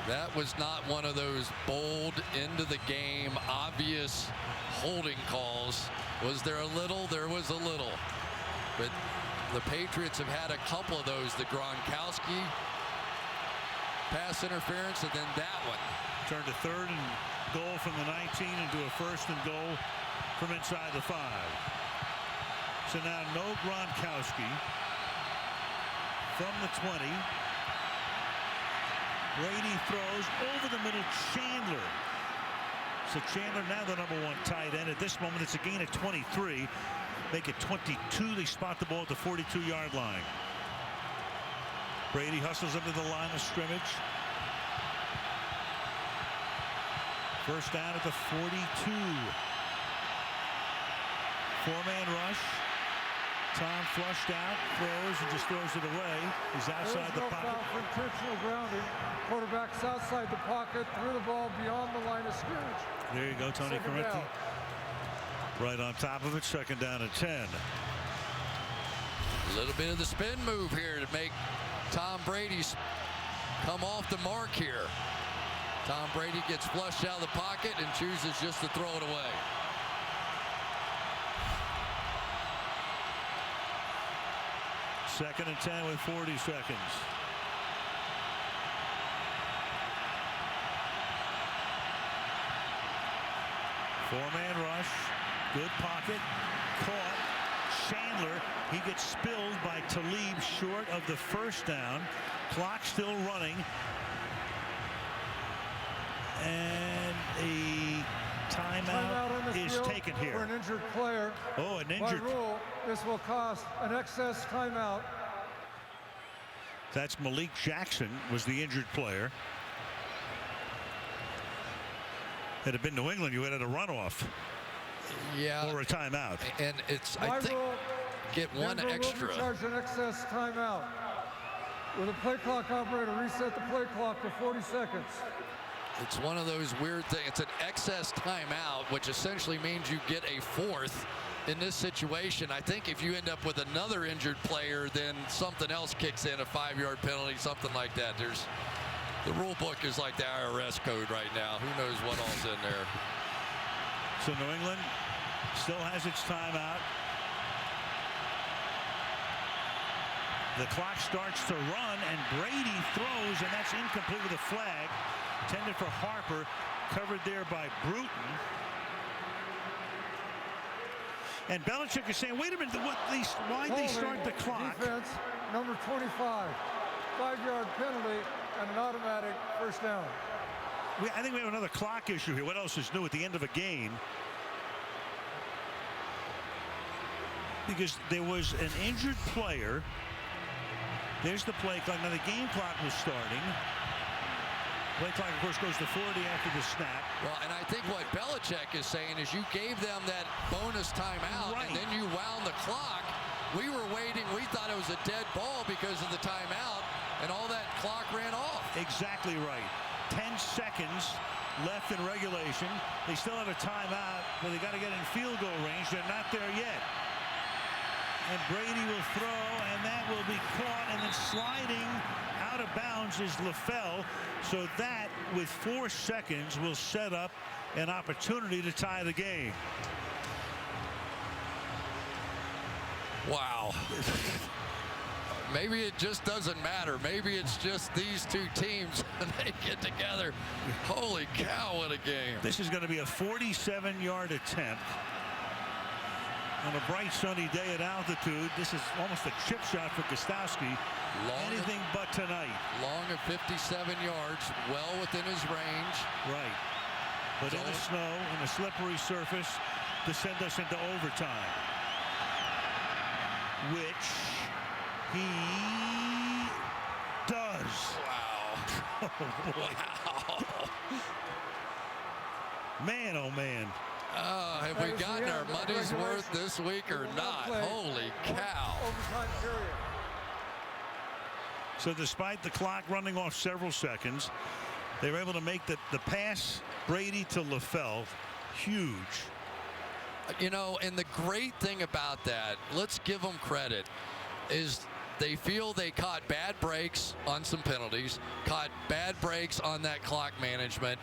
Speaker 2: That was not one of those bold, into the game, obvious holding calls. Was there a little? There was a little. But the Patriots have had a couple of those. The Gronkowski pass interference, and then that one.
Speaker 1: Turned to 3rd and goal from the 19 into a 1st and goal from inside the 5. So now no Gronkowski from the 20. Brady throws over the middle. Chandler. So Chandler now the #1 tight end. At this moment, it's a gain of 23. Make it 22. They spot the ball at the 42-yard line. Brady hustles up to the line of scrimmage. First down at the 42. 4-man rush. Tom flushed out, throws, and just throws it away. He's outside the pocket.
Speaker 18: Foul for intentional grounding. Quarterback's outside the pocket, threw the ball beyond the line of scrimmage.
Speaker 1: There you go, Tony Correnti. Right on top of it, 2nd down and 10.
Speaker 2: A little bit of the spin move here to make Tom Brady come off the mark here. Tom Brady gets flushed out of the pocket and chooses just to throw it away.
Speaker 1: Second and 10 with 40 seconds. Four-man rush. Good pocket. Caught. Chandler. He gets spilled by Talib short of the 1st down. Clock still running. And a timeout is taken here.
Speaker 18: For an injured player.
Speaker 1: Oh, an injured.
Speaker 18: By rule, this will cost an excess timeout.
Speaker 1: That's Malik Jackson was the injured player. Had it been New England, you had had a runoff.
Speaker 2: Yeah.
Speaker 1: Or a timeout.
Speaker 2: And it's, I think, get one extra.
Speaker 18: Will charge an excess timeout. Will the play clock operator reset the play clock to 40 seconds?
Speaker 2: It's one of those weird things. It's an excess timeout, which essentially means you get a 4th in this situation. I think if you end up with another injured player, then something else kicks in, a 5-yard penalty, something like that. The rule book is like the IRS code right now. Who knows what all's in there.
Speaker 1: So New England still has its timeout. The clock starts to run, and Brady throws, and that's incomplete with a flag. Intended for Harper, covered there by Bruton. And Belichick is saying, wait a minute, why'd they start the clock?
Speaker 18: Defense, number 25. 5-yard penalty and an automatic 1st down.
Speaker 1: I think we have another clock issue here. What else is new at the end of a game? Because there was an injured player. There's the play clock. Now the game clock was starting. Play clock, of course, goes to 40 after the snap.
Speaker 2: Well, and I think what Belichick is saying is you gave them that bonus timeout, and then you wound the clock. We were waiting. We thought it was a dead ball because of the timeout, and all that clock ran off.
Speaker 1: Exactly right. 10 seconds left in regulation. They still have a timeout, but they got to get in field goal range. They're not there yet. And Brady will throw, and that will be caught, and then sliding out of bounds is LaFell. So that, with 4 seconds, will set up an opportunity to tie the game.
Speaker 2: Wow. Maybe it just doesn't matter. Maybe it's just these two teams and they get together. Holy cow, what a game.
Speaker 1: This is going to be a 47-yard attempt. On a bright sunny day at altitude, this is almost a chip shot for Gostowski. Anything but tonight.
Speaker 2: Long of 57 yards, well within his range.
Speaker 1: Right. But in the snow, in a slippery surface, to send us into overtime. Which he does.
Speaker 2: Wow.
Speaker 1: Oh, boy.
Speaker 2: Wow.
Speaker 1: Man, oh, man.
Speaker 2: Have we gotten our money's worth this week or not? Holy cow.
Speaker 18: Overtime period.
Speaker 1: So despite the clock running off several seconds, they were able to make the pass Brady to LaFell huge.
Speaker 2: You know, and the great thing about that, let's give them credit, is they feel they caught bad breaks on some penalties, caught bad breaks on that clock management,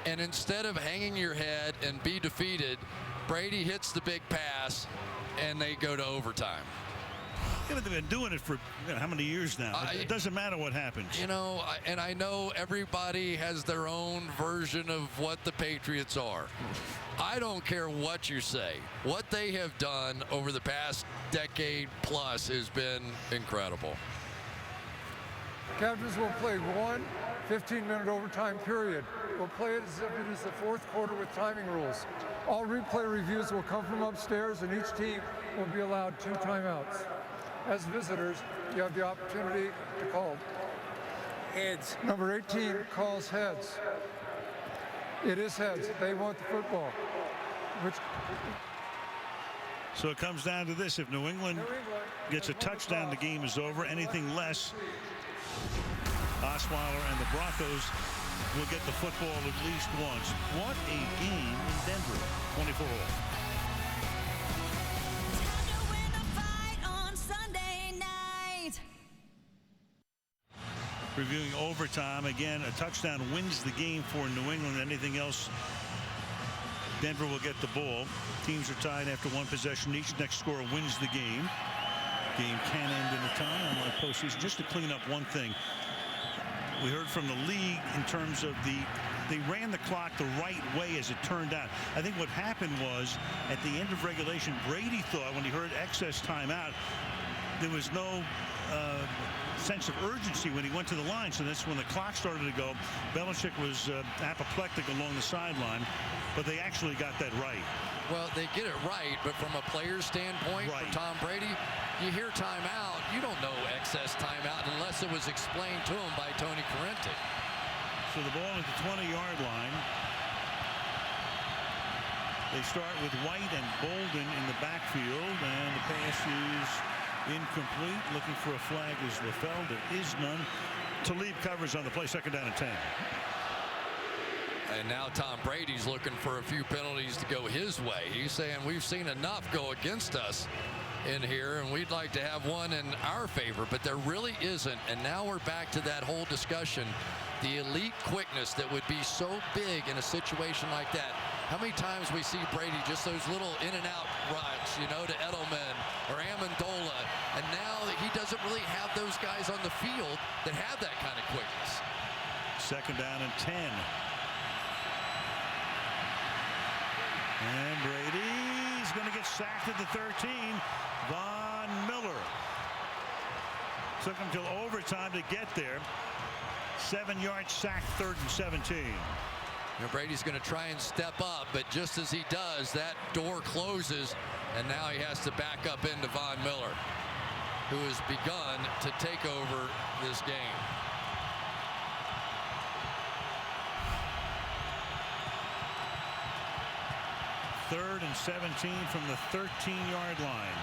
Speaker 2: and instead of hanging your head and be defeated, Brady hits the big pass, and they go to overtime.
Speaker 1: Yeah, but they've been doing it for how many years now? It doesn't matter what happens.
Speaker 2: You know, and I know everybody has their own version of what the Patriots are. I don't care what you say. What they have done over the past decade plus has been incredible.
Speaker 18: Captains will play one 15-minute overtime period. We'll play it as if it is the fourth quarter with timing rules. All replay reviews will come from upstairs, and each team will be allowed 2 timeouts. As visitors, you have the opportunity to call heads. Number 18 calls heads. It is heads. They want the football.
Speaker 1: So it comes down to this. If New England gets a touchdown, the game is over. Anything less, Osweiler and the Broncos will get the football at least once. What a game in Denver. 24 all. Reviewing overtime again, a touchdown wins the game for New England. Anything else, Denver will get the ball. Teams are tied after one possession each. Next scorer wins the game. Game can end in a tie, unlike postseason. Just to clean up one thing, we heard from the league in terms of they ran the clock the right way as it turned out. I think what happened was at the end of regulation, Brady thought when he heard excess timeout, there was no sense of urgency when he went to the line. So that's when the clock started to go. Belichick was apoplectic along the sideline, but they actually got that right.
Speaker 2: Well, they get it right, but from a player's standpoint, for Tom Brady, you hear timeout, you don't know excess timeout unless it was explained to him by Tony Corrente.
Speaker 1: So the ball at the 20-yard line. They start with White and Bolden in the backfield, and the pass is incomplete. Looking for a flag is LaFell. There is none. Talib covers on the play. 2nd down and 10.
Speaker 2: And now Tom Brady's looking for a few penalties to go his way. He's saying we've seen enough go against us in here, and we'd like to have one in our favor, but there really isn't. And now we're back to that whole discussion. The elite quickness that would be so big in a situation like that. How many times we see Brady just those little in and out runs, you know, to Edelman or Amendola, and now he doesn't really have those guys on the field that have that kind of quickness.
Speaker 1: 2nd down and 10. And Brady's going to get sacked at the 13. Von Miller. Took him till overtime to get there. 7-yard sack, 3rd and 17.
Speaker 2: You know, Brady's going to try and step up, but just as he does, that door closes, and now he has to back up into Von Miller, who has begun to take over this game.
Speaker 1: 3rd and 17 from the 13-yard line.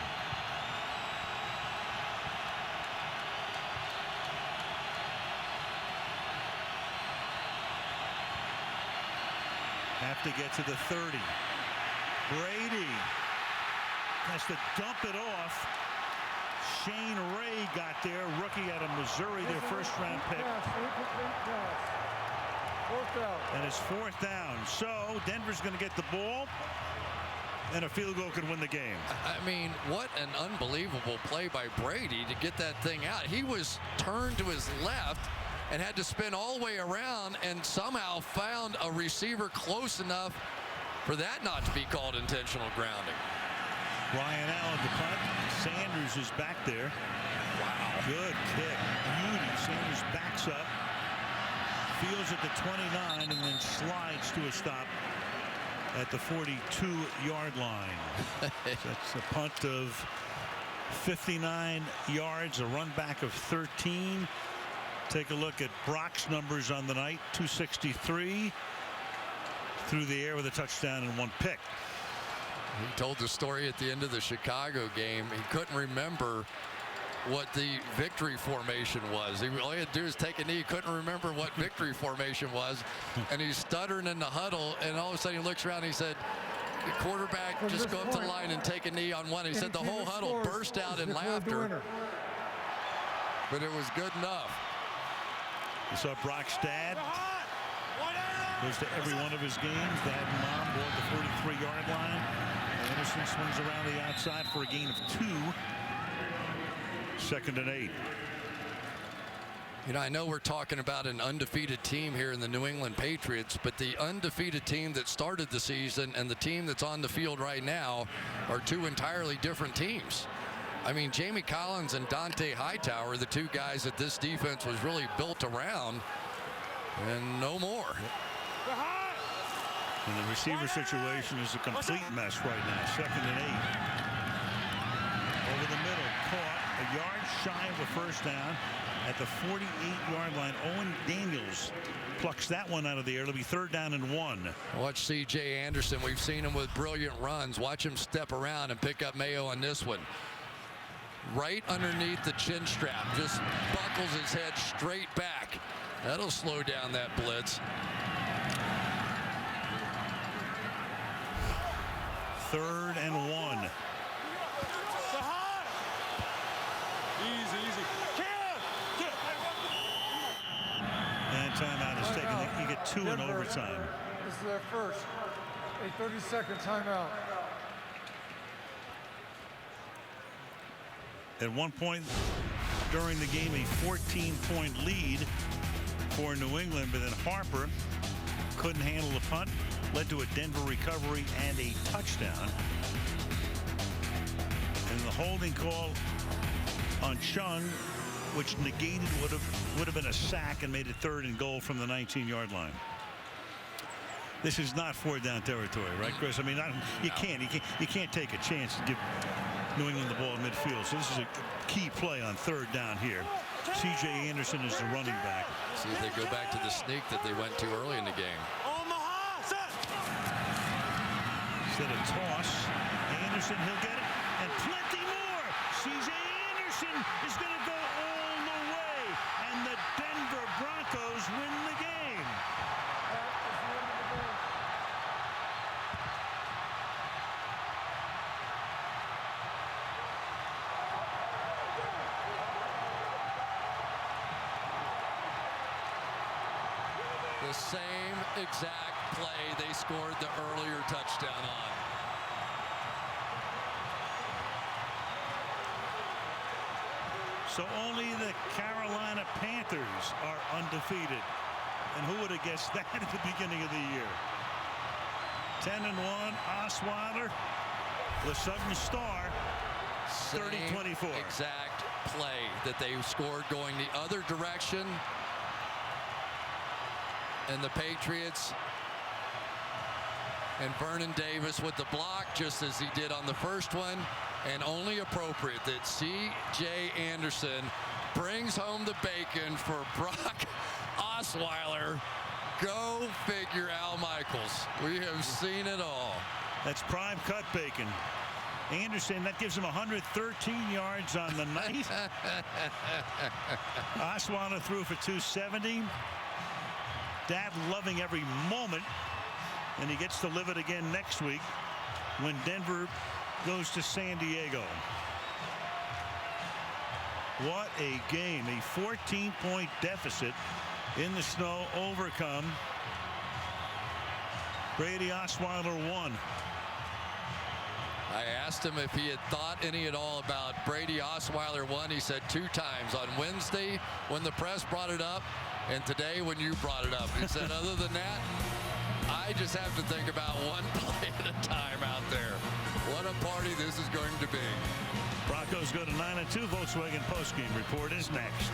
Speaker 1: Have to get to the 30. Brady has to dump it off. Shane Ray got there, rookie out of Missouri, their first-round pick. And it's 4th down. So Denver's going to get the ball, and a field goal could win the game.
Speaker 2: I mean, what an unbelievable play by Brady to get that thing out. He was turned to his left and had to spin all the way around and somehow found a receiver close enough for that not to be called intentional grounding.
Speaker 1: Ryan Allen to punt. Sanders is back there. Wow. Good kick. Beauty. Sanders backs up. Fields at the 29 and then slides to a stop at the 42-yard line. That's a punt of 59 yards, a run back of 13. Take a look at Brock's numbers on the night. 263 through the air with a touchdown and 1 pick.
Speaker 2: He told the story at the end of the Chicago game. He couldn't remember what the victory formation was. All he had to do is take a knee. He couldn't remember what victory formation was. And he's stuttering in the huddle. And all of a sudden he looks around and he said, quarterback, just go up to the line and take a knee on one. He said the whole huddle burst out in laughter. But it was good enough.
Speaker 1: You saw Brock's dad. Goes to every one of his games. Dad and mom go at the 43-yard line. Anderson swings around the outside for a gain of 2. 2nd and 8.
Speaker 2: You know, I know we're talking about an undefeated team here in the New England Patriots, but the undefeated team that started the season and the team that's on the field right now are 2 entirely different teams. I mean, Jamie Collins and Dante Hightower, the 2 guys that this defense was really built around, and no more.
Speaker 1: And the receiver situation is a complete mess right now. 2nd and 8. Over the middle, caught a yard shy of a first down at the 48-yard line. Owen Daniels plucks that one out of the air. It'll be 3rd down and 1.
Speaker 2: Watch C.J. Anderson. We've seen him with brilliant runs. Watch him step around and pick up Mayo on this one. Right underneath the chin strap. Just buckles his head straight back. That'll slow down that blitz.
Speaker 1: 3rd and 1.
Speaker 19: Easy.
Speaker 1: And timeout is taken. You get 2 in overtime.
Speaker 18: This is their first. A 30-second timeout.
Speaker 1: At one point during the game, a 14-point lead for New England, but then Harper couldn't handle the punt, led to a Denver recovery and a touchdown. And the holding call on Chung, which negated would have been a sack and made it 3rd and goal from the 19-yard line. This is not 4th down territory, right, Chris? I mean, you can't take a chance to give New England the ball in midfield. So this is a key play on 3rd down here. C.J. Anderson is the running back.
Speaker 2: See if they go back to the sneak that they went to early in the game.
Speaker 1: Instead of toss, Anderson, he'll get it, and plenty more. C.J. Anderson is going to go all the way, and the Denver Broncos win the game.
Speaker 2: The same exact play they scored the earlier touchdown on.
Speaker 1: So only the Carolina Panthers are undefeated. And who would have guessed that at the beginning of the year? 10-1, Osweiler, the Southern Star, 30-24.
Speaker 2: Exact play that they scored going the other direction. And the Patriots and Vernon Davis with the block, just as he did on the first one, and only appropriate that C.J. Anderson brings home the bacon for Brock Osweiler. Go figure, Al Michaels. We have seen it all.
Speaker 1: That's prime cut bacon. Anderson, that gives him 113 yards on the night. Osweiler threw for 270. Dad loving every moment, and he gets to live it again next week when Denver goes to San Diego. What a game. A 14-point deficit in the snow overcome. Brady Osweiler won.
Speaker 2: I asked him if he had thought any at all about Brady Osweiler won. He said 2 times, on Wednesday when the press brought it up and today when you brought it up. He said, other than that, I just have to think about one play at a time out there. What a party this is going to be.
Speaker 1: Broncos go to 9-2. Volkswagen postgame report is next.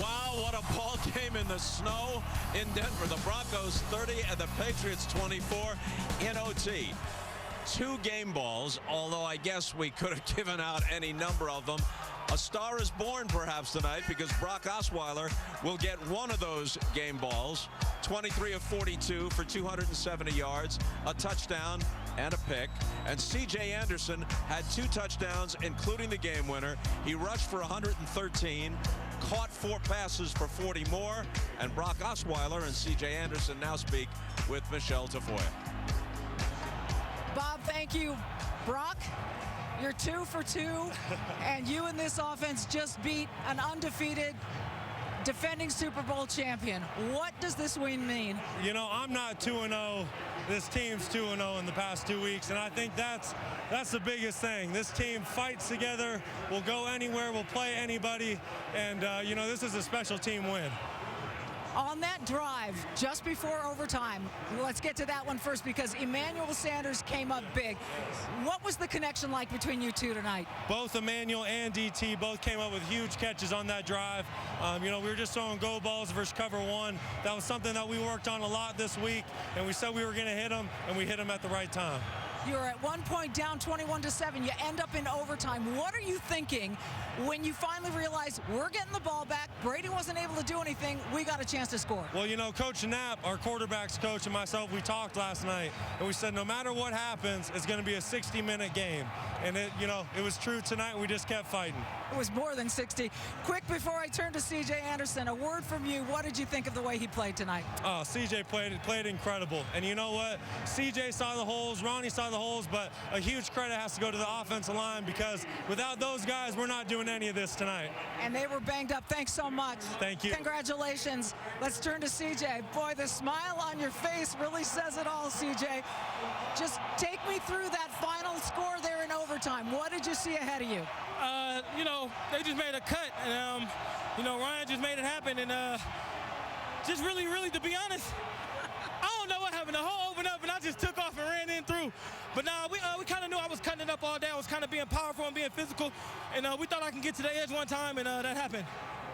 Speaker 20: Wow, what a ball game in the snow in Denver. The Broncos 30 and the Patriots 24 in OT. 2 game balls, although I guess we could have given out any number of them. A star is born perhaps tonight because Brock Osweiler will get one of those game balls. 23 of 42 for 270 yards, a touchdown and a pick. And C.J. Anderson had 2 touchdowns, including the game winner. He rushed for 113, caught 4 passes for 40 more. And Brock Osweiler and C.J. Anderson now speak with Michelle Tafoya.
Speaker 4: Bob, thank you. Brock, you're 2 for 2, and you in this offense just beat an undefeated defending Super Bowl champion. What does this win mean?
Speaker 21: You know, I'm not 2-0. This team's 2-0 in the past 2 weeks, and I think that's the biggest thing. This team fights together. We'll go anywhere. We'll play anybody, and you know, this is a special team win.
Speaker 4: On that drive, just before overtime, let's get to that one first because Emmanuel Sanders came up big. What was the connection like between you two tonight?
Speaker 21: Both Emmanuel and DT both came up with huge catches on that drive. You know, we were just throwing go balls versus cover 1. That was something that we worked on a lot this week, and we said we were going to hit them, and we hit them at the right time.
Speaker 4: You were at one point down 21-7. You end up in overtime. What are you thinking when you finally realize we're getting the ball back? Brady wasn't able to do anything. We got a chance to score.
Speaker 21: Well, you know, Coach Knapp, our quarterbacks coach, and myself, we talked last night, and we said no matter what happens, it's going to be a 60-minute game. And it, you know, it was true tonight. We just kept fighting.
Speaker 4: It was more than 60. Quick, before I turn to C.J. Anderson, a word from you. What did you think of the way he played tonight?
Speaker 21: Oh, C.J. played incredible. And you know what? C.J. saw the holes, Ronnie saw the holes, but a huge credit has to go to the offensive line because without those guys, we're not doing any of this tonight.
Speaker 4: And they were banged up. Thanks so much.
Speaker 21: Thank you.
Speaker 4: Congratulations. Let's turn to C.J. Boy, the smile on your face really says it all, C.J. Just take me through that final score there in overtime. What did you see ahead of you?
Speaker 22: You know, they just made a cut, and you know, Ryan just made it happen, and just really, to be honest, I don't know what happened. The hole opened up, and I just took off and ran in through. But nah, we kind of knew I was cutting it up all day. I was kind of being powerful and being physical, and we thought I can get to the edge one time, and that happened.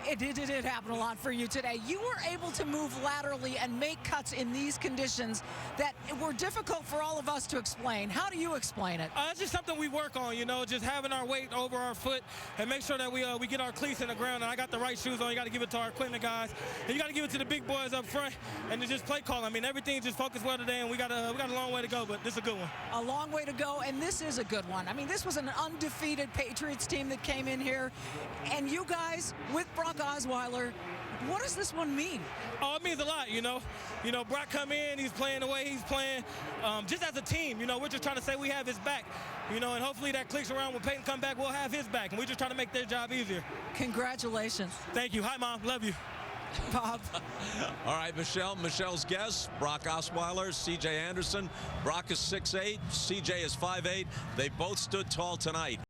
Speaker 4: It did happen a lot for you today. You were able to move laterally and make cuts in these conditions that were difficult for all of us to explain. How do you explain it?
Speaker 22: It's just something we work on, you know, just having our weight over our foot and make sure that we get our cleats in the ground. And I got the right shoes on. You got to give it to our equipment guys. And you got to give it to the big boys up front and to just play call. I mean, everything just focused well today, and we got a long way to go, but this is a good one.
Speaker 4: A long way to go, and this is a good one. I mean, this was an undefeated Patriots team that came in here, and you guys with Brock Osweiler, what does this one mean?
Speaker 22: Oh, it means a lot, you know. You know, Brock come in, he's playing the way he's playing. Just as a team, you know, we're just trying to say we have his back, you know, and hopefully that clicks around when Peyton come back, we'll have his back, and we're just trying to make their job easier.
Speaker 4: Congratulations.
Speaker 22: Thank you. Hi, Mom. Love you.
Speaker 4: Bob.
Speaker 20: All right, Michelle's guests, Brock Osweiler, C.J. Anderson. Brock is 6'8", C.J. is 5'8". They both stood tall tonight.